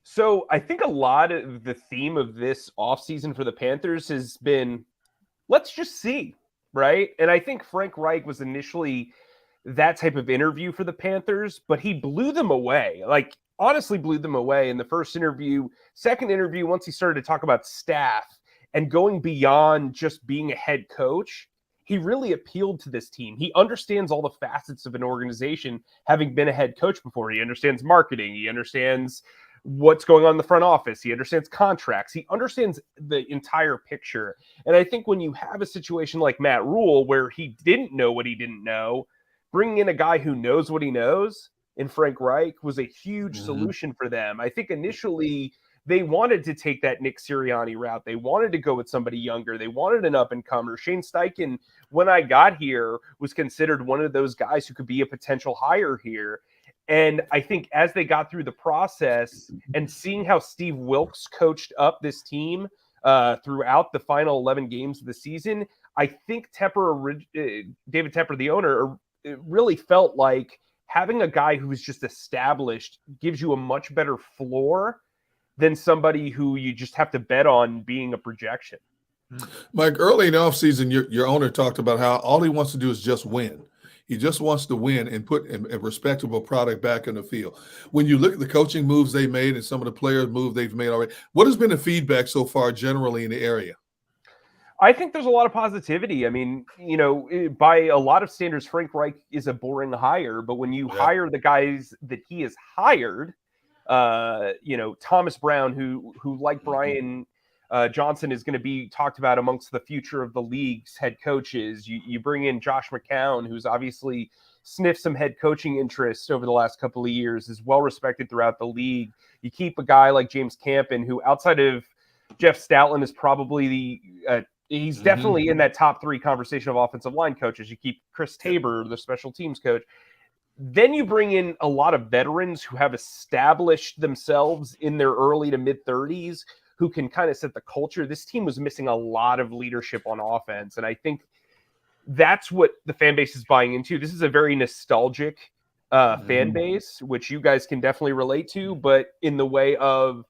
So I think a lot of the theme of this offseason for the Panthers has been, let's just see, right? And I think Frank Reich was initially that type of interview for the Panthers, but he blew them away. Like, honestly blew them away in the first interview. Second interview, once he started to talk about staff and going beyond just being a head coach, he really appealed to this team. He understands all the facets of an organization, having been a head coach before. He understands marketing. He understands what's going on in the front office. He understands contracts. He understands the entire picture. And I think when you have a situation like Matt Rule, where he didn't know what he didn't know, bringing in a guy who knows what he knows in Frank Reich was a huge solution for them. I think initially they wanted to take that Nick Sirianni route. They wanted to go with somebody younger. They wanted an up-and-comer. Shane Steichen, when I got here, was considered one of those guys who could be a potential hire here. And I think as they got through the process and seeing how Steve Wilkes coached up this team throughout the final 11 games of the season, I think David Tepper, the owner, really felt like having a guy who's just established gives you a much better floor than somebody who you just have to bet on being a projection. Mike, early in the offseason, your owner talked about how all he wants to do is just win. He just wants to win and put a respectable product back in the field. When you look at the coaching moves they made and some of the players' moves they've made already, what has been the feedback so far generally in the area? I think there's a lot of positivity. I mean, by a lot of standards, Frank Reich is a boring hire, but when you hire the guys that he has hired, Thomas Brown, who like Brian Johnson is going to be talked about amongst the future of the league's head coaches. You bring in Josh McCown, who's obviously sniffed some head coaching interest over the last couple of years, is well respected throughout the league. You keep a guy like James Campen, who outside of Jeff Stoutland is probably he's definitely in that top 3 conversation of offensive line coaches. You keep Chris Tabor, the special teams coach. Then you bring in a lot of veterans who have established themselves in their early to mid 30s, who can kind of set the culture. This team was missing a lot of leadership on offense. And I think that's what the fan base is buying into. This is a very nostalgic fan base, which you guys can definitely relate to, but in the way of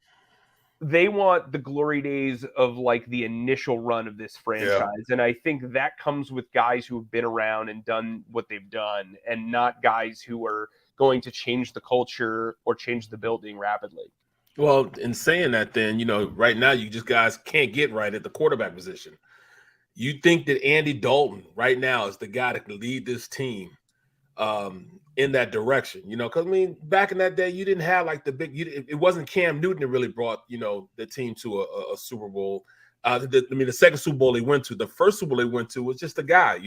they want the glory days of like the initial run of this franchise. And I think that comes with guys who have been around and done what they've done, and not guys who are going to change the culture or change the building rapidly. Well, in saying that, then, right now you just guys can't get right at the quarterback position. You think that Andy Dalton right now is the guy that can lead this team in that direction, because, back in that day, you didn't have like the big, it wasn't Cam Newton that really brought, the team to a Super Bowl. The second Super Bowl they went to, the first Super Bowl they went to was just a guy,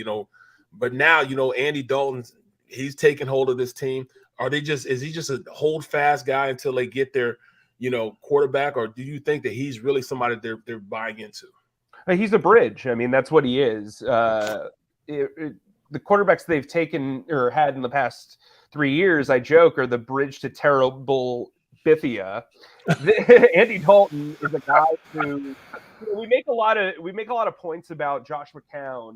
but now, Andy Dalton, he's taking hold of this team. Is he just a hold fast guy until they get their, quarterback, or do you think that he's really somebody they're buying into? He's a bridge. That's what he is. The quarterbacks they've taken or had in the past 3 years, I joke, are the bridge to terrible Bithia. Andy Dalton is a guy who we make a lot of points about Josh McCown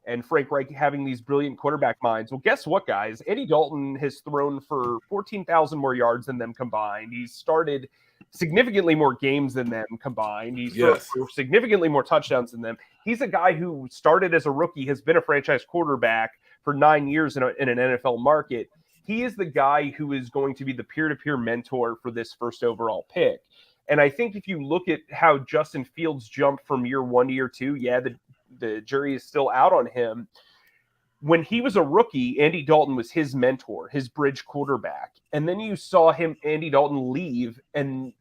and Frank Reich having these brilliant quarterback minds. Well, guess what, guys? Andy Dalton has thrown for 14,000 more yards than them combined. He's started significantly more games than them combined. He's thrown for significantly more touchdowns than them. He's a guy who started as a rookie, has been a franchise quarterback for 9 years in an NFL market. He is the guy who is going to be the peer-to-peer mentor for this first overall pick. And I think if you look at how Justin Fields jumped from year 1 to year 2, the jury is still out on him. When he was a rookie, Andy Dalton was his mentor, his bridge quarterback. And then you saw Andy Dalton leave, and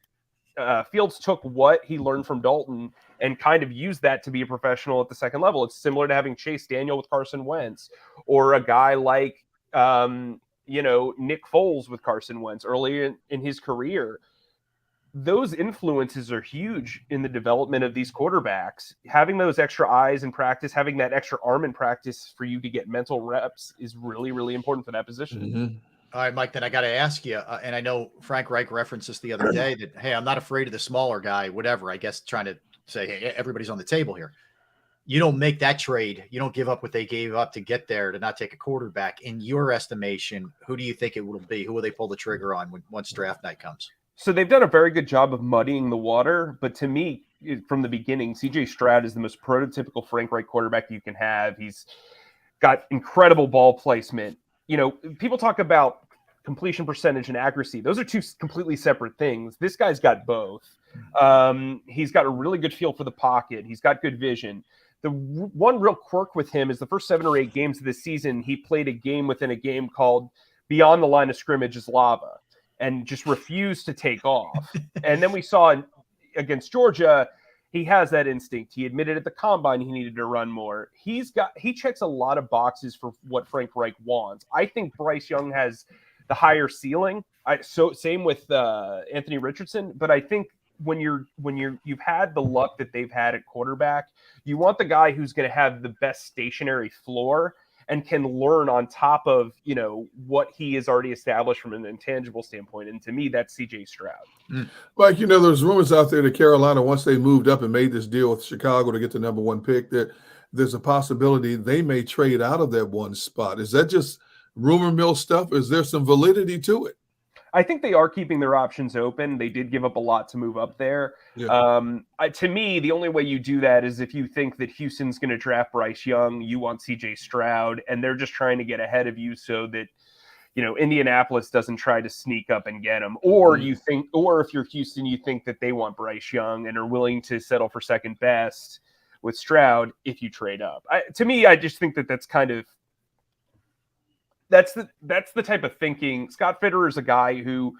Fields took what he learned from Dalton and kind of used that to be a professional at the second level. It's similar to having Chase Daniel with Carson Wentz, or a guy like, Nick Foles with Carson Wentz early in his career. Those influences are huge in the development of these quarterbacks. Having those extra eyes in practice, having that extra arm in practice for you to get mental reps is really, really important for that position. All right, Mike, then I got to ask you, and I know Frank Reich referenced this the other day, that, hey, I'm not afraid of the smaller guy, whatever, I guess trying to say, hey, everybody's on the table here. You don't make that trade. You don't give up what they gave up to get there, to not take a quarterback. In your estimation, who do you think it will be? Who will they pull the trigger on once draft night comes? So they've done a very good job of muddying the water, but to me, from the beginning, CJ Stroud is the most prototypical Frank Reich quarterback you can have. He's got incredible ball placement. People talk about completion percentage and accuracy. Those are two completely separate things. This guy's got both. He's got a really good feel for the pocket. He's got good vision. The one real quirk with him is the first 7 or 8 games of this season, he played a game within a game called Beyond the Line of Scrimmage is Lava, and just refused to take off. And then we saw against Georgia, he has that instinct. He admitted at the combine he needed to run more. He checks a lot of boxes for what Frank Reich wants. I think Bryce Young has the higher ceiling. Same with Anthony Richardson, but I think when you've had the luck that they've had at quarterback, you want the guy who's going to have the best stationary floor. and can learn on top of, what he has already established from an intangible standpoint. And to me, that's CJ Stroud. Mike, there's rumors out there that Carolina, once they moved up and made this deal with Chicago to get the number 1 pick, that there's a possibility they may trade out of that one spot. Is that just rumor mill stuff? Is there some validity to it? I think they are keeping their options open. They did give up a lot to move up there. Yeah. To me, the only way you do that is if you think that Houston's going to draft Bryce Young, you want CJ Stroud, and they're just trying to get ahead of you so that, Indianapolis doesn't try to sneak up and get him. Or if you're Houston, you think that they want Bryce Young and are willing to settle for second best with Stroud if you trade up. To me, I just think that that's kind of, that's the type of thinking. Scott Fitterer is a guy who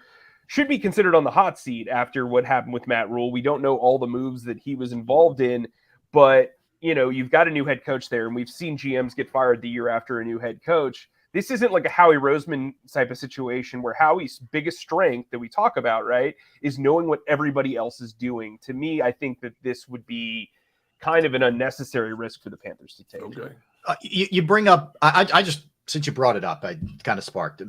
should be considered on the hot seat after what happened with Matt Rule. We don't know all the moves that he was involved in, but you've got a new head coach there, and we've seen GMs get fired the year after a new head coach. This isn't like a Howie Roseman type of situation where Howie's biggest strength that we talk about, right, is knowing what everybody else is doing. To me, I think that this would be kind of an unnecessary risk for the Panthers to take. Okay. You bring up, I just, since you brought it up, I kind of sparked.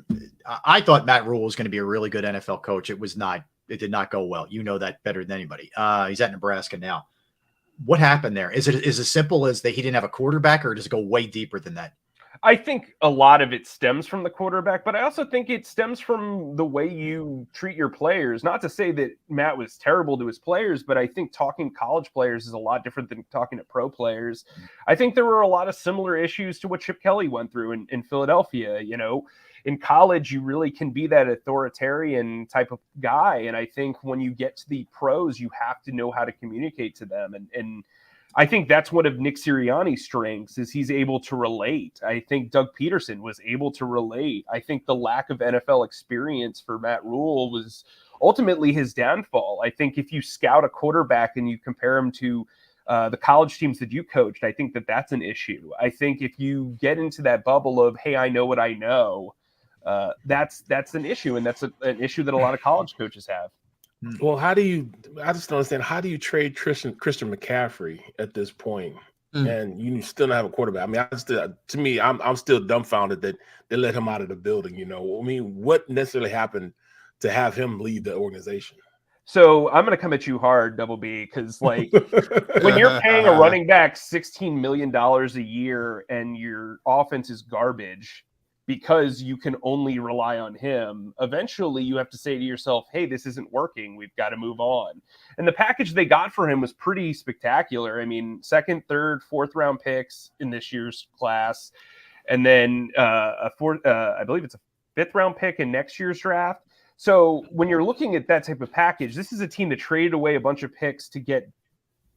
I thought Matt Rule was going to be a really good NFL coach. It was not. It did not go well. You know that better than anybody. He's at Nebraska now. What happened there? Is it as simple as that he didn't have a quarterback, or does it go way deeper than that? I think a lot of it stems from the quarterback, but I also think it stems from the way you treat your players. Not to say that Matt was terrible to his players, but I think talking college players is a lot different than talking to pro players. I think there were a lot of similar issues to what Chip Kelly went through in Philadelphia. In college, you really can be that authoritarian type of guy. And I think when you get to the pros, you have to know how to communicate to them. And I think that's one of Nick Sirianni's strengths, is he's able to relate. I think Doug Peterson was able to relate. I think the lack of NFL experience for Matt Rule was ultimately his downfall. I think if you scout a quarterback and you compare him to the college teams that you coached, I think that that's an issue. I think if you get into that bubble of, hey, I know what I know, that's an issue. And that's an issue that a lot of college coaches have. Well, I just don't understand, how do you trade Christian McCaffrey at this point? And you still don't have a quarterback? I mean, I'm still dumbfounded that they let him out of the building. What necessarily happened to have him leave the organization? So I'm going to come at you hard, Double B, because when you're paying a running back $16 million a year and your offense is garbage, because you can only rely on him, eventually you have to say to yourself, hey, this isn't working. We've got to move on. And the package they got for him was pretty spectacular. I mean, 2nd, 3rd, 4th round picks in this year's class. And then I believe it's a 5th round pick in next year's draft. So when you're looking at that type of package, this is a team that traded away a bunch of picks to get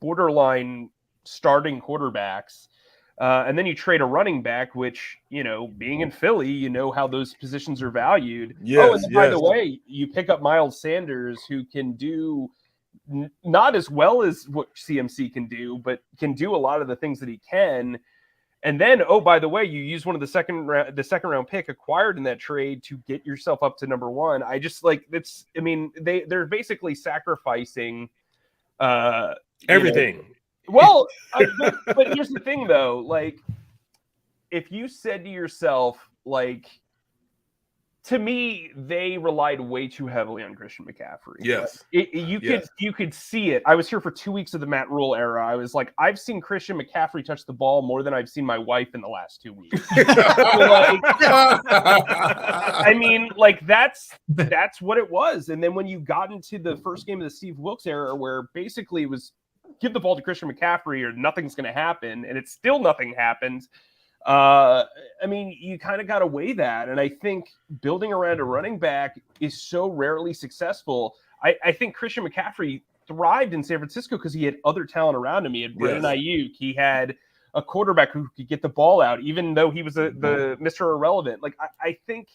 borderline starting quarterbacks. And then you trade a running back, which, being in Philly, how those positions are valued. Yes, by the way, you pick up Miles Sanders, who can do not as well as what CMC can do, but can do a lot of the things that he can. And then, by the way, you use one of the second round pick acquired in that trade to get yourself up to number 1. I just they're basically sacrificing everything. Well, but here's the thing, though. If you said to yourself, to me, they relied way too heavily on Christian McCaffrey. Yes. You could see it. I was here for 2 weeks of the Matt Rule era. I was like, I've seen Christian McCaffrey touch the ball more than I've seen my wife in the last 2 weeks. That's what it was. And then when you got into the first game of the Steve Wilkes era, where basically it was give the ball to Christian McCaffrey or nothing's going to happen, and it's still nothing happened. You kind of got to weigh that. And I think building around a running back is so rarely successful. I think Christian McCaffrey thrived in San Francisco because he had other talent around him. He had Brandon Ayuk. He had a quarterback who could get the ball out, even though he was the Mr. Irrelevant. I think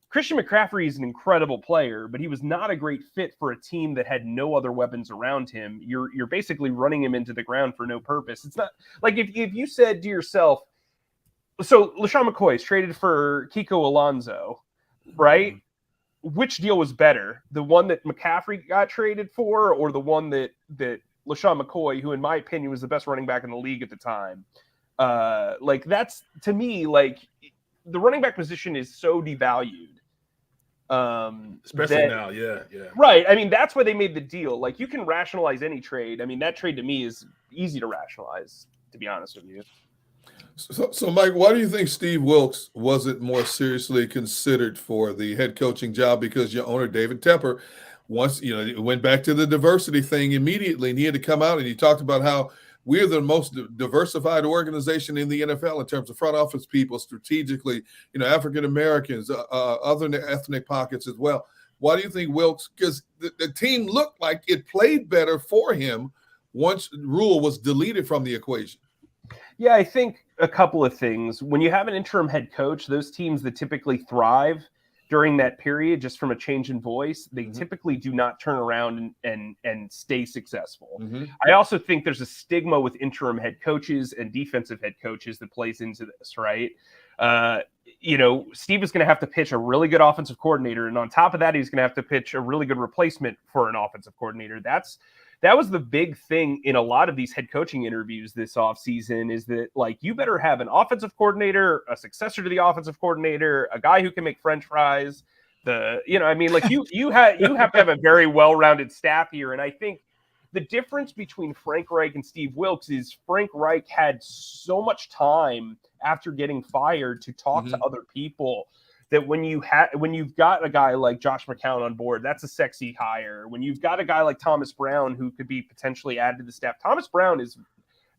Christian McCaffrey is an incredible player, but he was not a great fit for a team that had no other weapons around him. You're basically running him into the ground for no purpose. It's not like if you said to yourself, so LaShawn McCoy is traded for Kiko Alonso, right? Which deal was better? The one that McCaffrey got traded for, or the one that LaShawn McCoy, who in my opinion was the best running back in the league at the time, Like that's to me, like the running back position is so devalued. Especially now, yeah. Right. I mean, that's why they made the deal. Like you can rationalize any trade. I mean, that trade to me is easy to rationalize, to be honest with you. So Mike, why do you think Steve Wilkes wasn't more seriously considered for the head coaching job? Because your owner, David Tepper, once, went back to the diversity thing immediately, and he had to come out and he talked about how we're the most diversified organization in the NFL in terms of front office people, strategically, African Americans, other ethnic pockets as well. Why do you think Wilkes? Because the team looked like it played better for him once Rule was deleted from the equation. Yeah, I think a couple of things. When you have an interim head coach, those teams that typically thrive during that period, just from a change in voice, they typically do not turn around and stay successful. I also think there's a stigma with interim head coaches and defensive head coaches that plays into this, right? Steve is going to have to pitch a really good offensive coordinator, and on top of that, he's going to have to pitch a really good replacement for an offensive coordinator. That was the big thing in a lot of these head coaching interviews this offseason, is that, like, you better have an offensive coordinator, a successor to the offensive coordinator, a guy who can make French fries. You have to have a very well-rounded staff here. And I think the difference between Frank Reich and Steve Wilkes is Frank Reich had so much time after getting fired to talk to other people, that when you've got a guy like Josh McCown on board, that's a sexy hire. When you've got a guy like Thomas Brown who could be potentially added to the staff, Thomas Brown is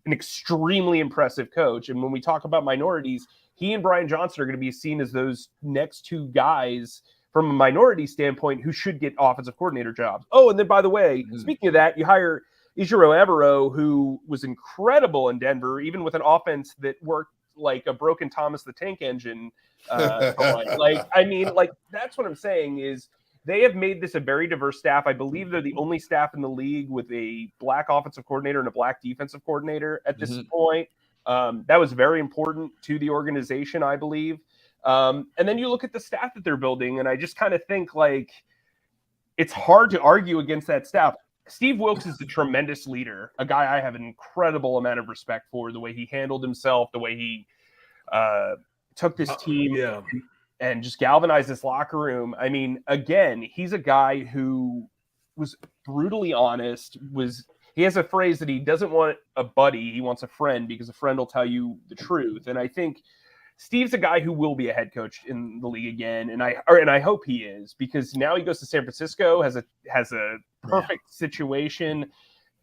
an extremely impressive coach. And when we talk about minorities, he and Brian Johnson are going to be seen as those next two guys from a minority standpoint who should get offensive coordinator jobs. Oh, and then by the way, speaking of that, you hire Ejiro Evero, who was incredible in Denver, even with an offense that worked like a broken Thomas the Tank Engine. That's what I'm saying is they have made this a very diverse staff. I believe they're the only staff in the league with a black offensive coordinator and a black defensive coordinator at this point. That was very important to the organization, I believe. And then you look at the staff that they're building, and I just kind of think, like, it's hard to argue against that staff. Steve Wilkes is a tremendous leader, a guy I have an incredible amount of respect for, the way he handled himself, the way he took this team and just galvanized this locker room. I mean, again, he's a guy who was brutally honest. He has a phrase that he doesn't want a buddy, he wants a friend, because a friend will tell you the truth. And I think Steve's a guy who will be a head coach in the league again, and I hope he is, because now he goes to San Francisco, has a perfect situation.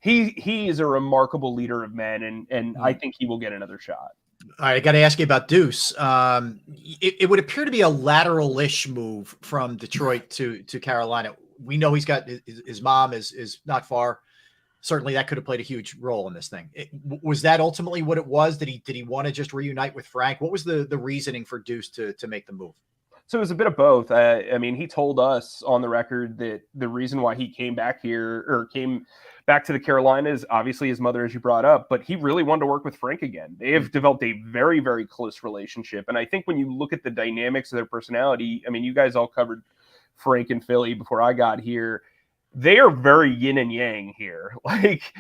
He is a remarkable leader of men, and I think he will get another shot. All right, I got to ask you about Deuce. It would appear to be a lateral-ish move from Detroit to Carolina. We know he's got his mom is not far. Certainly, that could have played a huge role in this thing. Was that ultimately what it was? Did he want to just reunite with Frank? What was the reasoning for Deuce to make the move? So it was a bit of both. I mean, he told us on the record that the reason why he came back here, or came back to the Carolinas, obviously his mother, as you brought up, but he really wanted to work with Frank again. They have developed a very, very close relationship. And I think when you look at the dynamics of their personality, I mean, you guys all covered Frank and Philly before I got here. They are very yin and yang here. Like,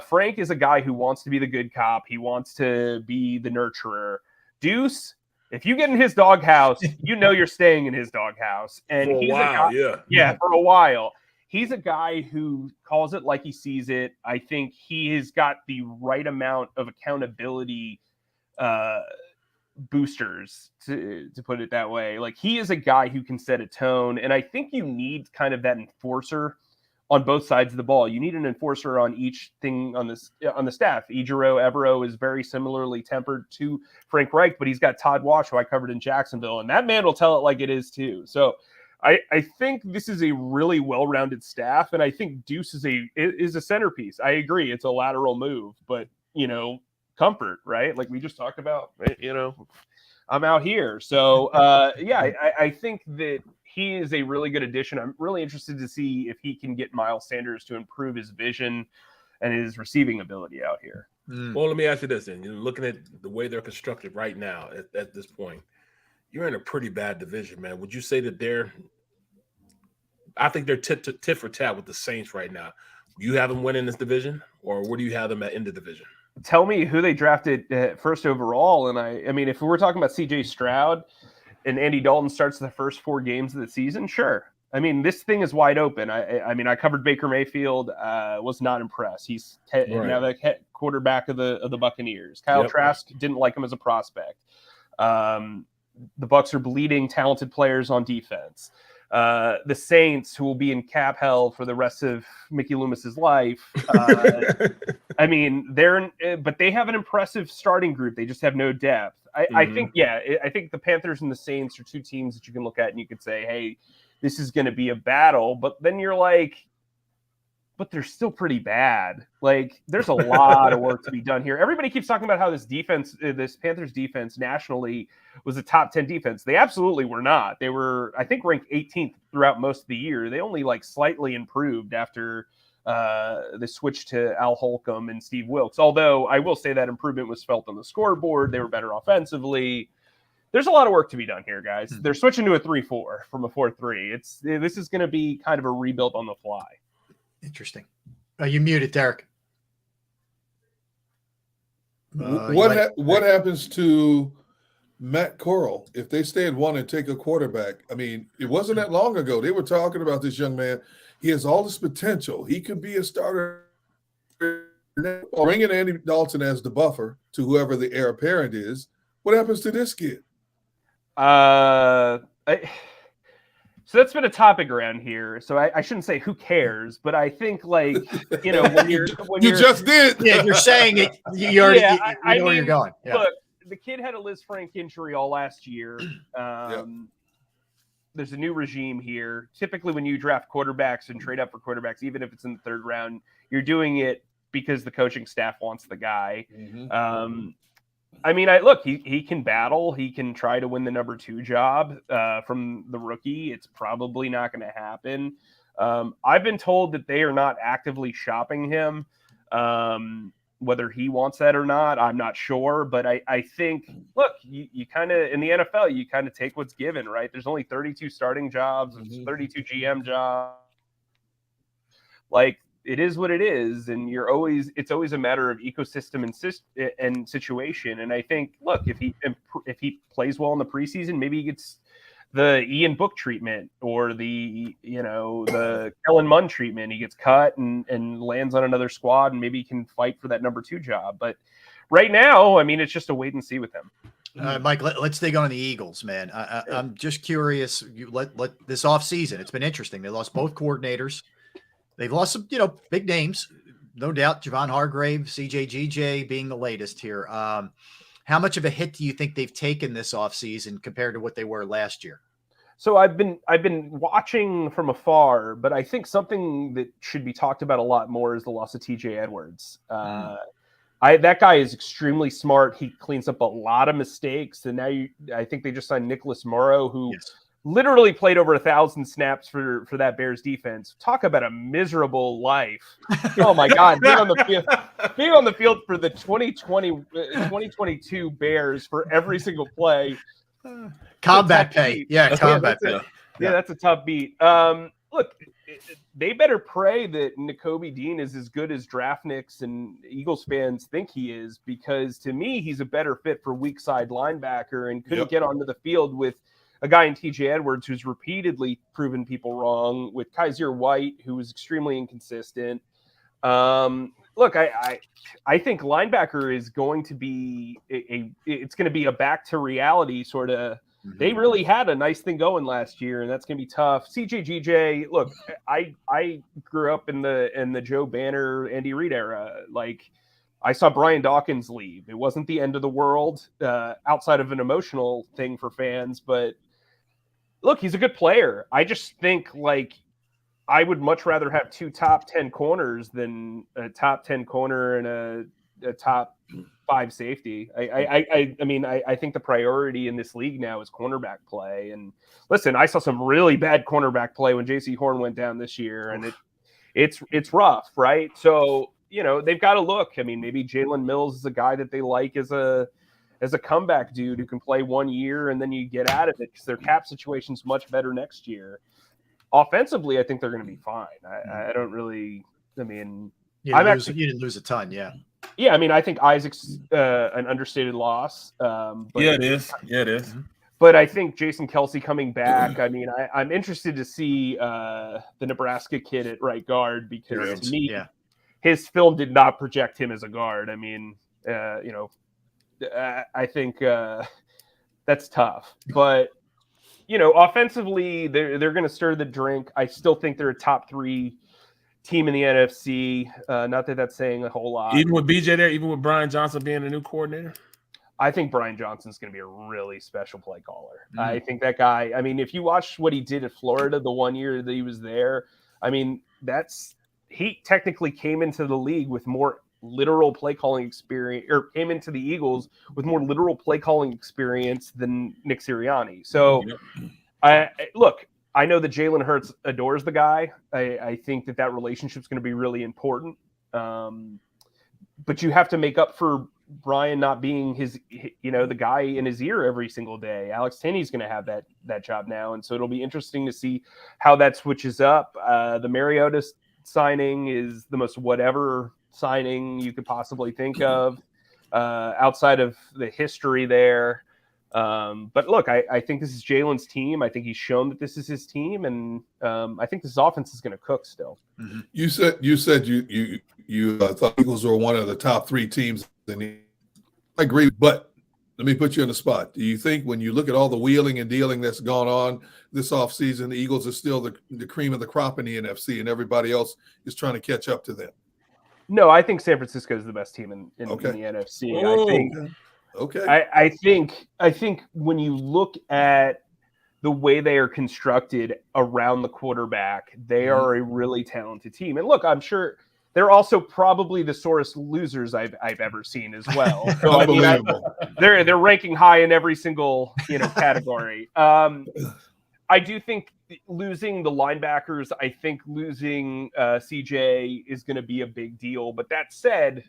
Frank is a guy who wants to be the good cop. He wants to be the nurturer. Deuce, if you get in his doghouse, you know you're staying in his doghouse. And for a while, for a while. He's a guy who calls it like he sees it. I think he has got the right amount of accountability boosters, to put it that way. Like, he is a guy who can set a tone, and I think you need kind of that enforcer on both sides of the ball. You need an enforcer on each thing on the staff. Ejiro Evero is very similarly tempered to Frank Reich, but he's got Todd Wash, who I covered in Jacksonville, and that man will tell it like it is too. So I think this is a really well-rounded staff, and I think Deuce is a centerpiece. I agree, it's a lateral move, but comfort, right? Like we just talked about, I'm out here. So I think that he is a really good addition. I'm really interested to see if he can get Miles Sanders to improve his vision and his receiving ability out here. Well, let me ask you this then. You're looking at the way they're constructed right now at this point. You're in a pretty bad division, man. Would you say that I think they're tit for tat with the Saints right now. Do you have them winning this division, or where do you have them in the division? tell me who they drafted first overall. And I mean, if we're talking about CJ Stroud and Andy Dalton starts the first 4 games of the season, sure. I mean, this thing is wide open. I mean, I covered Baker Mayfield, was not impressed. He's now the head quarterback of the Buccaneers. Kyle Trask didn't like him as a prospect. The Bucs are bleeding talented players on defense. The Saints, who will be in cap hell for the rest of Mickey Loomis's life. I mean, but they have an impressive starting group. They just have no depth. I think the Panthers and the Saints are 2 teams that you can look at and you could say, hey, this is going to be a battle. But then you're like, but they're still pretty bad. Like, there's a lot of work to be done here. Everybody keeps talking about how this Panthers defense nationally was a top 10 defense. They absolutely were not. They were, I think, ranked 18th throughout most of the year. They only slightly improved after the switch to Al Holcomb and Steve Wilkes. Although I will say that improvement was felt on the scoreboard. They were better offensively. There's a lot of work to be done here, guys. They're switching to a 3-4 from a 4-3. This is going to be kind of a rebuild on the fly. Interesting. You muted, Derek. What happens to Matt Corral if they stay at 1 and take a quarterback? I mean, it wasn't that long ago. They were talking about this young man. He has all this potential. He could be a starter. Bringing Andy Dalton as the buffer to whoever the heir apparent is. What happens to this kid? So that's been a topic around here. So I shouldn't say who cares, but I think when you're just did. Yeah, you're saying it. You already know where you're going. Yeah. Look, the kid had a Liz Frank injury all last year. There's a new regime here. Typically, when you draft quarterbacks and trade up for quarterbacks, even if it's in the 3rd round, you're doing it because the coaching staff wants the guy. I mean, he can battle. He can try to win the number 2 job from the rookie. It's probably not going to happen. I've been told that they are not actively shopping him. Whether he wants that or not, I'm not sure. But I think, look, you kind of, in the NFL, you kind of take what's given, right? There's only 32 starting jobs, 32 GM jobs. It is what it is, and it's always a matter of ecosystem and situation. And I think, look, if he plays well in the preseason, maybe he gets the Ian Book treatment or the Kellen Mund treatment. He gets cut and lands on another squad, and maybe he can fight for that number 2 job. But right now, I mean, it's just a wait and see with him. Mike, let's dig on the Eagles, man. I'm just curious. Let this offseason, it's been interesting. They lost both coordinators. They've lost some, big names, no doubt. Javon Hargrave, CJGJ being the latest here. How much of a hit do you think they've taken this offseason compared to what they were last year? So I've been watching from afar, but I think something that should be talked about a lot more is the loss of TJ Edwards. That guy is extremely smart. He cleans up a lot of mistakes, and now I think they just signed Nicholas Morrow, who literally played over 1,000 snaps for that Bears defense. Talk about a miserable life. Oh my God. Being on the field for the 2022 Bears for every single play. Combat pay. Yeah, combat pay. Yeah, that's a tough beat. Look, they better pray that Nakobe Dean is as good as Draftniks and Eagles fans think he is, because to me, he's a better fit for weak side linebacker and couldn't get onto the field with a guy in TJ Edwards who's repeatedly proven people wrong, with Kaiser White, who was extremely inconsistent. Look, I think linebacker is going to be it's going to be a back to reality sort of. They really had a nice thing going last year, and that's going to be tough. CJGJ, look, I grew up in the Joe Banner, Andy Reid era. I saw Brian Dawkins leave. It wasn't the end of the world outside of an emotional thing for fans, but look, he's a good player. I just think I would much rather have 2 top 10 corners than a top 10 corner and a top 5 safety. I mean, I think the priority in this league now is cornerback play. And listen, I saw some really bad cornerback play when JC Horn went down this year, and it's rough, right? So, they've got to look. I mean, maybe Jalen Mills is a guy that they like as a comeback dude who can play 1 year and then you get out of it because their cap situation's much better next year. Offensively, I think they're going to be fine. I don't really. I mean, you didn't lose a ton, yeah. Yeah, I mean, I think Isaac's an understated loss. But, yeah, it is. Yeah, it is. But I think Jason Kelsey coming back, I mean, I'm interested to see the Nebraska kid at right guard because to me, his film did not project him as a guard. I mean, I think that's tough. But, offensively, they're going to stir the drink. I still think they're a top 3 team in the NFC. Not that that's saying a whole lot. Even with BJ there, even with Brian Johnson being the new coordinator? I think Brian Johnson's going to be a really special play caller. I think that guy, I mean, if you watch what he did at Florida the one year that he was there, I mean, he technically came into the league with more literal play calling experience, or came into the Eagles with more literal play calling experience than Nick Sirianni. So I know that Jalen Hurts adores the guy. I think that relationship is going to be really important. But you have to make up for Brian not being the guy in his ear every single day. Alex Tenney's going to have that job now. And so it'll be interesting to see how that switches up. The Mariota signing is the most whatever signing you could possibly think of outside of the history there. But look, I think this is Jalen's team. I think he's shown that this is his team. And I think this offense is going to cook still. Mm-hmm. You said you thought Eagles were one of the top 3 teams. I agree, but let me put you on the spot. Do you think when you look at all the wheeling and dealing that's gone on this offseason, the Eagles are still the cream of the crop in the NFC and everybody else is trying to catch up to them? No, I think San Francisco is the best team in the NFC. I think when you look at the way they are constructed around the quarterback, they are a really talented team. And look, I'm sure they're also probably the sorest losers I've ever seen as well. So, Unbelievable. They're ranking high in every single category. I do think losing the linebackers, I think losing CJ is going to be a big deal. But that said,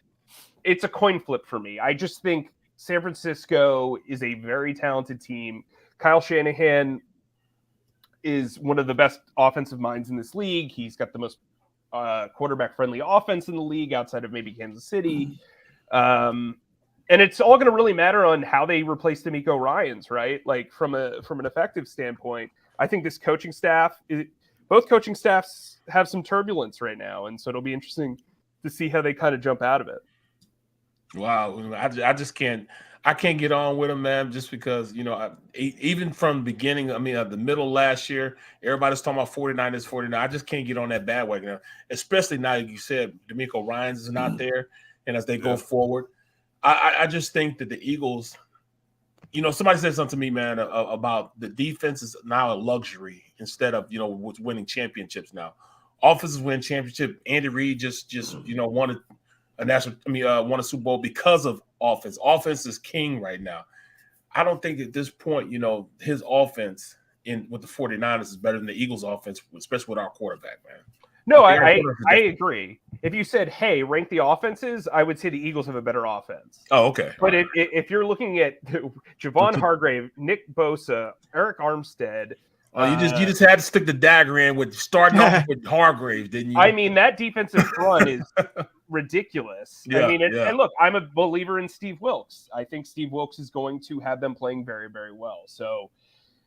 it's a coin flip for me. I just think San Francisco is a very talented team. Kyle Shanahan is one of the best offensive minds in this league. He's got the most quarterback-friendly offense in the league outside of maybe Kansas City. And it's all going to really matter on how they replace DeMeco Ryans, right? Like from an effective standpoint, I think this coaching staff, both coaching staffs have some turbulence right now. And so it'll be interesting to see how they kind of jump out of it. Wow. I just can't get on with them, man, just because, even from the beginning, the middle last year, everybody's talking about 49. I just can't get on that bandwagon now, especially now, like you said, DeMeco Ryans is not there. And as they go forward, I just think that the Eagles, somebody said something to me, man, about the defense is now a luxury instead of, what's winning championships now. Offenses win championship. Andy Reid just won won a Super Bowl because of offense. Offense is king right now. I don't think at this point, his offense with the 49ers is better than the Eagles offense, especially with our quarterback, man. No, I agree. If you said, hey, rank the offenses, I would say the Eagles have a better offense. Oh, okay. But if you're looking at Javon Hargrave, Nick Bosa, Eric Armstead, you just had to stick the dagger in with starting off with Hargrave, didn't you? I mean, that defensive front is ridiculous. And look, I'm a believer in Steve Wilkes. I think Steve Wilkes is going to have them playing very, very well. So,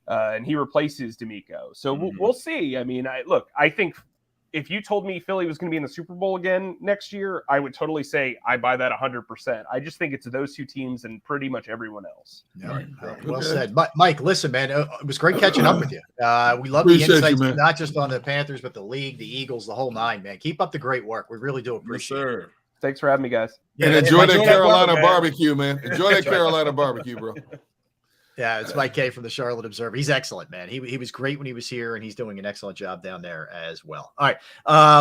and he replaces DeMeco. So we'll see. I mean, I think if you told me Philly was going to be in the Super Bowl again next year, I would totally say I buy that 100%. I just think it's those 2 teams and pretty much everyone else. Yeah, right. Well said. Mike, listen, man, it was great catching up with you. We love the insights, not just on the Panthers, but the league, the Eagles, the whole nine, man. Keep up the great work. We really do appreciate it. Thanks for having me, guys. And enjoy that Carolina barbecue, man. Enjoy that Carolina barbecue, bro. Yeah, it's Mike K from the Charlotte Observer. He's excellent, man. He was great when he was here, and he's doing an excellent job down there as well. All right,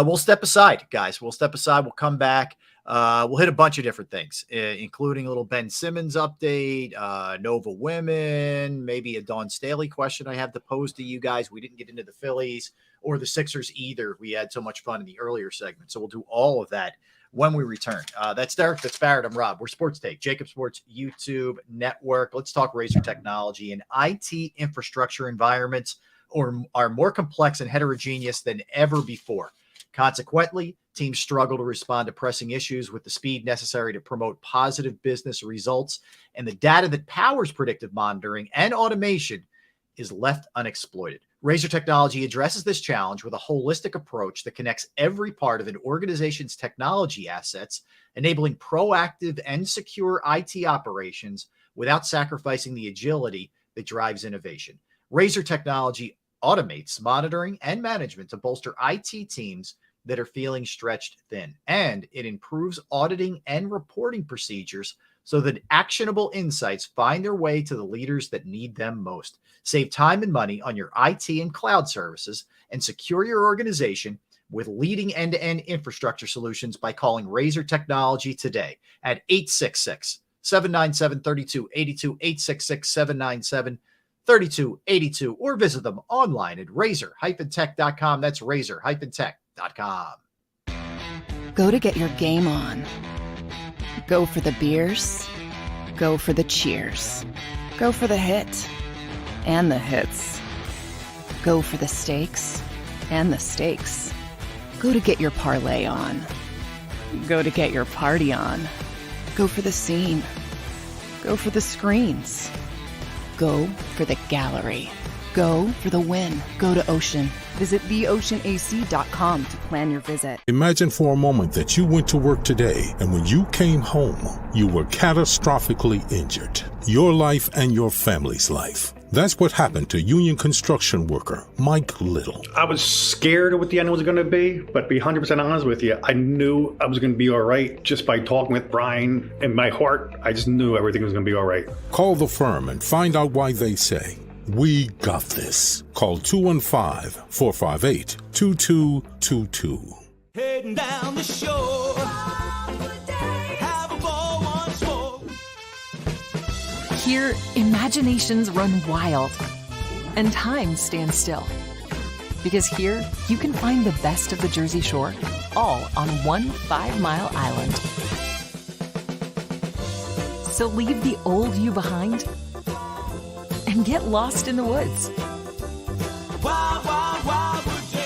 we'll step aside, guys. We'll step aside. We'll come back. We'll hit a bunch of different things, including a little Ben Simmons update, Nova Women, maybe a Dawn Staley question I have to pose to you guys. We didn't get into the Phillies or the Sixers either. We had so much fun in the earlier segment, so we'll do all of that when we return. That's Derek, that's Barrett, I'm Rob. We're Sports Take, JAKIB Sports YouTube Network. Let's talk Razor technology. And IT infrastructure environments are more complex and heterogeneous than ever before. Consequently, teams struggle to respond to pressing issues with the speed necessary to promote positive business results, and the data that powers predictive monitoring and automation is left unexploited. Razor Technology addresses this challenge with a holistic approach that connects every part of an organization's technology assets, enabling proactive and secure IT operations without sacrificing the agility that drives innovation. Razor Technology automates monitoring and management to bolster IT teams that are feeling stretched thin, and it improves auditing and reporting procedures so that actionable insights find their way to the leaders that need them most. Save time and money on your IT and cloud services and secure your organization with leading end-to-end infrastructure solutions by calling Razor Technology today at 866-797-3282, 866-797-3282, or visit them online at razor-tech.com. That's razor-tech.com. Go to get your game on. Go for the beers. Go for the cheers. Go for the hit and the hits. Go for the stakes and the stakes. Go to get your parlay on. Go to get your party on. Go for the scene. Go for the screens. Go for the gallery. Go for the win. Go to Ocean. Visit theoceanac.com to plan your visit. Imagine for a moment that you went to work today, and when you came home, you were catastrophically injured. Your life and your family's life. That's what happened to union construction worker Mike Little. I was scared of what the end was going to be, but to be 100% honest with you, I knew I was going to be all right just by talking with Brian. In my heart, I just knew everything was going to be all right. Call the firm and find out why they say, "We got this." Call 215-458-2222. Heading down the shore. Have a ball once more. Here, imaginations run wild and time stands still. Because here, you can find the best of the Jersey Shore, all on one 5-mile island. So leave the old you behind and get lost in the woods. Wild, wild, wild wood days.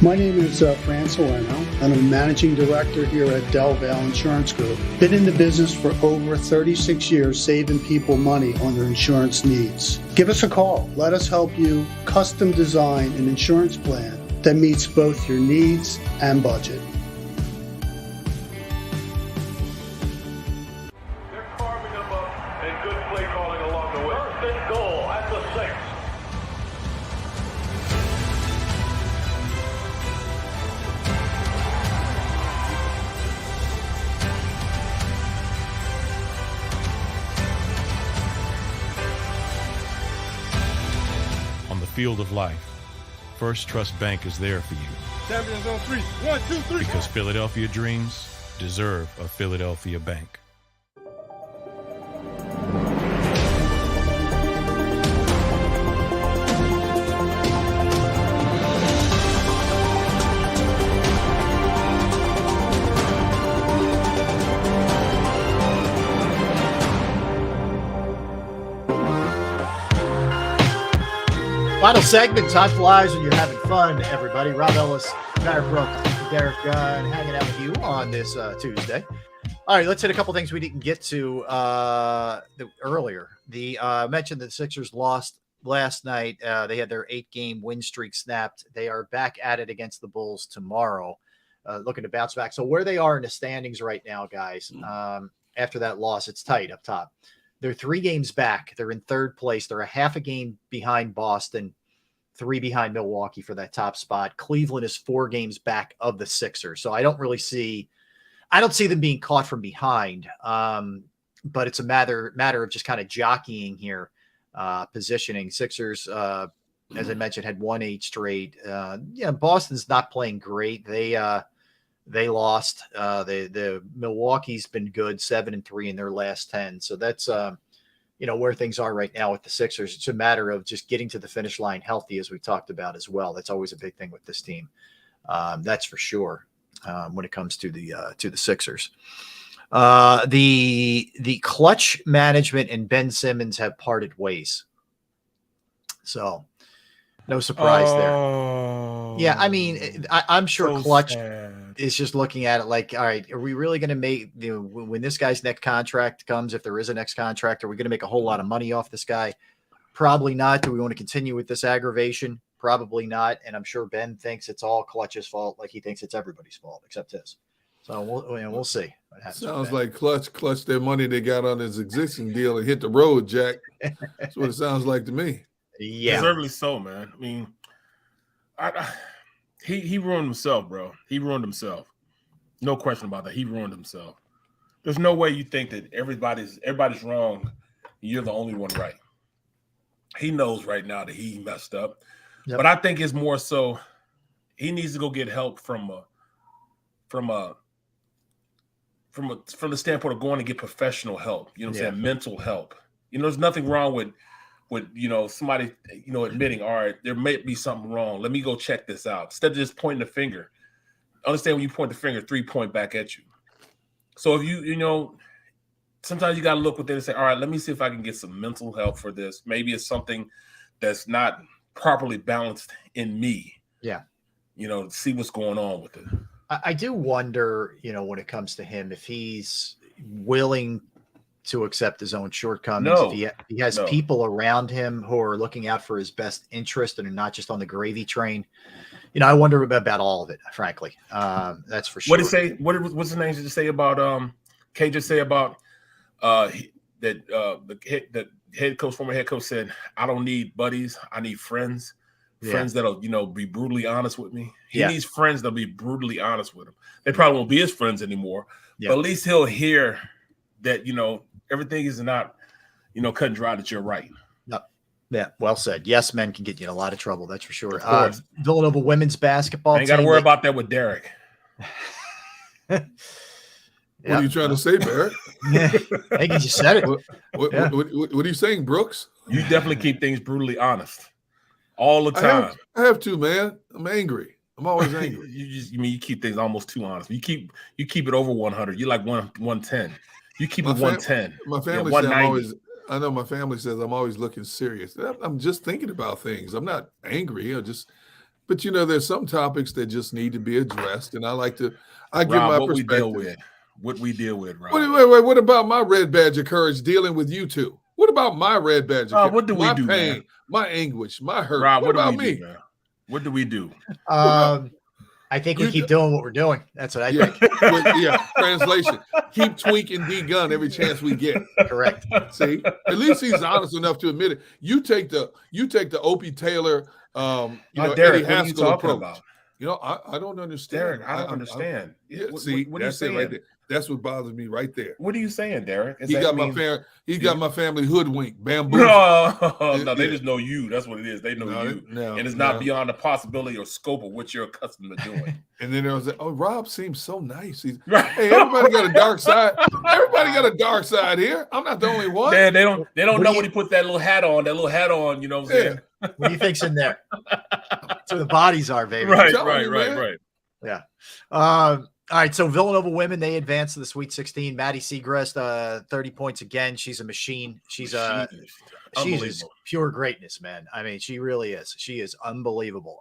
My name is Fran Salerno, and I'm a managing director here at Del Valle Insurance Group. Been in the business for over 36 years, saving people money on their insurance needs. Give us a call. Let us help you custom design an insurance plan that meets both your needs and budget. They're carving them up and good play calling along the way. First and goal at the 6. On the field of life, First Trust Bank is there for you. Champions on 3. 1, 2, 3. Because Philadelphia dreams deserve a Philadelphia bank. Final segment. Time flies when you're having fun, everybody. Rob Ellis, Tyler Brooke, Derek Gunn, hanging out with you on this Tuesday. All right, let's hit a couple things we didn't get to earlier. I mentioned that the Sixers lost last night. They had their 8-game win streak snapped. They are back at it against the Bulls tomorrow, looking to bounce back. So where they are in the standings right now, guys, after that loss, it's tight up top. They're 3 games back. They're in third place. They're a half a game behind Boston, 3 behind Milwaukee for that top spot. Cleveland is 4 games back of the Sixers. So I don't see them being caught from behind. But it's a matter of just kind of jockeying here, positioning. Sixers, as I mentioned, had won 8 straight. Boston's not playing great. They lost. The Milwaukee's been good, 7-3 in their last 10. So that's where things are right now with the Sixers. It's a matter of just getting to the finish line healthy, as we talked about as well. That's always a big thing with this team. That's for sure. When it comes to the Sixers, the clutch management and Ben Simmons have parted ways. So no surprise there. Yeah. I mean, I'm sure Clutch is just looking at it like, all right, are we really going to make, when this guy's next contract comes, if there is a next contract, are we going to make a whole lot of money off this guy? Probably not. Do we want to continue with this aggravation? Probably not. And I'm sure Ben thinks it's all Clutch's fault, like he thinks it's everybody's fault except his. So we'll see what happens. Sounds like Clutch their money they got on his existing deal and hit the road, Jack. That's what it sounds like to me. Yeah, deservedly so, man. I mean, he ruined himself, bro. He ruined himself. No question about that. He ruined himself. There's no way you think that everybody's wrong. You're the only one right. He knows right now that he messed up. Yep. But I think it's more so he needs to go get help from the standpoint of going to get professional help. You know what I'm saying? Mental help. There's nothing wrong with somebody, admitting, all right, there may be something wrong. Let me go check this out. Instead of just pointing the finger. Understand when you point the finger, 3 point back at you. So if you sometimes you got to look within and say, all right, let me see if I can get some mental help for this. Maybe it's something that's not properly balanced in me. Yeah. See what's going on with it. I do wonder, when it comes to him, if he's willing to accept his own shortcomings. If he has people around him who are looking out for his best interest and are not just on the gravy train. I wonder about all of it, frankly. That's for sure. What did he say? What's his name just say about Kay just say about the former head coach said, I don't need buddies, I need friends. Friends that'll, be brutally honest with me. He needs friends that'll be brutally honest with him. They probably won't be his friends anymore, but at least he'll hear that, everything is not, cut and dry, that you're right. Yep. Yeah, well said. Yes, men can get you in a lot of trouble. That's for sure. Villanova women's basketball team. I ain't got to worry about that with Derek. What are you trying to say, Barrett? I think you just said it. What are you saying, Brooks? You definitely keep things brutally honest all the time. I have to, man. I'm angry. I'm always angry. You keep things almost too honest. You keep it over 100. You're like 110. You keep it 110. My family says I know my family says I'm always looking serious. I'm just thinking about things. I'm not angry. But there's some topics that just need to be addressed, and I give my perspective. What we deal with, Rob. Wait. What about my red badge of courage dealing with you two? What about my red badge of courage? What do we do, pain, man? My anguish, my hurt. Rob, what about me? What do we do? I think we keep doing what we're doing. That's what I think. Translation. Keep tweaking D-Gun every chance we get. Correct. See? At least he's honest enough to admit it. You take the Opie Taylor, Derek, Eddie Haskell approach. About? I don't understand. Derek, I don't understand. What are you saying? Right there. That's what bothers me right there. What are you saying, Derek? He got my family hoodwinked, bamboozled. No, they just know you. That's what it is. They know you. And it's not beyond the possibility or scope of what you're accustomed to doing. And then there was Rob seems so nice. Hey, everybody got a dark side. Everybody got a dark side here. I'm not the only one. Man, they don't know when he put that little hat on, you know what I'm saying? What do you think's in there? That's where the bodies are, baby. Right. Yeah. All right, so Villanova women, they advanced to the Sweet 16. Maddie Segrest, 30 points again. She's a machine. She's pure greatness, man. I mean, she really is. She is unbelievable.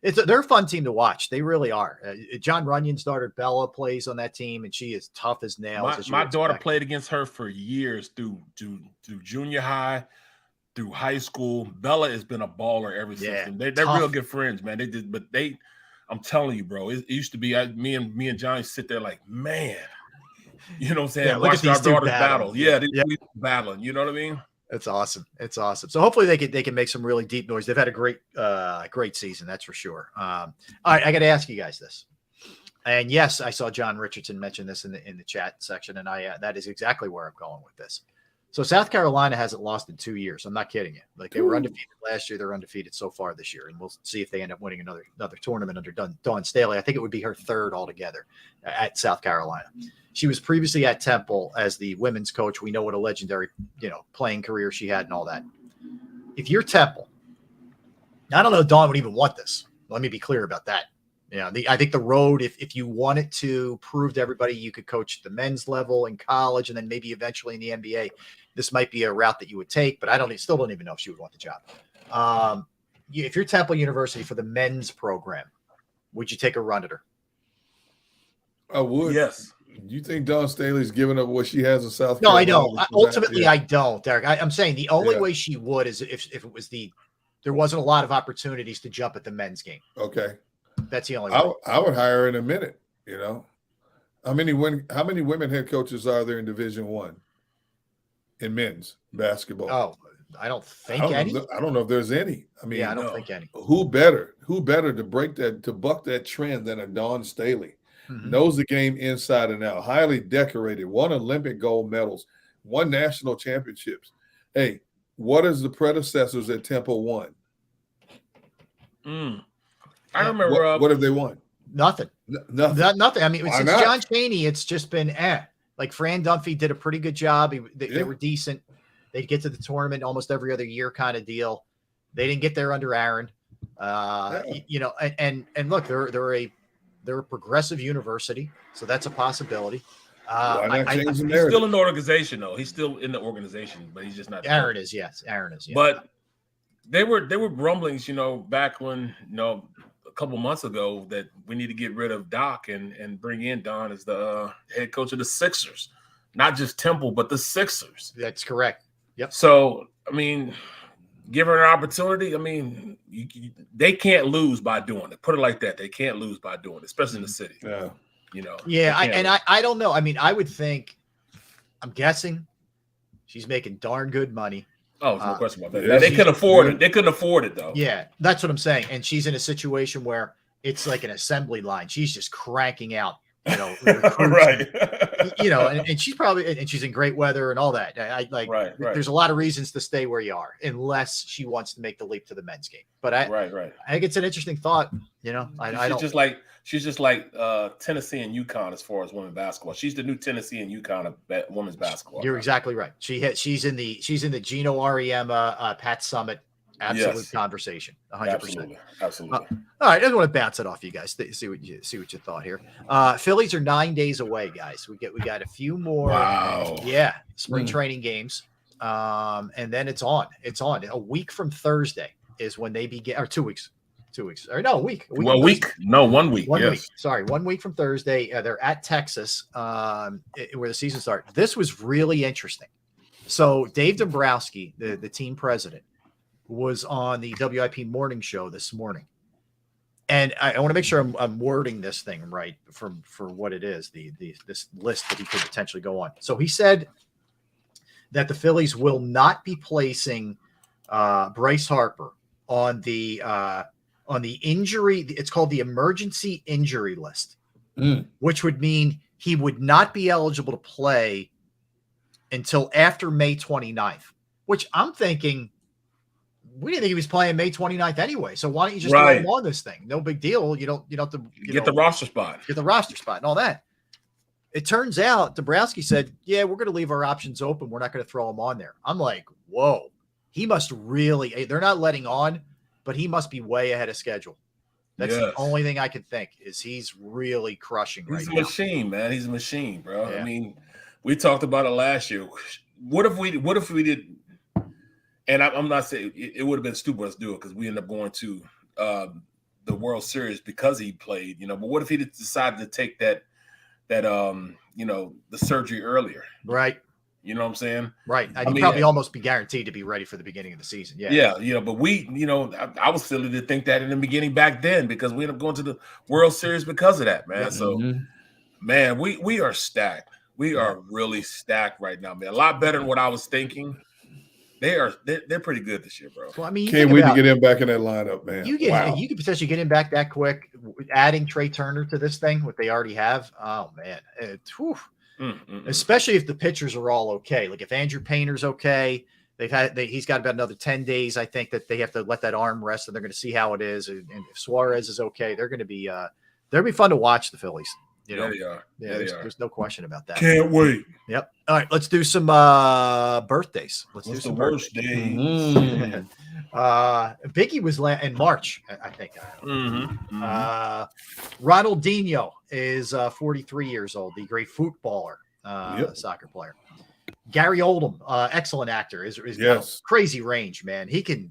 They're a fun team to watch. They really are. John Runyon's daughter Bella plays on that team, and she is tough as nails. My daughter played against her for years through junior high, through high school. Bella has been a baller ever since. They're real good friends, man. I'm telling you, bro, it used to be me and Johnny sit there like, man, you know what I'm saying? Yeah, watching our daughters battle. Yeah, we battling. You know what I mean? It's awesome. It's awesome. So hopefully they can make some really deep noise. They've had a great season, that's for sure. All right, I got to ask you guys this. And yes, I saw John Richardson mention this in the chat section, and that is exactly where I'm going with this. So South Carolina hasn't lost in 2 years. I'm not kidding you. Like they were undefeated last year. They're undefeated so far this year. And we'll see if they end up winning another tournament under Dawn Staley. I think it would be her third altogether at South Carolina. She was previously at Temple as the women's coach. We know what a legendary, playing career she had and all that. If you're Temple, I don't know if Dawn would even want this. Let me be clear about that. I think the road, if you wanted to prove to everybody you could coach the men's level in college and then maybe eventually in the NBA, this might be a route that you would take, but still don't even know if she would want the job. If you're Temple University for the men's program, would you take a run at her? I would. Yes. Do you think Dawn Staley's giving up what she has in South No, Carolina? I don't. Ultimately, I don't, Derek. I'm saying the only way she would is if it was there wasn't a lot of opportunities to jump at the men's game. Okay. That's the only way. I would hire her in a minute. How many women head coaches are there in Division I in men's basketball? Oh, I don't think any. I don't know if there's any. I don't think any. Who better to buck that trend than a Dawn Staley? Mm-hmm. Knows the game inside and out. Highly decorated. Won Olympic gold medals. Won national championships. Hey, what is the predecessors at Temple won? I remember. What have they won? Nothing. Nothing. I mean, since not? John Chaney, it's just been Like Fran Dunphy did a pretty good job. They were decent. They'd get to the tournament almost every other year kind of deal. They didn't get there under Aaron. And look, they're a progressive university, so that's a possibility. He's still in the organization, though. He's still in the organization, but he's just not. Aaron is, yes. Aaron is, yes. But they were rumblings, back when, a couple months ago, that we need to get rid of Doc and bring in Don as the head coach of the Sixers, not just Temple, but the Sixers. That's correct. Yep. So, I mean, give her an opportunity. I mean, they can't lose by doing it. Put it like that. They can't lose by doing it, especially in the city. Yeah. I don't know. I mean, I would think, I'm guessing she's making darn good money. Oh, no question about that. They couldn't afford it. They couldn't afford it, though. Yeah, that's what I'm saying. And she's in a situation where it's like an assembly line. She's just cranking out, right. And she's and she's in great weather and all that. Right. There's a lot of reasons to stay where you are, unless she wants to make the leap to the men's game. But I think it's an interesting thought. She's just like Tennessee and UConn as far as women's basketball. She's the new Tennessee and UConn of women's basketball. You're exactly right. She's in the Gino Auriemma, Pat Summitt conversation. 100%. Absolutely. All right, I just want to bounce it off you guys. See what you thought here. Phillies are 9 days away, guys. We got a few more. Wow. Yeah, spring training games, and then it's on. It's on. A week from Thursday is when they begin, or 2 weeks. 2 weeks, or no, a week. 1 week. No, 1 week. 1 week. Sorry, 1 week from Thursday. They're at Texas, where the season starts. This was really interesting. So Dave Dombrowski, the team president, was on the WIP morning show this morning. And I want to make sure I'm wording this thing right for what it is, this list that he could potentially go on. So he said that the Phillies will not be placing Bryce Harper on the injury. It's called the emergency injury list, which would mean he would not be eligible to play until after May 29th, which I'm thinking, we didn't think he was playing May 29th anyway. So why don't you just throw him on this thing? No big deal. You don't have to get the roster spot. Get the roster spot and all that. It turns out Dombrowski said, yeah, we're going to leave our options open. We're not going to throw him on there. I'm like, whoa, he must really, they're not letting on, but he must be way ahead of schedule. That's the only thing I can think is he's really crushing right now. He's a machine, man. He's a machine, bro. Yeah. I mean, we talked about it last year. What if we did? And I'm not saying it would have been stupid us to do it because we ended up going to the World Series because he played, But what if he decided to take that the surgery earlier? Right. You know what I'm saying? Right. I'd probably almost be guaranteed to be ready for the beginning of the season. Yeah. Yeah. But I was silly to think that in the beginning back then because we ended up going to the World Series because of that, man. So, man, we are stacked. We are really stacked right now, man. A lot better than what I was thinking. They're pretty good this year, bro. Well, I mean, can't wait to get him back in that lineup, man. You could potentially get him back that quick. Adding Trey Turner to this thing, what they already have. Oh man, especially if the pitchers are all okay. Like if Andrew Painter's okay, he's got about another 10 days. I think that they have to let that arm rest, and they're going to see how it is. And if Suarez is okay, they're going to be they'll be fun to watch, the Phillies. You know, they are. Yeah, there's no question about that. Can't wait. Yep. All right, let's do some birthdays. Let's do some worst day. Biggie was in March, I think. Ronaldinho is 43 years old, the great footballer, soccer player. Gary Oldham, excellent actor, is Yes. crazy range, man. He can,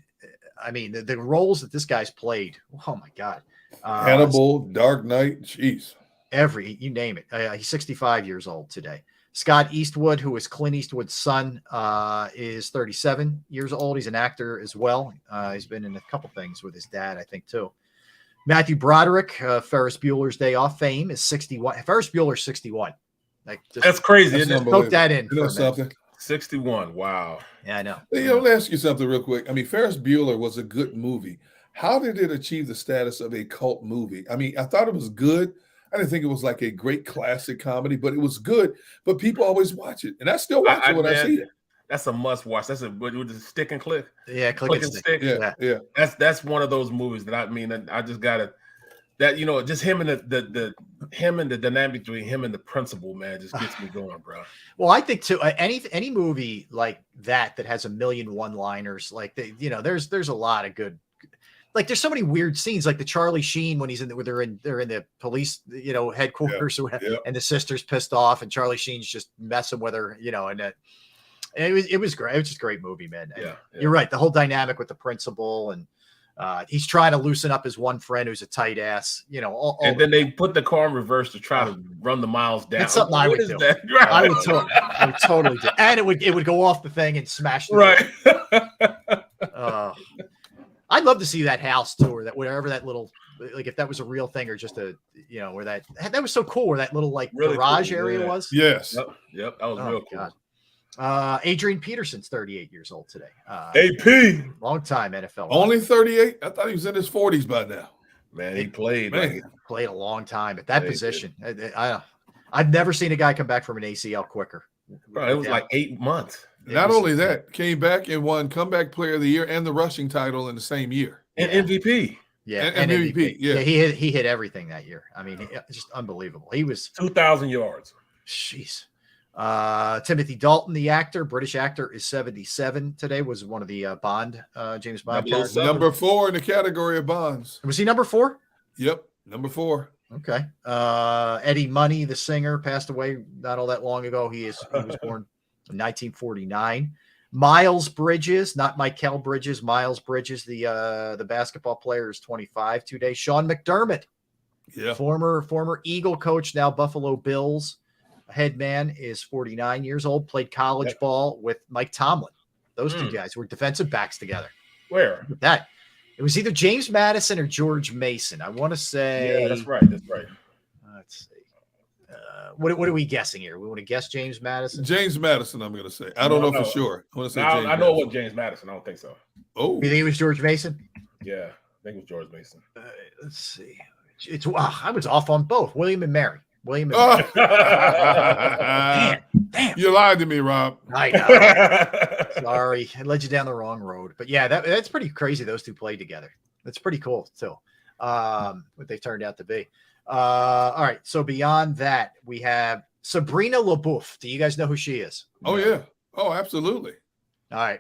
I mean, the roles that this guy's played. Oh my God. Hannibal, Dark Knight, jeez. You name it. He's 65 years old today. Scott Eastwood, who is Clint Eastwood's son, is 37 years old. He's an actor as well. He's been in a couple things with his dad, I think, too. Matthew Broderick, Ferris Bueller's Day Off fame, is 61. Ferris Bueller's 61. That's crazy. Isn't it? Poke that in. You know something? 61. Wow. Yeah, I know. Hey, let me ask you something real quick. I mean, Ferris Bueller was a good movie. How did it achieve the status of a cult movie? I mean, I thought it was good. I didn't think it was like a great classic comedy, but it was good. But people always watch it, and I still watch it when I see it. That's a must watch. That's with the stick and click. Yeah, click and stick. Yeah. That's one of those movies that I just gotta. That just him and the dynamic between him and the principal, man, just gets me going, bro. Well, I think too, any movie like that has a million one-liners, like there's a lot of good. Like there's so many weird scenes, like the Charlie Sheen when they're in the police, headquarters, and the sister's pissed off, and Charlie Sheen's just messing with her, and it was great. It was just a great movie, man. You're right. The whole dynamic with the principal, and he's trying to loosen up his one friend who's a tight ass, and then they put the car in reverse to try to run the miles down. That's something I would do. I would totally do, and it would go off the thing and smash the right. I'd love to see that house too, or that wherever that little, like if that was a real thing or just where that was so cool, where that little really garage cool, area was. Yes. Yep. That was real cool. God. Adrian Peterson's 38 years old today. AP. Long time NFL. Only 38? I thought he was in his 40s by now. Man, he played. He played a long time at that position. I've never seen a guy come back from an ACL quicker. Bro, it was like 8 months. Not only that, came back and won Comeback Player of the Year and the rushing title in the same year. And MVP. Yeah, and MVP. Yeah, he hit everything that year. I mean, just unbelievable. He was 2,000 yards. Jeez. Timothy Dalton, the actor, British actor, is 77 today. Was one of the James Bond. Number 4 in the category of Bonds. Was he number 4? Yep, number 4. Okay. Eddie Money, the singer, passed away not all that long ago. He was born in 1949. Miles Bridges, not Michael Bridges, Miles Bridges, the basketball player, is 25 today. Sean McDermott, former Eagle coach, now Buffalo Bills head man, is 49 years old. Played college ball with Mike Tomlin. Those two guys were defensive backs together. Where? That it was either James Madison or George Mason. I want to say. Yeah, that's right. Let's see. What are we guessing here? We want to guess James Madison. James Madison, I'm going to say. I don't know for sure. I want to say. I know what James Madison. I don't think so. Oh, you think it was George Mason? Yeah, I think it was George Mason. Let's see. I was off on both. William and Mary. Damn. You lied to me, Rob. I know. Sorry. I led you down the wrong road. But yeah, that's pretty crazy. Those two played together. That's pretty cool too. What they turned out to be. All right. So beyond that, we have Sabrina LaBeouf. Do you guys know who she is? Oh, yeah. Oh, absolutely. All right.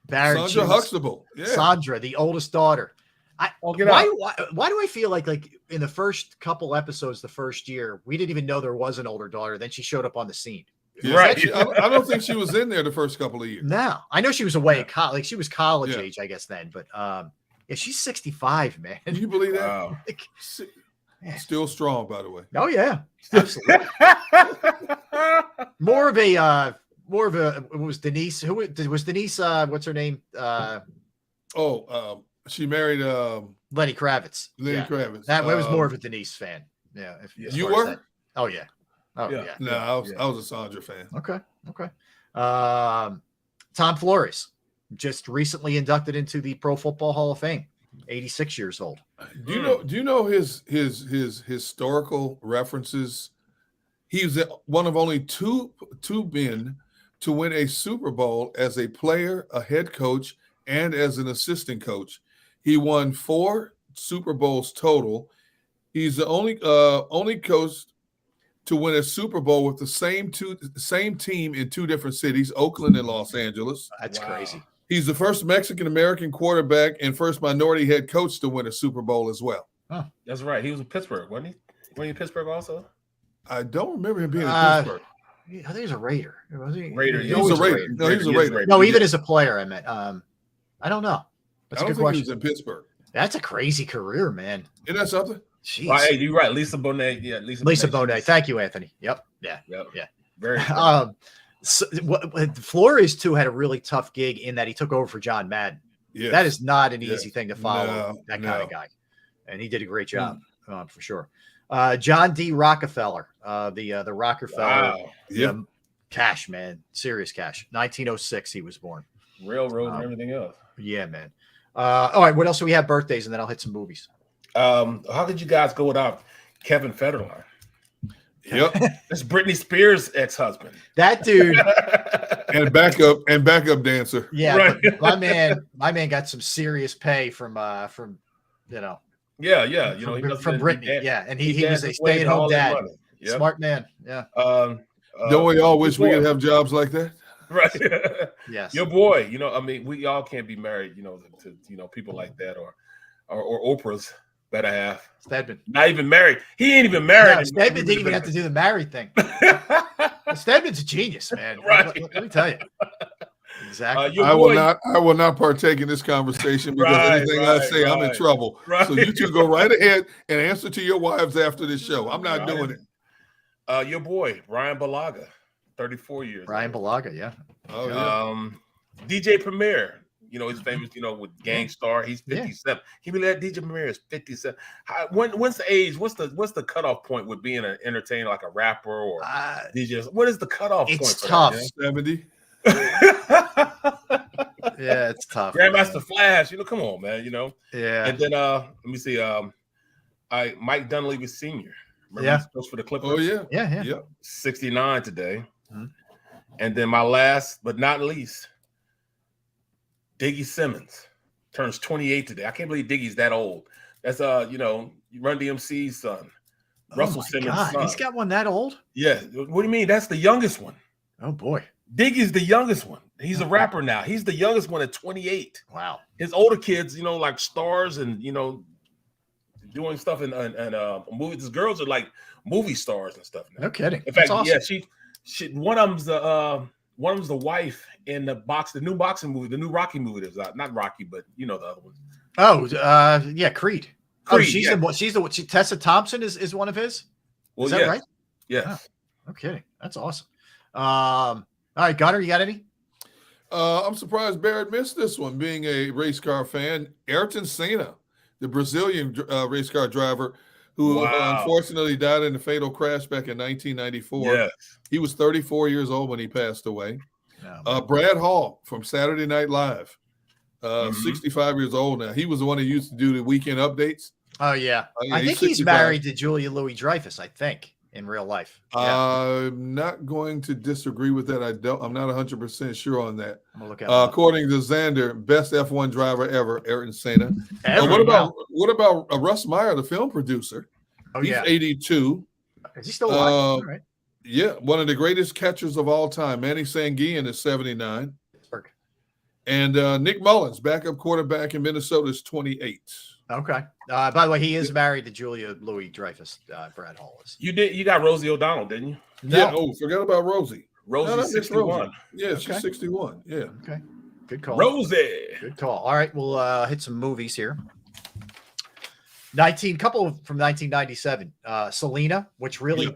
Sandra Huxtable. Yeah. Sandra, the oldest daughter. Why do I feel like in the first couple episodes, the first year, we didn't even know there was an older daughter. Then she showed up on the scene. Yeah. Right. I don't think she was in there the first couple of years. No, I know she was away at college. Like she was college age, I guess then. But she's 65, man. Can you believe that? Wow. Still strong, by the way. Oh yeah, absolutely. More of a. It was Denise. Who was Denise? What's her name? She married Lenny Kravitz. Kravitz. That was more of a Denise fan. Yeah. You were? Oh yeah. Oh yeah. No, I was a Sandra fan. Okay. Tom Flores, just recently inducted into the Pro Football Hall of Fame. 86 years old. Do you know his historical references? He's one of only two men to win a Super Bowl as a player, a head coach, and as an assistant coach. He won 4 Super Bowls total. He's the only coach to win a Super Bowl with the same team in 2 different cities, Oakland and Los Angeles. That's crazy. He's the first Mexican-American quarterback and first minority head coach to win a Super Bowl as well. Huh. That's right. He was in Pittsburgh, wasn't he? Were you in Pittsburgh also? I don't remember him being in Pittsburgh. I think he's a Raider. Was he? Raider. He was a Raider. No, he was a Raider. No, even as a player, I meant. I don't know. That's a good question. He was in Pittsburgh. That's a crazy career, man. Isn't that something? Jeez. Well, hey, you're right. Lisa Bonet. Yeah, Lisa Bonet. Thank you, Anthony. Yep. Yeah. Very. Flores too had a really tough gig in that he took over for John Madden. Yes. That is not an easy thing to follow. That kind of guy, and he did a great job for sure. John D. Rockefeller, the Rockefeller, cash man, serious cash. 1906, he was born. Railroad and everything else. Yeah, man. All right, what else do we have? Birthdays, and then I'll hit some movies. How did you guys go without Kevin Federline? Yep, that's Britney Spears' ex-husband. That dude, and backup dancer. Yeah, right. my man got some serious pay from you know. Yeah, from Britney. And he was a stay-at-home dad. Yep. Smart man. Yeah. Don't we all wish we could have jobs like that? Right. Yes. Your boy, we all can't be married, to people like that or Oprah's better half. Stedman. Not even married. He ain't even married. No, Stedman didn't even have to do the married thing. Stedman's a genius, man. Right. Let me tell you. Exactly. I will not partake in this conversation because anything I say, I'm in trouble. Right. So you two go right ahead and answer to your wives after this show. I'm not doing it. Your boy, Brian Balaga, 34 years. Brian Balaga, yeah. Oh, yeah. DJ Premier, he's famous, with Gangstar. He's 57. He really had DJ Premier is 57. When's the age? What's the cutoff point with being an entertainer, like a rapper or DJ? What is the cutoff point? It's tough. 70. Yeah, it's tough. Grandmaster Flash, come on, man, Yeah. And then let me see, Mike Dunleavy Sr. Remember he goes for the Clippers? Oh yeah. Yeah. 69 today. Mm-hmm. And then my last but not least, Diggy Simmons turns 28 today. I can't believe Diggy's that old. That's Run DMC's son. Russell Simmons' son. He's got one that old? Yeah. What do you mean? That's the youngest one. Oh boy. Diggy's the youngest one. He's a rapper now. He's the youngest one at 28. Wow. His older kids, like stars and doing stuff in movies. His girls are like movie stars and stuff now. No kidding. In fact, awesome. yeah, she one of them's the wife in the new boxing movie, the new Rocky movie that's out. Not Rocky, but the other one. Oh, Creed. She's the one. Tessa Thompson is one of his. Well, is that right? Yes. Oh, no kidding. That's awesome. All right, Gunnar, you got any? I'm surprised Barrett missed this one, being a race car fan. Ayrton Senna, the Brazilian race car driver who unfortunately died in a fatal crash back in 1994. Yes. He was 34 years old when he passed away. No, Brad Hall from Saturday Night Live, 65 years old now. He was the one who used to do the weekend updates. Oh, yeah. I think he's married to Julia Louis-Dreyfus, I think. In real life. I'm not going to disagree with that. I'm not 100% sure on that. I'm gonna look at according to Xander, best F1 driver ever, Ayrton Senna. What about Russ Meyer, the film producer? Oh, He's 82. Is he still alive? All right. Yeah, one of the greatest catchers of all time. Manny Sanguillen is 79. Pittsburgh. And Nick Mullins, backup quarterback in Minnesota, is 28. Okay. By the way, he is married to Julia Louis-Dreyfus. Brad Hall is. You got Rosie O'Donnell, didn't you? No. Yeah. Oh, forgot about Rosie. Rosie's 61. Rosie. Yeah, she's 61. Yeah. Okay. Good call. Rosie. Good call. All right, we'll hit some movies here. Couple from 1997. Selena, which really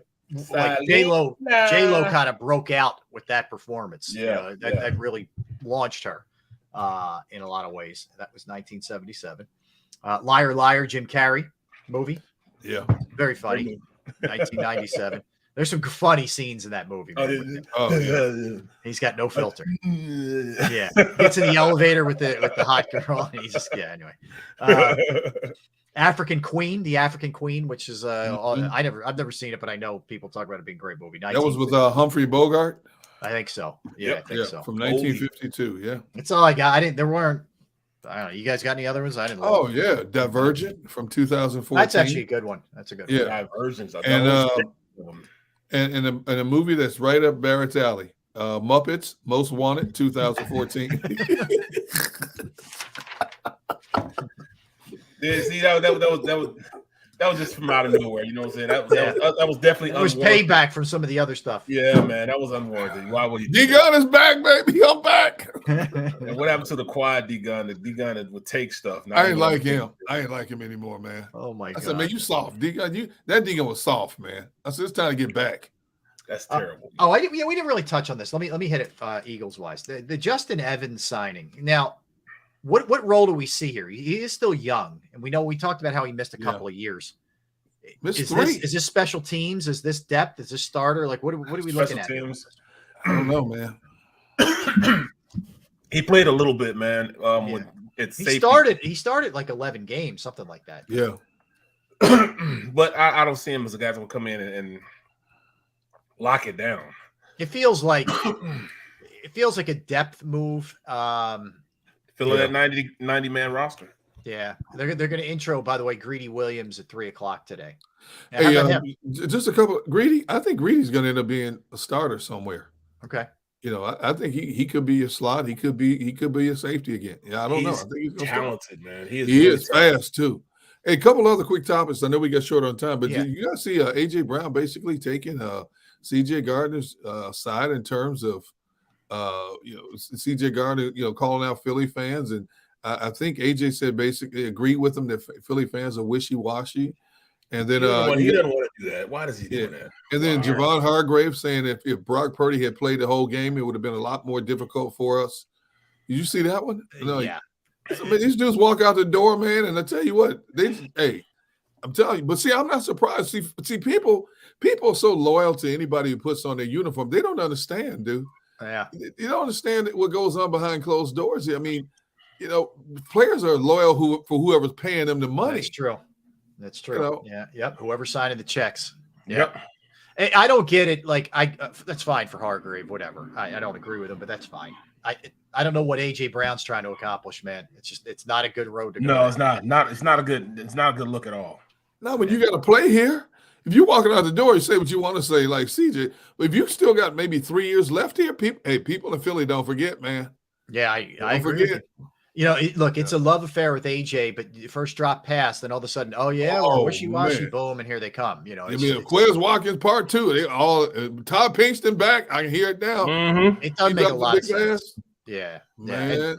J-Lo kind of broke out with that performance. Yeah. That really launched her in a lot of ways. That was 1977. Liar, Liar, Jim Carrey movie. Yeah. Very funny. 1997. There's some funny scenes in that movie. Yeah. He's got no filter. Yeah. Gets in the elevator with the hot girl. And he's just, anyway. African Queen, the African Queen, which is I've never seen it, but I know people talk about it being a great movie. That was with Humphrey Bogart. I think so. Yeah, I think so. From 1952. Yeah, that's all I got. I don't know. You guys got any other ones? I didn't. Oh yeah, Divergent from 2014. That's actually a good one. That's a good one. Yeah, Divergent. And a movie that's right up Barrett's alley. Muppets Most Wanted 2014. Yeah, see that was just from out of nowhere. You know what I'm saying? That was definitely. It was payback from some of the other stuff. Yeah, man, that was unwarranted. Why would you? D-Gun is back, baby. I'm back. And what happened to the quiet D-Gun? The D-Gun would take stuff. I ain't like him. I ain't like him anymore, man. Oh my god! I said, man, you soft. D-Gun, that D-Gun was soft, man. I said, it's time to get back. That's terrible. We didn't really touch on this. Let me hit it Eagles wise. The Justin Evans signing. Now, what role do we see here? He is still young, and we talked about how he missed a couple of years. Is this special teams? Is this depth? Is this starter? Like what are we looking at? Teams. I don't know, man. He played a little bit, man. He started like 11 games, something like that. Yeah. But I don't see him as a guy that will come in and lock it down. It feels like a depth move. Filling that 90 man roster. Yeah, they're going to intro. By the way, Greedy Williams at 3:00 today. Hey, just a couple. Greedy. I think Greedy's going to end up being a starter somewhere. Okay. I think he could be a slot. He could be a safety again. Yeah, I don't know. I think he's talented, man. He is fast too. Hey, a couple other quick topics. I know we got short on time, but you guys see AJ Brown basically taking CJ Gardner's side in terms of CJ Gardner, calling out Philly fans, and I think AJ said basically agreed with them that Philly fans are wishy-washy. And then he doesn't want to do that. Why does he do that? And then Javon Hargrave saying if Brock Purdy had played the whole game, it would have been a lot more difficult for us. Did you see that one? No. Yeah. I mean, these dudes walk out the door, man, and I tell you what, I'm telling you. But see, I'm not surprised. See, people are so loyal to anybody who puts on their uniform. They don't understand, dude. Yeah. You don't understand what goes on behind closed doors. I mean, players are loyal for whoever's paying them the money. That's true. Yeah. Yep. Whoever's signing the checks. Yep. I don't get it. Like that's fine for Hargrave, whatever. I don't agree with him, but that's fine. I don't know what AJ Brown's trying to accomplish, man. It's not a good road to go. No, it's not. It's not a good look at all. No, when you got to play here, if you're walking out the door, you say what you want to say, like CJ. But if you still got maybe 3 years left here, people in Philly don't forget, man. Yeah, I agree. With you. Look, it's a love affair with AJ, but the first drop pass, then all of a sudden, we're wishy-washy, boom, and here they come. Quez Watkins part 2. They all Todd Pinkston back. I can hear it now. Mm-hmm. It does make a lot of sense. Yeah, man.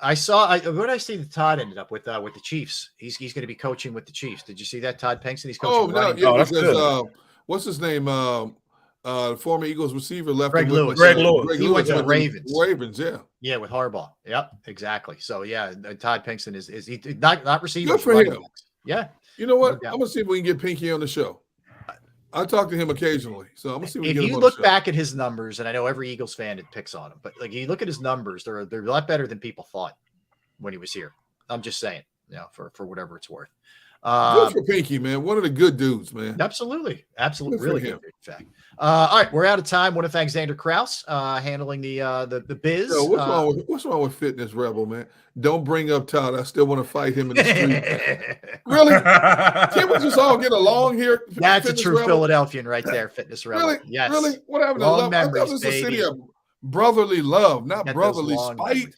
I saw. What did I see? That Todd ended up with the Chiefs. He's going to be coaching with the Chiefs. Did you see that? Todd Pinkston. He's coaching. Because what's his name? Former Eagles receiver left. Greg Lewis. He went to the Ravens. Yeah, with Harbaugh. Yep, exactly. So yeah, Todd Pinkston is he not receiving. Good for him. Yeah. You know what? I'm gonna see if we can get Pinky on the show. I talk to him occasionally, so I'm gonna see. If you look back at his numbers, and I know every Eagles fan picks on him, but like you look at his numbers, they're a lot better than people thought when he was here. I'm just saying, for whatever it's worth. Good for Pinky, man. One of the good dudes, man. Absolutely, really good. In fact. All right, we're out of time. Want to thank Xander Krause handling the biz. Yo, what's wrong with Fitness Rebel, man? Don't bring up Todd. I still want to fight him in the street. Really? Can't we just all get along here? That's a true Philadelphian right there, Fitness Rebel. Really? Yes. Really? What happened to love? I thought this was a city of brotherly love, not brotherly spite.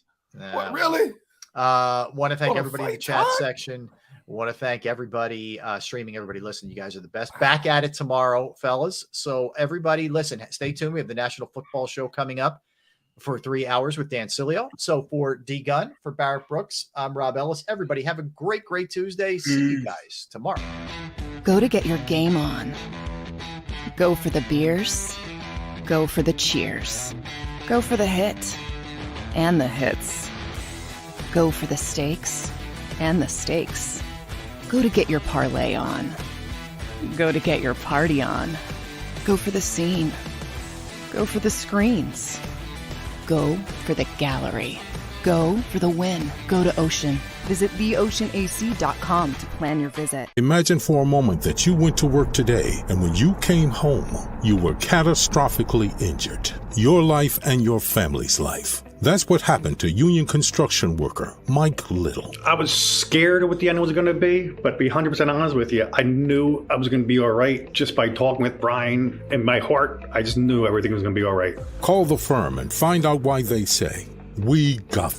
What, really? Want to thank everybody in the chat section. Want to thank everybody streaming, everybody listen. You guys are the best. Back at it tomorrow, fellas. So everybody listen, stay tuned. We have the National Football Show coming up for 3 hours with Dan Cilio. So for D Gunn, for Barrett Brooks, I'm Rob Ellis. Everybody have a great Tuesday. See you guys tomorrow. Go to get your game on. Go for the beers. Go for the cheers. Go for the hit and the hits. Go for the stakes and the stakes. Go to get your parlay on. Go to get your party on. Go for the scene. Go for the screens. Go for the gallery. Go for the win. Go to Ocean. Visit theoceanac.com to plan your visit. Imagine for a moment that you went to work today and when you came home, you were catastrophically injured. Your life and your family's life. That's what happened to union construction worker Mike Little. I was scared of what the end was going to be, but to be 100% honest with you, I knew I was going to be all right just by talking with Brian. In my heart, I just knew everything was going to be all right. Call the firm and find out why they say, "We got